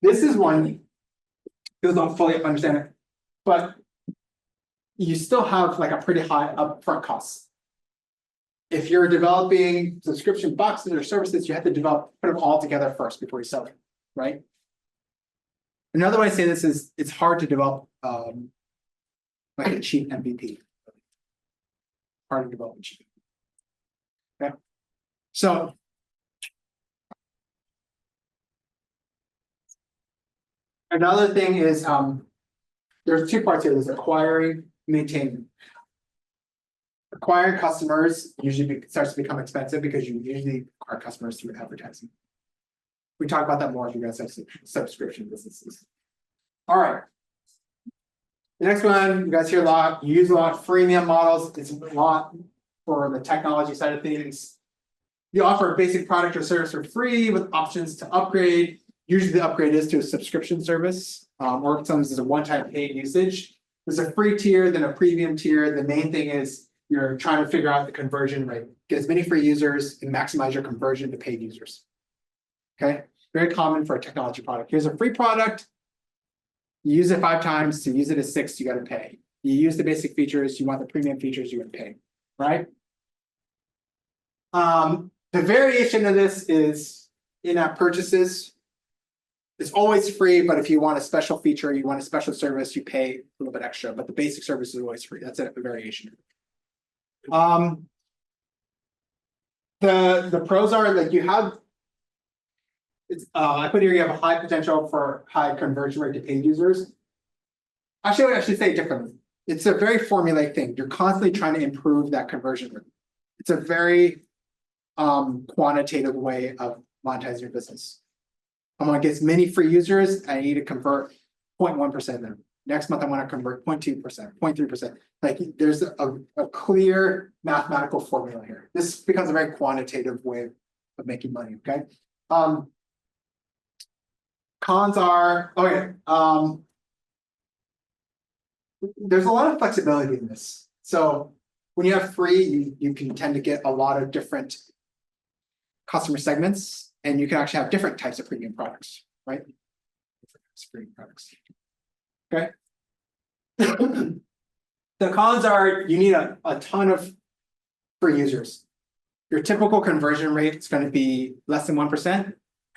This is one, people don't fully understand it, but you still have like a pretty high upfront cost. If you're developing subscription boxes or services, you have to put them all together first before you sell it, right? Another way to say this is it's hard to develop like a cheap MVP. Hard to develop cheap. Okay. So another thing is there's two parts here. There's acquiring, maintaining. Acquiring customers usually starts to become expensive because you usually acquire customers through advertising. We talk about that more if you guys have subscription businesses. All right. The next one, you guys hear a lot, you use a lot of freemium models. It's a lot for the technology side of things. You offer a basic product or service for free with options to upgrade. Usually the upgrade is to a subscription service, or sometimes it's a one-time paid usage. There's a free tier, then a premium tier. The main thing is you're trying to figure out the conversion rate. Get as many free users and maximize your conversion to paid users. Okay, very common for a technology product. Here's a free product. You use it 5 times. To use it as 6, you got to pay. You use the basic features. You want the premium features, you got to pay, right? The variation of this is in-app purchases. It's always free, but if you want a special feature, you want a special service, you pay a little bit extra. But the basic service is always free. That's a variation. The pros are that you have. I put here you have a high potential for high conversion rate to paid users. Actually, I should say it differently. It's a very formulaic thing. You're constantly trying to improve that conversion rate. It's a very quantitative way of monetizing your business. I want to get as many free users. I need to convert 0.1% of them. Next month, I want to convert 0.2%, 0.3%. Like there's a clear mathematical formula here. This becomes a very quantitative way of making money. Okay. Cons are, there's a lot of flexibility in this. So when you have free, you can tend to get a lot of different customer segments, and you can actually have different types of premium products, right? Different types of premium products. Okay. The cons are you need a ton of free users. Your typical conversion rate is going to be less than 1%.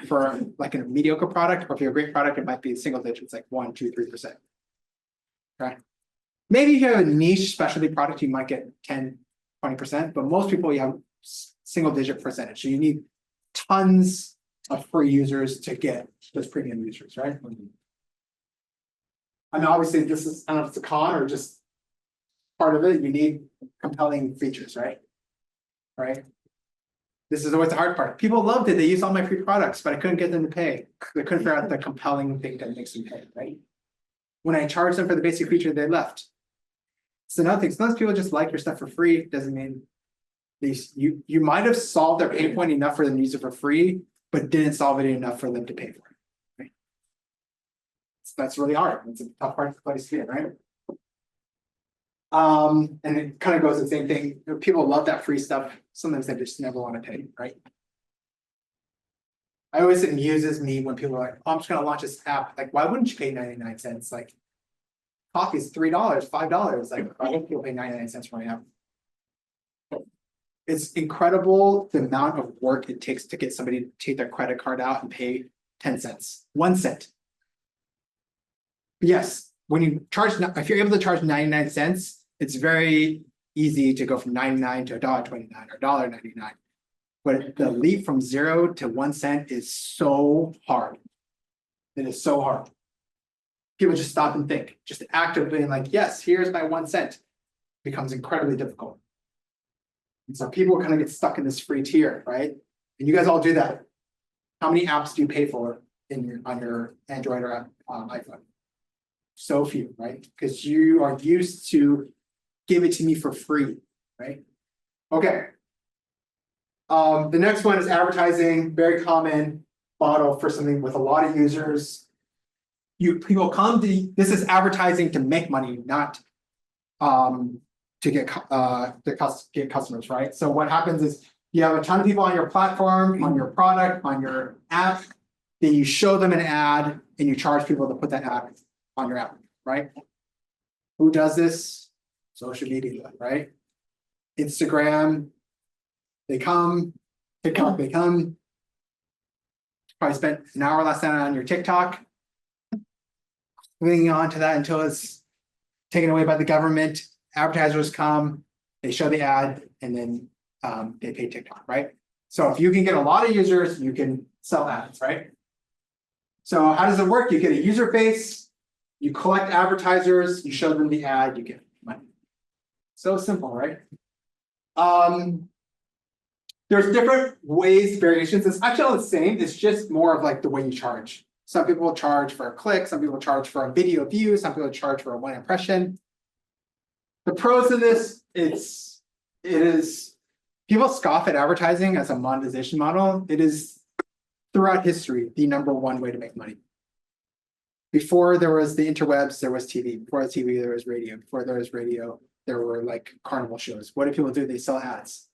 For like a mediocre product, or if you're a great product, it might be single digits, like 1, 2, 3%. Okay. Maybe if you have a niche specialty product, you might get 10, 20%, but most people you have single digit percentage. So you need tons of free users to get those premium users, right? I mean, obviously this is, I don't know if it's a con or just part of it. You need compelling features, right? Right. This is always the hard part. People loved it. They used all my free products, but I couldn't get them to pay. They couldn't figure out the compelling thing that makes them pay, right? When I charged them for the basic feature, they left. So another thing, sometimes people just like your stuff for free. Doesn't mean you might have solved their pain point enough for them to use it for free, but didn't solve it enough for them to pay for it. Right? So that's really hard. It's a tough place to be in, right? And it kind of goes the same thing. People love that free stuff. Sometimes they just never want to pay, right? I always, it amuses me when people are like, oh, I'm just going to launch this app. Like, why wouldn't you pay 99 cents? Like, coffee is $3, $5. Like, I hope people pay 99 cents for my app. It's incredible the amount of work it takes to get somebody to take their credit card out and pay 10 cents, 1 cent. Yes, when you charge, if you're able to charge 99 cents, it's very easy to go from 99 to $1.29 or $1.99. But the leap from 0 to 1 cent is so hard. It is so hard. People just stop and think, just actively and like, yes, here's my 1 cent. Becomes incredibly difficult. And so people kind of get stuck in this free tier, right? And you guys all do that. How many apps do you pay for on your Android or iPhone? So few, right? Because you are used to give it to me for free, right? Okay. The next one is advertising, very common model for something with a lot of users. People come to, this is advertising to make money, not to get customers, right? So what happens is you have a ton of people on your platform, on your product, on your app, then you show them an ad and you charge people to put that ad on your app, right? Who does this? Social media, right? Instagram, they come, TikTok, they come. Probably spent an hour last night on your TikTok. Moving on to that until it's taken away by the government. Advertisers come, they show the ad, and then they pay TikTok, right? So if you can get a lot of users, you can sell ads, right? So how does it work? You get a user base, you collect advertisers, you show them the ad, you get money. So simple, right? There's different ways, variations. It's actually all the same. It's just more of like the way you charge. Some people will charge for a click, some people charge for a video view, some people charge for a 1 impression. The pros of this, it is, people scoff at advertising as a monetization model. It is throughout history, the #1 way to make money. Before there was the interwebs, there was TV. Before the TV, there was radio. Before there was radio, there were like carnival shows. What do people do? They sell ads.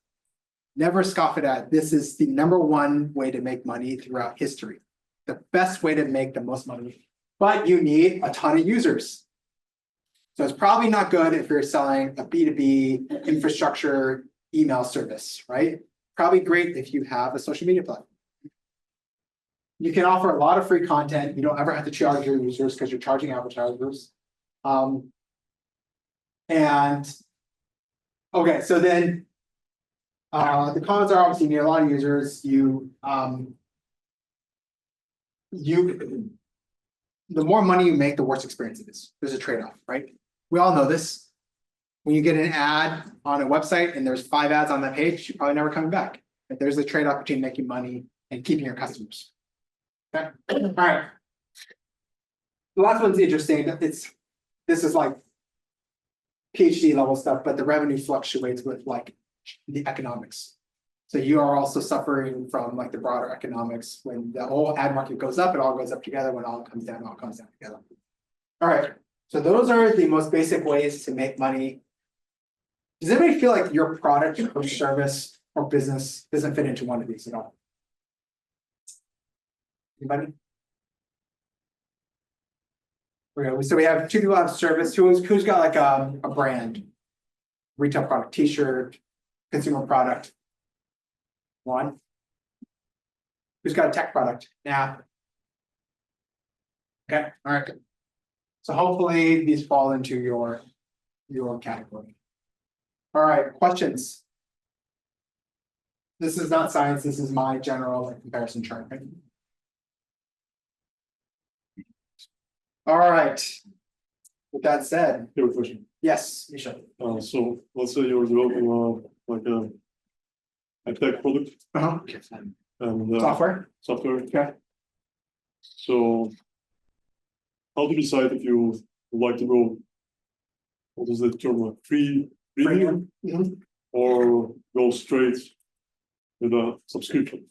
Never scoff at ad. This is the #1 way to make money throughout history. The best way to make the most money, but you need a ton of users. So it's probably not good if you're selling a B2B infrastructure email service, right? Probably great if you have a social media platform. You can offer a lot of free content. You don't ever have to charge your users because you're charging advertisers. And okay, so then the cons are obviously you need a lot of users. The more money you make, the worse experience it is. There's a trade-off, right? We all know this. When you get an ad on a website and there's 5 ads on that page, you're probably never coming back. But there's a trade-off between making money and keeping your customers. Okay. All right. The last one's interesting. This is like PhD level stuff, but the revenue fluctuates with like the economics. So you are also suffering from like the broader economics. When the whole ad market goes up, it all goes up together. When all comes down, it all comes down together. All right. So those are the most basic ways to make money. Does anybody feel like your product or service or business doesn't fit into one of these at all? Anybody? So we have 2 people have service. Who's got like a brand, retail product, t-shirt, consumer product? 1. Who's got a tech product? App. Okay, all right. So hopefully these fall into your category. All right, questions. This is not science. This is my general comparison chart. Right? All right. With that said, Your question. yes, Misha. So let's say you're developing like a tech product and Software. Okay. So how do you decide if you would like to go, what is the term, like freemium, or go straight with a subscription?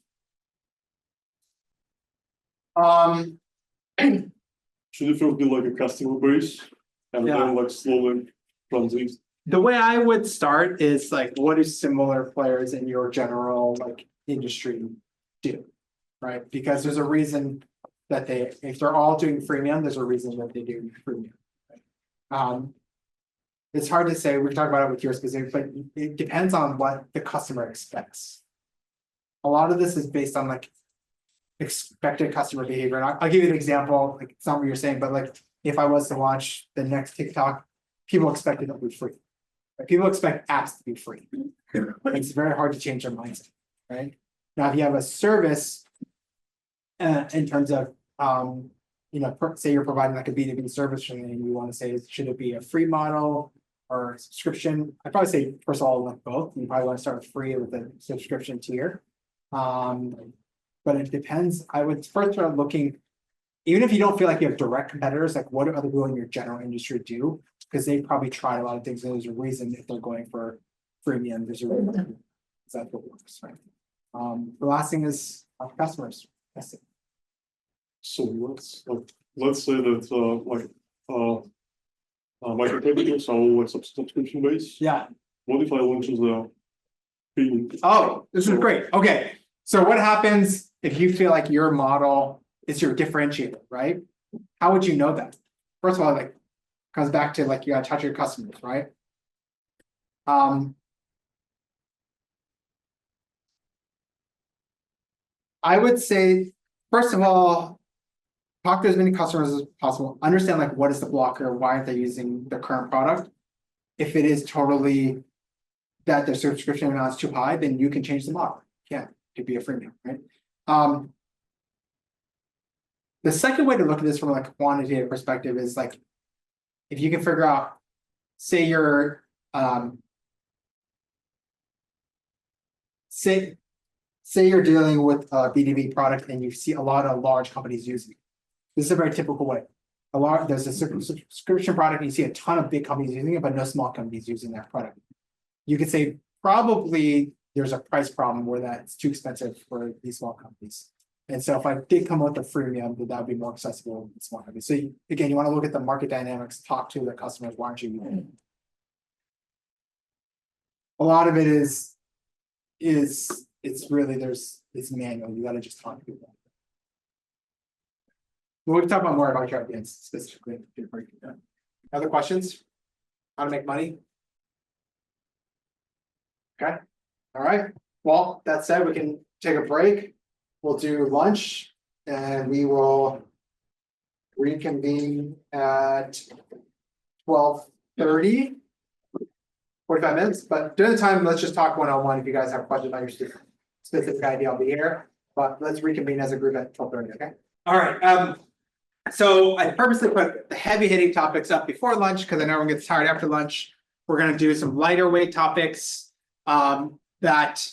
Should it first be like a customer base and then like slowly transit? The way I would start is like, what do similar players in your general like industry do, right? Because there's a reason that if they're all doing freemium, there's a reason that they do freemium. Right? It's hard to say, we've talked about it with your specific, but it depends on what the customer expects. A lot of this is based on like expected customer behavior. And I'll give you an example, like it's not what you're saying, but like if I was to launch the next TikTok, people expect it to be free. Like, people expect apps to be free. It's very hard to change their mindset, right? Now, if you have a service in terms of, say you're providing like a B2B service and you want to say, should it be a free model or a subscription? I'd probably say, first of all, like both. You probably want to start with free with a subscription tier. But it depends. I would first start looking, even if you don't feel like you have direct competitors, like what do other people in your general industry do? Because they probably tried a lot of things. And there's a reason if they're going for freemium, there's a reason. That's what works, right? The last thing is customers. That's it. So let's say that my competitors are all like subscription based. Yeah. What if I launch as a premium? Oh, this is great. Okay. So what happens if you feel like your model is your differentiator, right? How would you know that? First of all, like comes back to like you gotta touch your customers, right? I would say, first of all, talk to as many customers as possible. Understand like what is the blocker, why aren't they using the current product? If it is totally that their subscription amount is too high, then you can change the model. Yeah, to be a freemium, right? The second way to look at this from like a quantitative perspective is like, if you can figure out, say you're say you're dealing with a B2B product and you see a lot of large companies using it. This is a very typical way. There's a subscription product and you see a ton of big companies using it, but no small companies using that product. You could say probably there's a price problem where that's too expensive for these small companies. And so if I did come up with a freemium, that would be more accessible to small companies. So again, you want to look at the market dynamics, talk to the customers, why aren't you using it? A lot of it is it's really it's manual. You got to just talk to people. We'll talk about more about your audience specifically. Other questions? How to make money? Okay. All right. Well, that said, we can take a break. We'll do lunch and we will reconvene at 12:30. 45 minutes, but during the time, let's just talk one-on-one. If you guys have questions about your specific idea, I'll be here. But let's reconvene as a group at 12:30, okay? All right. So I purposely put the heavy-hitting topics up before lunch because I know everyone gets tired after lunch. We're going to do some lighter weight topics that,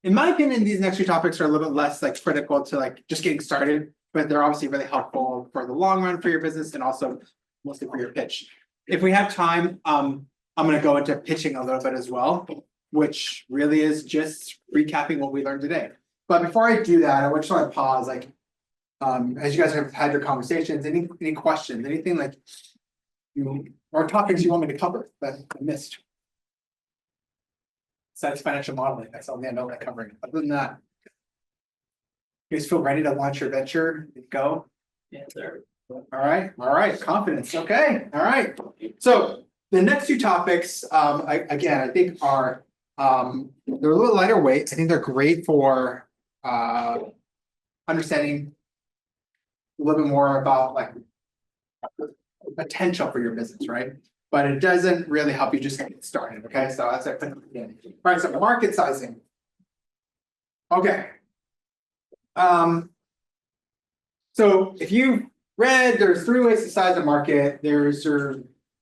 in my opinion, these next few topics are a little bit less like critical to like just getting started, but they're obviously really helpful for the long run for your business and also mostly for your pitch. If we have time, I'm going to go into pitching a little bit as well, which really is just recapping what we learned today. But before I do that, I just want to pause, like, as you guys have had your conversations, any questions, anything like or topics you want me to cover that I missed? Besides financial modeling, that's all I know that covering. Other than that, you guys feel ready to launch your venture and go? Yeah, sir. All right, confidence. Okay, all right. So the next two topics, I think are they're a little lighter weight. I think they're great for understanding a little bit more about like the potential for your business, right? But it doesn't really help you just get started. Okay, so that's it. All right, so market sizing. Okay. So if you read, there's 3 ways to size a market.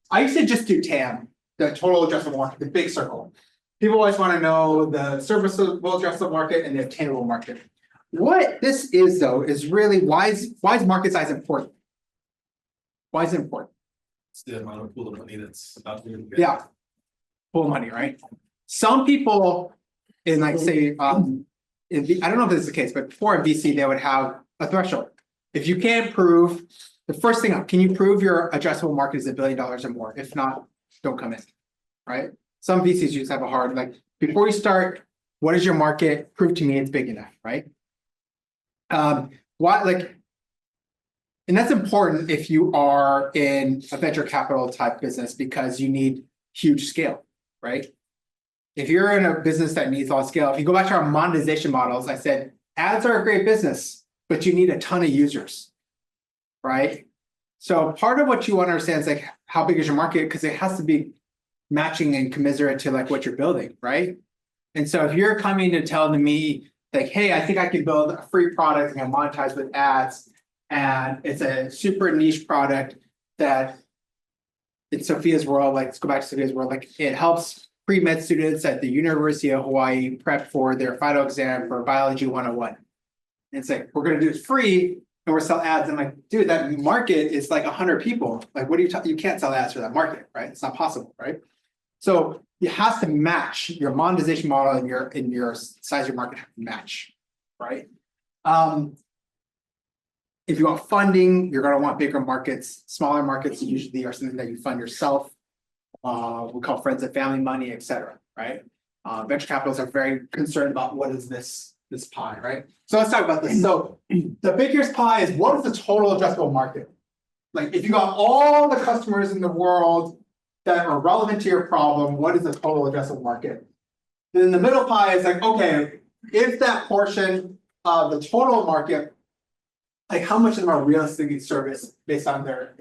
I used to just do TAM, the total addressable market, the big circle. People always want to know the serviceable addressable market and the obtainable market. What this is, though, is really why is market size important? Why is it important? It's the amount of pool of money that's out there. Yeah, pool of money, right? Some people in like say, I don't know if this is the case, but before in VC, they would have a threshold. If you can't prove the first thing up, can you prove your addressable market is $1 billion or more? If not, don't come in, right? Some VCs just have a hard, like, before you start, what is your market? Prove to me it's big enough, right? Why, like, And that's important if you are in a venture capital type business because you need huge scale, right? If you're in a business that needs a lot of scale, if you go back to our monetization models, I said ads are a great business, but you need a ton of users, right? So part of what you want to understand is like how big is your market, because it has to be matching and commensurate to like what you're building, right? And so if you're coming to tell me like, hey, I think I can build a free product and monetize with ads, and it's a super niche product that in Sophia's world, like let's go back to Sophia's world, like it helps pre-med students at the University of Hawai'i prep for their final exam for Biology 101. And it's like, we're gonna do it free and we're sell ads. I'm like, dude, that market is like 100 people. Like, what do you can't sell ads for that market, right? It's not possible, right? So it has to match your monetization model and your size of your market have to match, right? If you want funding, you're gonna want bigger markets. Smaller markets usually are something that you fund yourself. We call friends and family money, et cetera, right? Venture capitalists are very concerned about what is this pie, right? So let's talk about this. So the biggest pie is what is the total addressable market? Like if you got all the customers in the world that are relevant to your problem, what is the total addressable market? Then the middle pie is like, okay, if that portion of the total market, like how much of them are realistically serviced based on their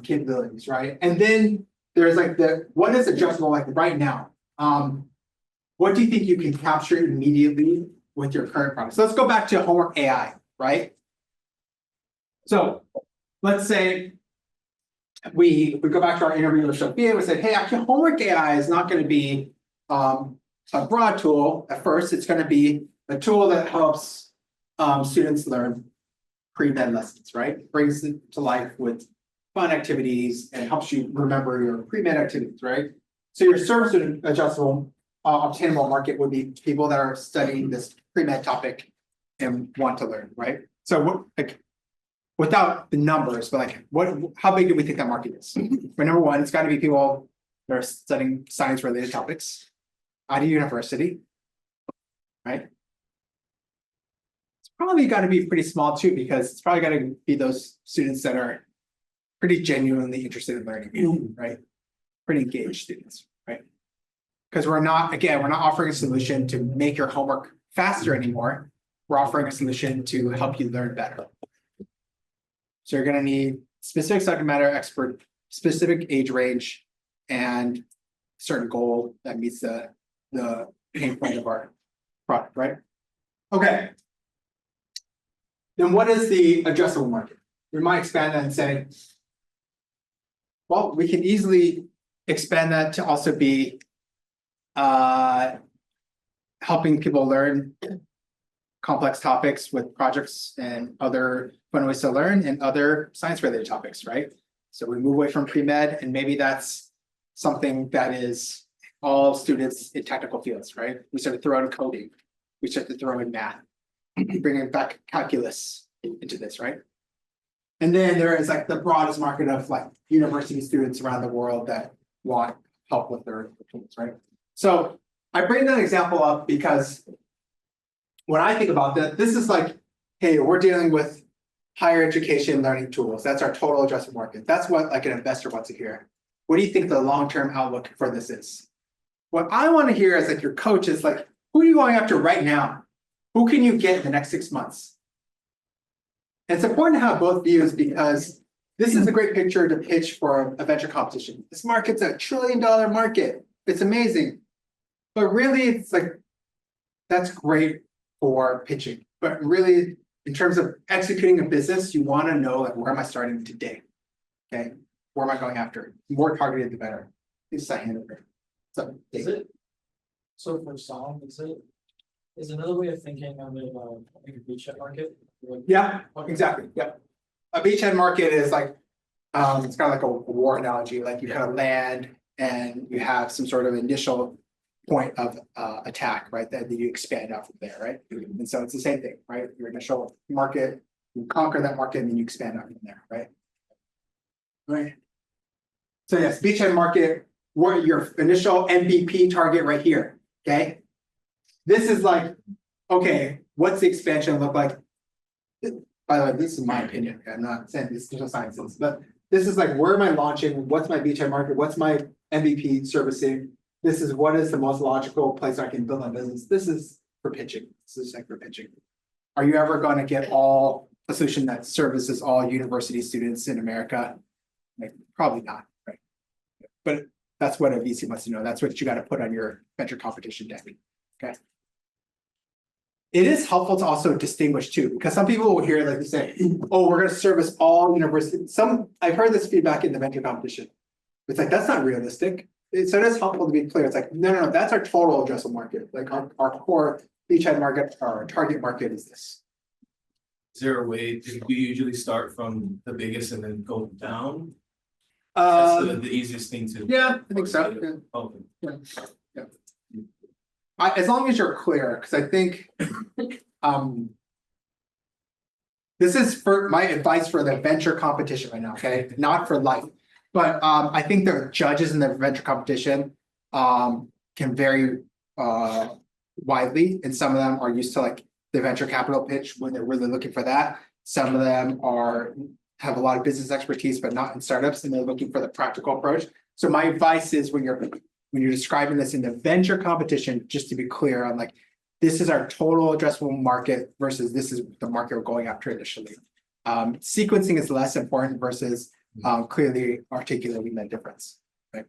capabilities, right? And then there's like what is addressable like right now? What do you think you can capture immediately with your current product? So let's go back to homework AI, right? So let's say we go back to our interview with Sophia, we said, hey, actually homework AI is not going to be a broad tool at first. It's going to be a tool that helps students learn pre-med lessons, right? Brings it to life with fun activities and helps you remember your pre-med activities, right? So your service adjustable obtainable market would be people that are studying this pre-med topic and want to learn, right? So what, like, without the numbers, but like, how big do we think that market is? For number one, it's got to be people that are studying science-related topics at a university, right? It's probably got to be pretty small too, because it's probably got to be those students that are pretty genuinely interested in learning, right? Pretty engaged students, right? Because we're not offering a solution to make your homework faster anymore. We're offering a solution to help you learn better. So you're going to need specific subject matter expert, specific age range, and certain goal that meets the pain point of our product, right? Okay. Then what is the addressable market? We might expand that and say, well, we can easily expand that to also be helping people learn complex topics with projects and other fun ways to learn and other science-related topics, right? So we move away from pre-med, and maybe that's something that is all students in technical fields, right? We start to throw in coding, we start to throw in math, bringing back calculus into this, right? And then there is like the broadest market of like university students around the world that want help with their tools, right? So I bring that example up because when I think about that, this is like, hey, we're dealing with higher education learning tools. That's our total addressable market. That's what like an investor wants to hear. What do you think the long-term outlook for this is? What I want to hear as like your coach is like, who are you going after right now? Who can you get in the next 6 months? And it's important to have both views because this is a great picture to pitch for a venture competition. This market's $1 trillion market. It's amazing. But really, it's like, that's great for pitching. But really, in terms of executing a business, you want to know like, where am I starting today? Okay, where am I going after? The more targeted, the better. It's a hand over. So Is it? So for some, is another way of thinking of it like a beachhead market? yeah, exactly. Yeah, a beachhead market is like it's kind of like a war analogy. Like you kind of land and you have some sort of initial point of attack, right? That you expand out from there, right? And so it's the same thing, right? Your initial market, you conquer that market, and then you expand out from there, right? Right. So yes, beachhead market, what your initial MVP target right here. Okay. This is like, okay, what's the expansion look like? By the way, this is my opinion. I'm not saying this is sciences, but this is like, where am I launching? What's my beachhead market? What's my MVP servicing? This is what is the most logical place I can build my business. This is for pitching. This is like for pitching. Are you ever going to get a solution that services all university students in America? Like, probably not, right? But that's what a VC wants to know. That's what you got to put on your venture competition deck. Okay. It is helpful to also distinguish too, because some people will hear like you say, oh, we're going to service all universities. I've heard this feedback in the venture competition. It's like, that's not realistic. So it is helpful to be clear. It's like, no, that's our total addressable market. Like our core beachhead market, our target market is this. Is there a way, do you usually start from the biggest and then go down? That's the easiest thing to. Yeah, I think so. Yeah. Okay. Yeah. As long as you're clear, because I think this is for my advice for the venture competition right now, okay? Not for life. But I think the judges in the venture competition can vary widely, and some of them are used to like the venture capital pitch when they're really looking for that. Some of them have a lot of business expertise, but not in startups, and they're looking for the practical approach. So my advice is when you're describing this in the venture competition, just to be clear on like, this is our total addressable market versus this is the market we're going after initially. Sequencing is less important versus clearly articulating that difference, right?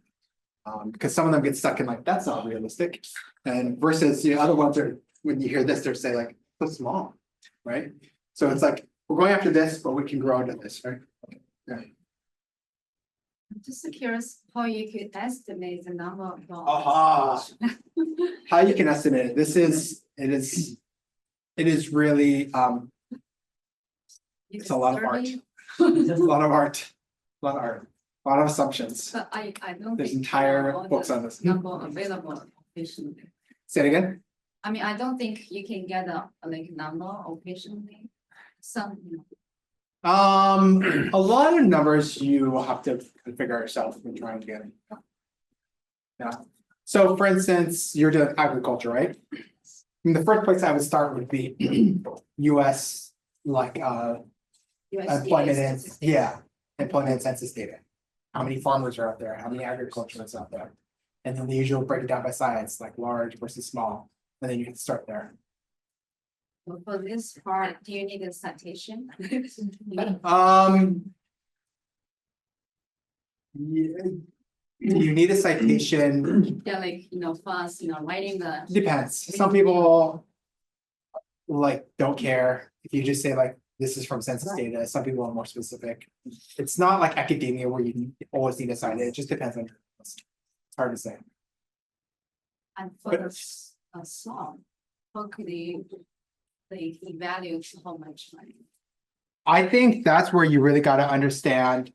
Because some of them get stuck in like, that's not realistic. And versus the other ones are, when you hear this, they're saying like, so small, right? So it's like, we're going after this, but we can grow into this, right? Yeah. I'm just curious how you could estimate the number of dollars. Aha. How you can estimate it. It is really, it's a lot of art. It's a lot of art, a lot of assumptions. But I don't There's think entire all books the on this. number available efficiently. Say it again. I mean, I don't think you can get a like number efficiently. Some, A lot of numbers you will have to figure out yourself when trying to get it. Yeah. So for instance, you're doing agriculture, right? And the first place I would start would be US like employment and employment and census data. How many farmers are out there? How many agriculturists out there? And then they usually break it down by size, like large versus small. And then you can start there. for this part, do you need a citation? Yeah. Do you need a citation? Yeah, like, fast, writing the. Depends. Some people like don't care if you just say like, this is from census data. Some people are more specific. It's not like academia where you always need to cite it. It just depends on. It's hard to say. And for a song, how could they evaluate how much money? I think that's where you really got to understand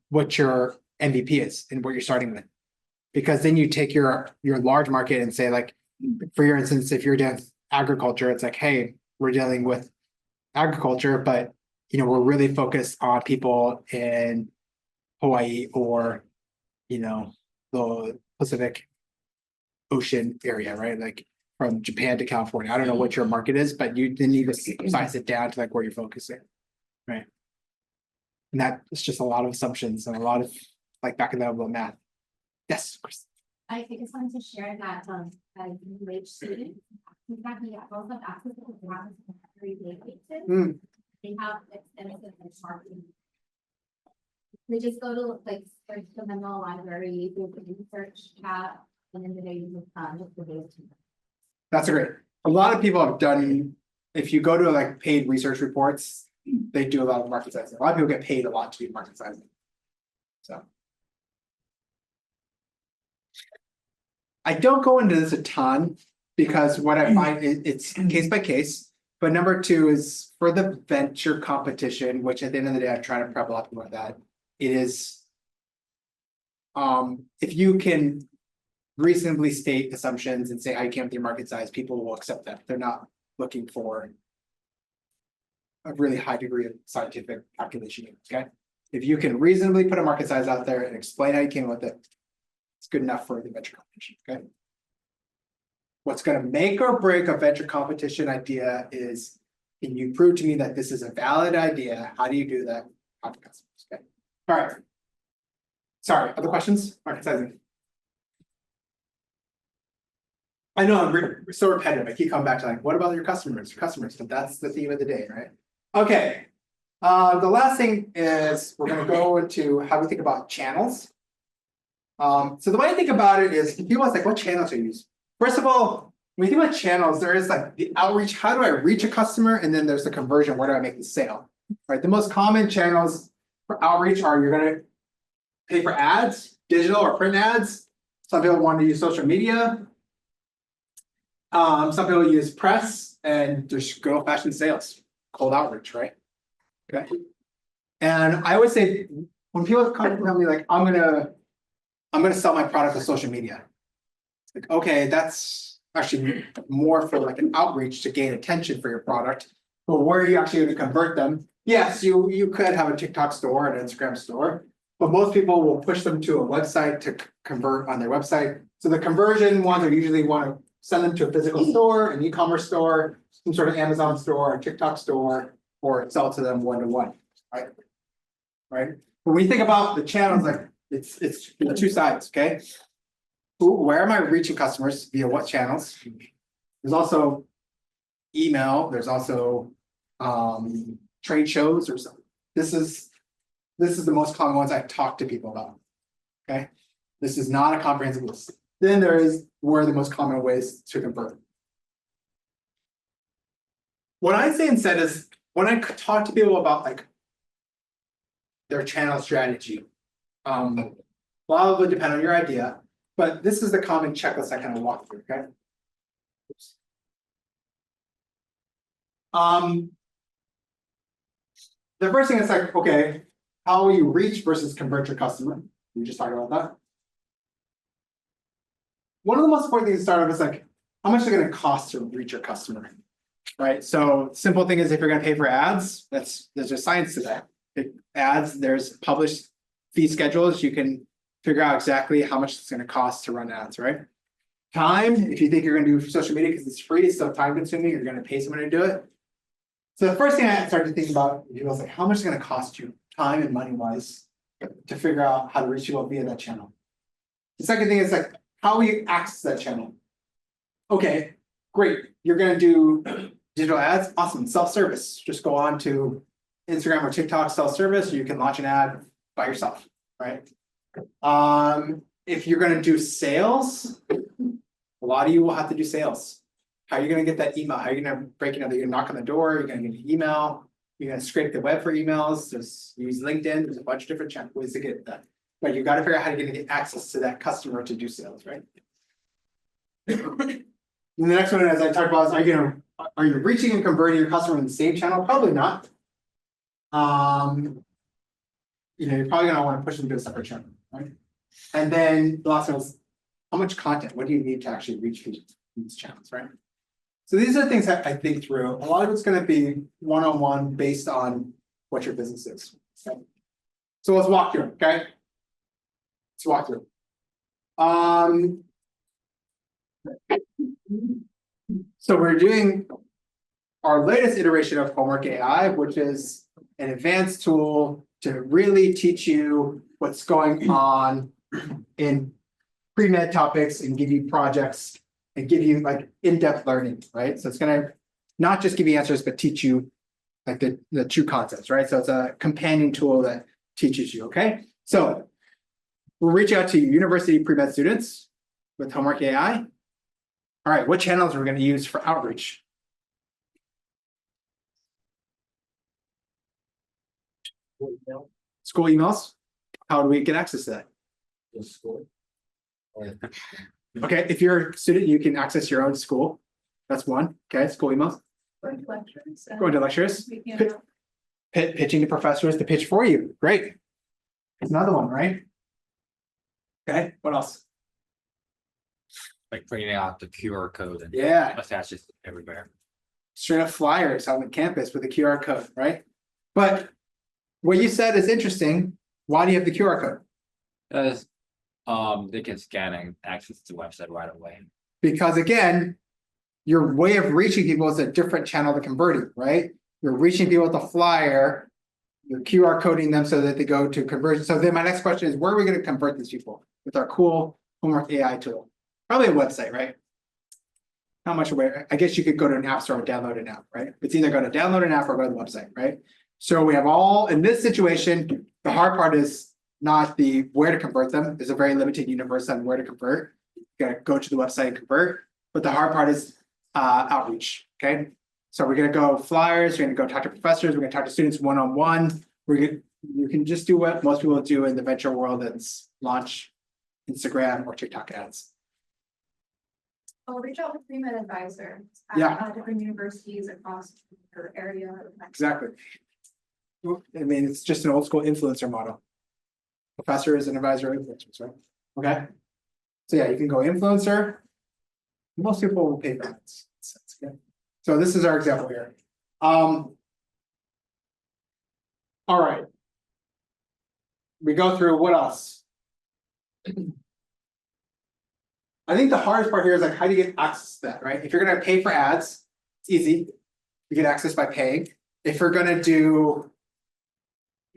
what your MVP is and what you're starting with. Because then you take your large market and say like, for your instance, if you're doing agriculture, it's like, hey, we're dealing with agriculture, but we're really focused on people in Hawaii or the Pacific Ocean area, right? Like from Japan to California. I don't know what your market is, but you need to size it down to like where you're focusing, right? And that is just a lot of assumptions and a lot of like back in the envelope math. Yes, Chris. I just wanted to share that as UH students, in fact, we have both of access to the ground every day basis. They have extensive marketing. They just go to like search the memo library, do the research tab, and then they use the data. That's great. A lot of people have done, if you go to like paid research reports, they do a lot of market sizing. A lot of people get paid a lot to do market sizing. So. I don't go into this a ton because what I find it's case by case. But number two is for the venture competition, which at the end of the day, I try to prep a lot about that. It is, if you can reasonably state assumptions and say how you came with your market size, people will accept that. They're not looking for a really high degree of scientific calculation. Okay, if you can reasonably put a market size out there and explain how you came with it, it's good enough for the venture competition. Okay. What's going to make or break a venture competition idea is Can you prove to me that this is a valid idea? How do you do that? Talk to customers, okay? All right. Sorry, other questions? Market sizing. I know I'm so repetitive. I keep coming back to like, what about your customers? Your customers, but that's the theme of the day, right? Okay. The last thing is we're gonna go into how we think about channels. So the way I think about it is people ask like, what channels do you use? First of all, when you think about channels, there is like the outreach, how do I reach a customer? And then there's the conversion, where do I make the sale? Right, the most common channels for outreach are you're gonna pay for ads, digital or print ads. Some people want to use social media. Some people use press and just good old fashioned sales, cold outreach, right? Okay. And I would say when people come to me like, I'm gonna sell my product on social media. It's like, okay, that's actually more for like an outreach to gain attention for your product. But where are you actually going to convert them? Yes, you could have a TikTok store, an Instagram store, but most people will push them to a website to convert on their website. So the conversion ones are usually want to send them to a physical store, an e-commerce store, some sort of Amazon store, a TikTok store, or sell to them one-to-one, right? Right. When we think about the channels, like it's the two sides, okay? Where am I reaching customers via what channels? There's also email. There's also trade shows or something. This is the most common ones I talk to people about. Okay, this is not a comprehensive list. Then there is where the most common ways to convert. What I say instead is when I talk to people about like their channel strategy, a lot would depend on your idea, but this is the common checklist I kind of walk through. Okay. Oops. The first thing is like, okay, how will you reach versus convert your customer? We just talked about that. One of the most important things to start off is like, how much is it going to cost to reach your customer? Right. So simple thing is if you're going to pay for ads, there's a science to that. Ads, there's published fee schedules. You can figure out exactly how much it's going to cost to run ads, right? Time, if you think you're going to do social media because it's free, it's so time consuming, you're going to pay someone to do it. So the first thing I started to think about was like, how much is it going to cost you, time and money wise, to figure out how to reach people via that channel. The second thing is like, how will you access that channel? Okay, great. You're going to do digital ads. Awesome. Self-service. Just go on to Instagram or TikTok self-service. You can launch an ad by yourself, right? If you're going to do sales, a lot of you will have to do sales. How are you going to get that email? How are you going to break it up? You're going to knock on the door. You're going to get an email. You're going to scrape the web for emails. There's use LinkedIn. There's a bunch of different ways to get that. But you've got to figure out how you're going to get access to that customer to do sales, right? And the next one, as I talked about, is are you reaching and converting your customer in the same channel? Probably not. You're probably going to want to push them to a separate channel, right? And then the last one is how much content? What do you need to actually reach these channels, right? So these are things that I think through. A lot of it's going to be one-on-one based on what your business is. Okay? So let's walk through, okay? Let's walk through. So we're doing our latest iteration of Homework AI, which is an advanced tool to really teach you what's going on in pre-med topics and give you projects and give you like in-depth learning, right? So it's going to not just give you answers, but teach you like the true concepts, right? So it's a companion tool that teaches you, okay? So we'll reach out to university pre-med students with Homework AI. All right, what channels are we going to use for outreach? School emails. How do we get access to that? School. Okay, if you're a student, you can access your own school. That's one. Okay, school emails. Going to lectures. Going to lectures. Pitching to professors to pitch for you. Great. There's another one, right? Okay, what else? Like printing out the QR code and Yeah, attach it everywhere. straight up flyers on the campus with a QR code, right? But what you said is interesting. Why do you have the QR code? Because they can scan and access the website right away. Because again, your way of reaching people is a different channel to converting, right? You're reaching people with a flyer, you're QR coding them so that they go to conversion. So then my next question is, where are we going to convert these people with our cool homework AI tool? Probably a website, right? How much aware? I guess you could go to an app store and download an app, right? It's either going to download an app or go to the website, right? So we have all, in this situation, the hard part is not the where to convert them. There's a very limited universe on where to convert. You gotta go to the website and convert. But the hard part is outreach, okay? So we're gonna go flyers, we're gonna go talk to professors, we're gonna talk to students one-on-one. You can just do what most people do in the venture world, that's launch Instagram or TikTok ads. I'll reach out to pre-med advisors Yeah. at different universities across your area. Exactly. I mean, it's just an old school influencer model. Professors and advisor influencers, right? Okay. So yeah, you can go influencer. Most people will pay for that. Okay. So this is our example here. All right. We go through what else? I think the hardest part here is like, how do you get access to that, right? If you're going to pay for ads, it's easy. You get access by paying. If you're going to do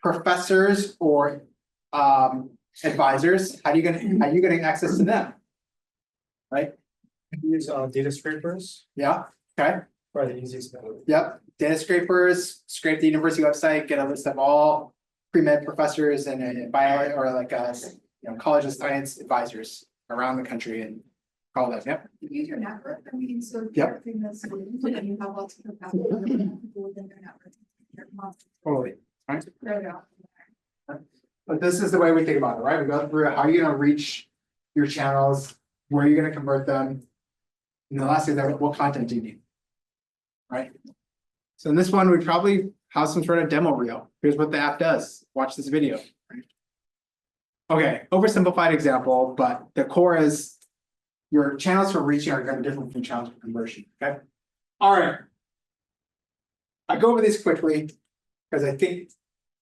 professors or advisors, how are you getting access to them? Right? Use data scrapers. Yeah. Okay. Probably the easiest method. Yep. Data scrapers, scrape the university website, get a list of all pre-med professors and bio or like college of science advisors around the country and call them. Yep. You use your network. I mean, so Yep. you have lots of people within their network. Totally. Right. There you go. But this is the way we think about it, right? We go through how you're going to reach your channels, where you're going to convert them. And the last thing is what content do you need? Right. So in this one, we probably have some sort of demo reel. Here's what the app does. Watch this video. Right? Okay, oversimplified example, but the core is your channels for reaching are going to be different from channels for conversion. Okay. All right. I go over these quickly because I think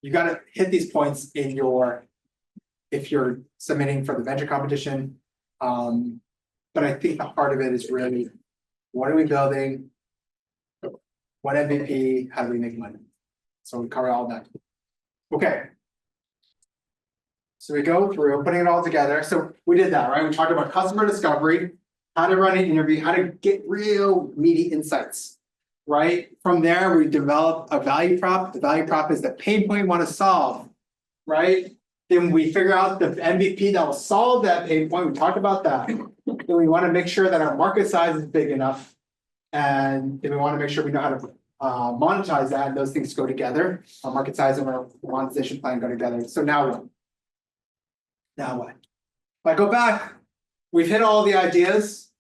you got to hit these points in if you're submitting for the venture competition. But I think the heart of it is really, what are we building? What MVP? How do we make money? So we cover all that. Okay. So we go through putting it all together. So we did that, right? We talked about customer discovery, how to run an interview, how to get real meaty insights, right? From there, we develop a value prop. The value prop is the pain point we want to solve, right? Then we figure out the MVP that will solve that pain point. We talked about that. Then we want to make sure that our market size is big enough. And then we want to make sure we know how to monetize that. And those things go together. Our market size and our monetization plan go together. So now what? Now what? If I go back, we've hit all the ideas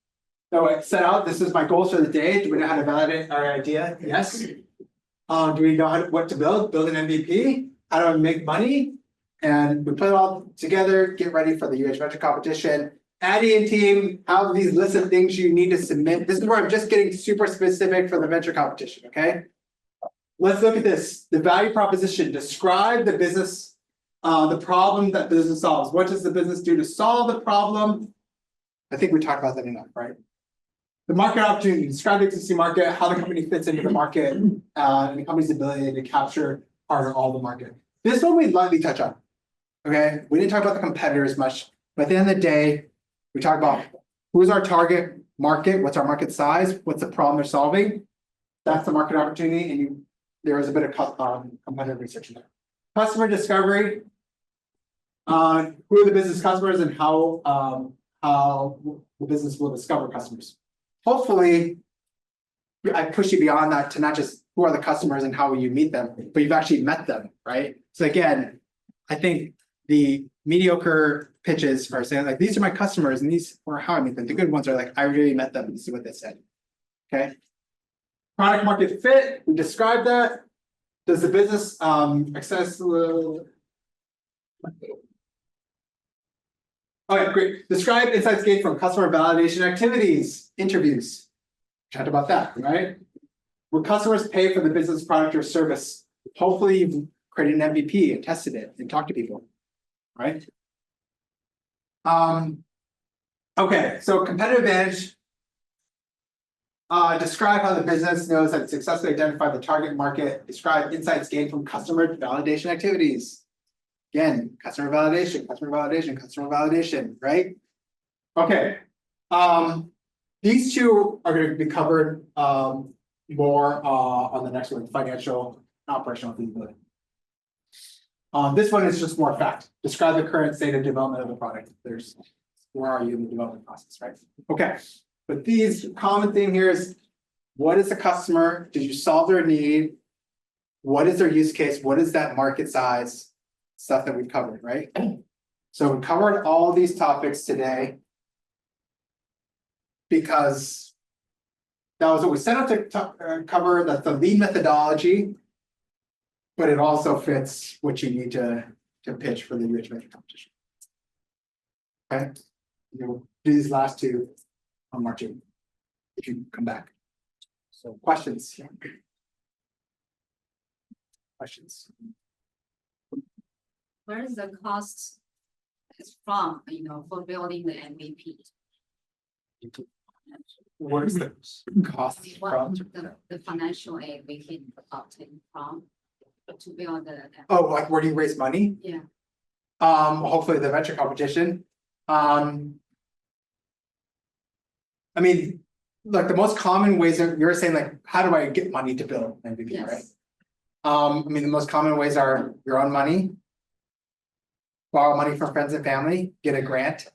that I set out. This is my goals for the day. Do we know how to validate our idea? Yes. Do we know what to build? Build an MVP? How do we make money? And we put it all together, get ready for the UHVC competition. Addy and team have these lists of things you need to submit. This is where I'm just getting super specific for the venture competition, okay? Let's look at this. The value proposition. Describe the business, the problem that business solves. What does the business do to solve the problem? I think we talked about that enough, right? The market opportunity. Describe the existing market, how the company fits into the market, and the company's ability to capture part of all the market. This one we lightly touch on, okay? We didn't talk about the competitors much, but at the end of the day, we talk about who's our target market, what's our market size, what's the problem they're solving. That's the market opportunity, and there is a bit of competitive research in there. Customer discovery. Who are the business customers and how the business will discover customers. Hopefully, I push you beyond that to not just who are the customers and how will you meet them, but you've actually met them, right? So again, I think the mediocre pitches are saying like, these are my customers and these are how I meet them. The good ones are like, I really met them. This is what they said. Okay. Product market fit. We described that. Does the business access? Okay, great. Describe insights gained from customer validation activities, interviews. Chat about that, right? Will customers pay for the business product or service? Hopefully you've created an MVP and tested it and talked to people, right? Okay, so competitive advantage. Describe how the business knows that it successfully identified the target market. Describe insights gained from customer validation activities. Again, customer validation, customer validation, customer validation, right? Okay. These two are going to be covered more on the next one, financial operational feasibility. This one is just more fact. Describe the current state of development of the product. Where are you in the development process, right? Okay. But these common thing here is, what is the customer? Did you solve their need? What is their use case? What is that market size? Stuff that we've covered, right? So we covered all these topics today because that was what we set out to cover. That's the lead methodology, but it also fits what you need to pitch for the UHVC competition. Okay, you'll do these last two on March 8th if you come back. So questions? Yeah. Questions? Where is the cost is from, for building the MVP? Where's the cost What from? the financial aid we can obtain from to build the. Oh, like where do you raise money? Yeah. Hopefully the venture competition. I mean, like the most common ways that you're saying, like, how do I get money to build an MVP, Yes. right? I mean, the most common ways are your own money, borrow money from friends and family, get a grant.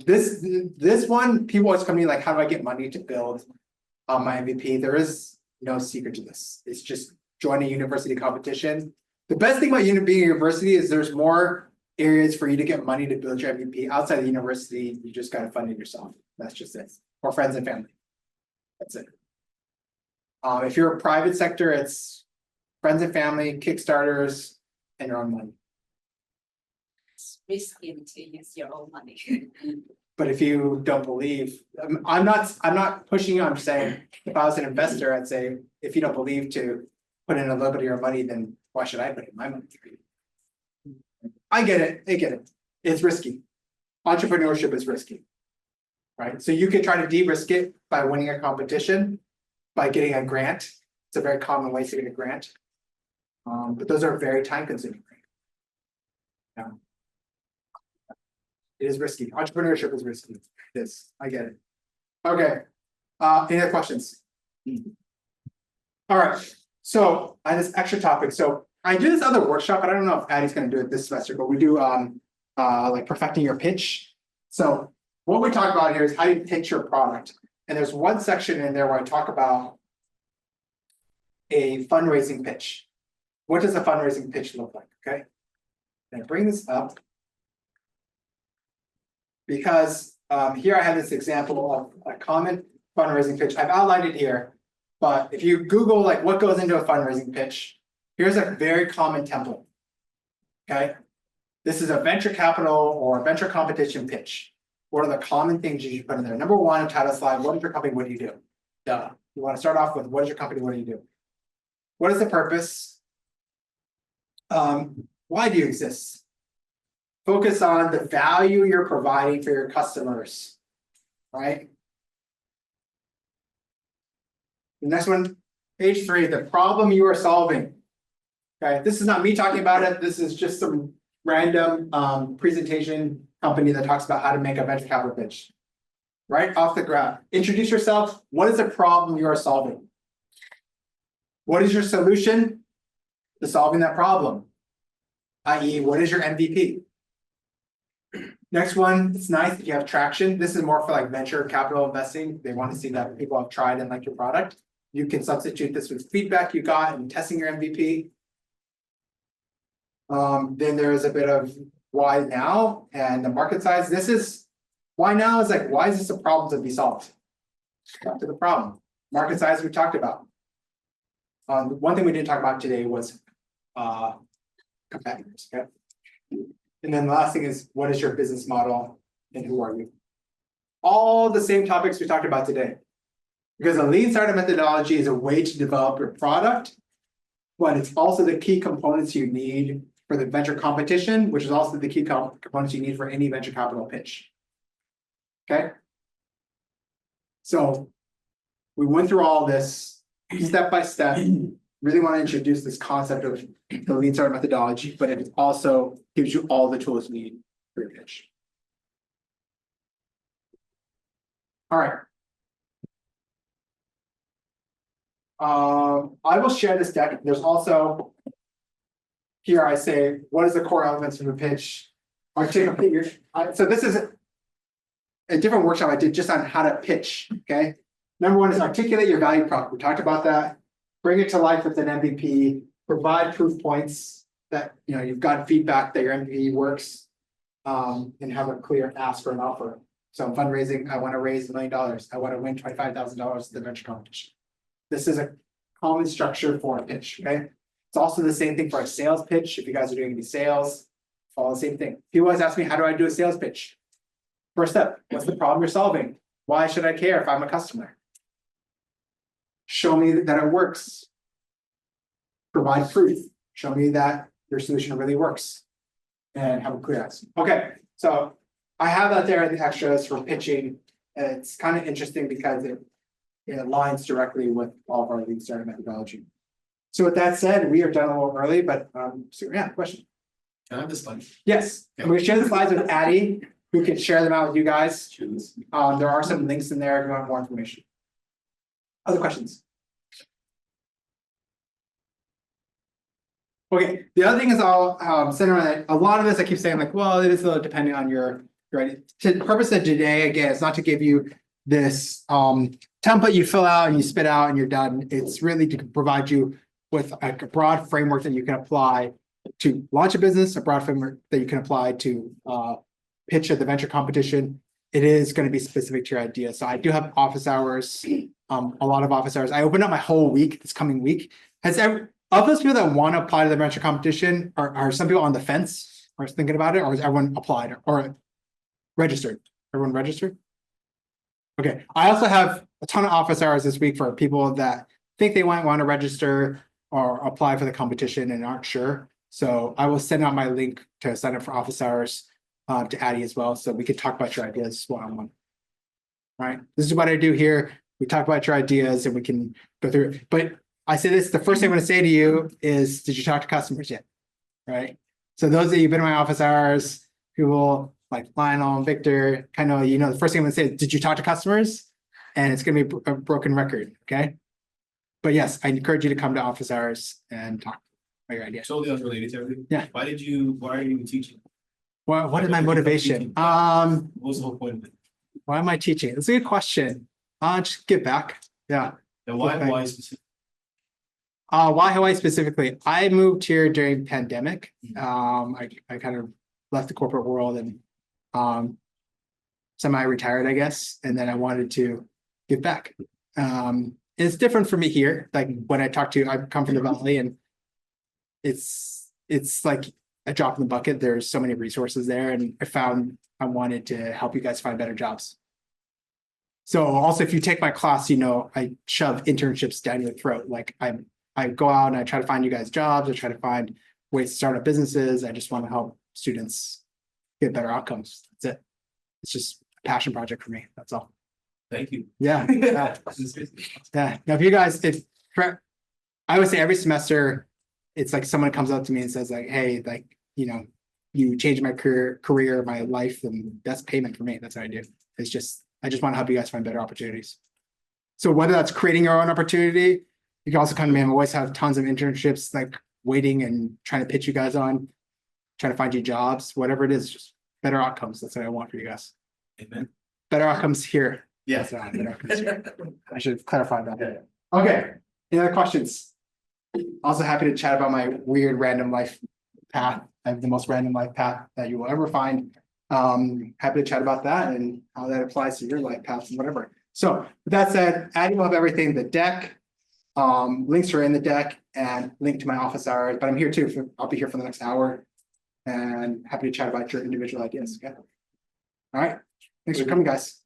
This one, people always come to me like, how do I get money to build my MVP? There is no secret to this. It's just join a university competition. The best thing about being a university is there's more areas for you to get money to build your MVP. Outside the university, you just got to fund it yourself. That's just it. Or friends and family. That's it. If you're a private sector, it's friends and family, Kickstarters, and your own money. It's risky to use your own money. But if you don't believe, I'm not pushing you. I'm saying if I was an investor, I'd say if you don't believe to put in a little bit of your money, then why should I put in my money? I get it. I get it. It's risky. Entrepreneurship is risky, right? So you could try to de-risk it by winning a competition, by getting a grant. It's a very common way to get a grant. But those are very time-consuming. Yeah. It is risky. Entrepreneurship is risky. This, I get it. Okay. Any other questions? All right. So I have this extra topic. So I do this other workshop, but I don't know if Addie's going to do it this semester, but we do like perfecting your pitch. So what we talk about here is how you pitch your product. And there's one section in there where I talk about a fundraising pitch. What does a fundraising pitch look like? Okay. And I bring this up because here I have this example of a common fundraising pitch. I've outlined it here, but if you Google like what goes into a fundraising pitch, here's a very common template. Okay. This is a venture capital or venture competition pitch. What are the common things you should put in there? Number one, title slide, what is your company? What do you do? Duh. You want to start off with what is your company? What do you do? What is the purpose? Why do you exist? Focus on the value you're providing for your customers, right? The next one, page 3, the problem you are solving. Okay, this is not me talking about it. This is just some random presentation company that talks about how to make a venture capital pitch. Right off the ground. Introduce yourself. What is the problem you are solving? What is your solution to solving that problem? I.e., what is your MVP? Next one, it's nice if you have traction. This is more for like venture capital investing. They want to see that people have tried and like your product. You can substitute this with feedback you got and testing your MVP. Then there's a bit of why now and the market size. This is why now is like, why is this a problem to be solved? Back to the problem. Market size we talked about. One thing we didn't talk about today was competitors. Okay. And then the last thing is, what is your business model and who are you? All the same topics we talked about today. Because a lean startup methodology is a way to develop your product, but it's also the key components you need for the venture competition, which is also the key components you need for any venture capital pitch. Okay. So we went through all this step by step. Really want to introduce this concept of the lean startup methodology, but it also gives you all the tools you need for your pitch. All right. I will share this deck. There's also here I say, what is the core elements of a pitch? Articulate your. So this is a different workshop I did just on how to pitch. Okay. Number one is articulate your value prop. We talked about that. Bring it to life with an MVP. Provide proof points that you've got feedback that your MVP works, and have a clear ask for an offer. So I'm fundraising. I want to raise $1 million. I want to win $25,000 at the venture competition. This is a common structure for a pitch. Okay. It's also the same thing for a sales pitch. If you guys are doing any sales, follow the same thing. People always ask me, how do I do a sales pitch? First step, what's the problem you're solving? Why should I care if I'm a customer? Show me that it works. Provide proof. Show me that your solution really works. And have a clear answer. Okay, so I have that there in the extras for pitching. It's kind of interesting because it aligns directly with all of our lean startup methodology. So with that said, we are done a little early, but so yeah, question. Can I have the slide? Yes, I'm going to share the slides with Addie, who can share them out with you guys. There are some links in there if you want more information. Other questions? Okay, the other thing is I'll center on it. A lot of this I keep saying like, well, it is a little depending on your idea. The purpose of today, again, is not to give you this template you fill out and you spit out and you're done. It's really to provide you with a broad framework that you can apply to launch a business, a broad framework that you can apply to pitch at the venture competition. It is going to be specific to your idea. So I do have office hours, a lot of office hours. I opened up my whole week this coming week. Of those people that want to apply to the venture competition, are some people on the fence or thinking about it, or is everyone applied or registered? Everyone registered? Okay. I also have a ton of office hours this week for people that think they might want to register or apply for the competition and aren't sure. So I will send out my link to sign up for office hours to Addie as well. So we can talk about your ideas one-on-one. All right. This is what I do here. We talk about your ideas and we can go through it. But I say this, the first thing I'm going to say to you is, did you talk to customers yet? Right. So those of you who've been in my office hours, people like Lionel and Victor, kind of, the first thing I'm going to say is, did you talk to customers? And it's going to be a broken record. Okay. But yes, I encourage you to come to office hours and talk about your ideas. Totally unrelated to everything. Yeah. Why are you even teaching? Well, what is my motivation? What's the whole point of it? Why am I teaching? It's a good question. Just give back. Yeah. And why Hawaii specifically? Why Hawaii specifically? I moved here during pandemic. I kind of left the corporate world and semi-retired, I guess. And then I wanted to give back. It's different for me here. Like when I come from the Valley, and it's like a drop in the bucket. There's so many resources there, and I wanted to help you guys find better jobs. So also, if you take my class, I shove internships down your throat. Like I go out and I try to find you guys jobs. I try to find ways to start up businesses. I just want to help students get better outcomes. That's it. It's just a passion project for me. That's all. Thank you. Yeah. Yeah. Now, if you guys, I would say every semester, it's like someone comes up to me and says like, hey, like, you changed my career, my life, and that's payment for me. That's what I do. I just want to help you guys find better opportunities. So whether that's creating your own opportunity, you can also come to me. I always have tons of internships like waiting and trying to pitch you guys on, trying to find you jobs, whatever it is, just better outcomes. That's what I want for you guys. Amen. Better outcomes here. Yeah. Better outcomes here. I should clarify that. Okay. Any other questions? Also happy to chat about my weird random life path. I have the most random life path that you will ever find. Happy to chat about that and how that applies to your life path and whatever. So with that said, Addie will have everything, the deck, links are in the deck and link to my office hours, but I'm here too. I'll be here for the next hour and happy to chat about your individual ideas. Okay. All right. Thanks for coming, guys.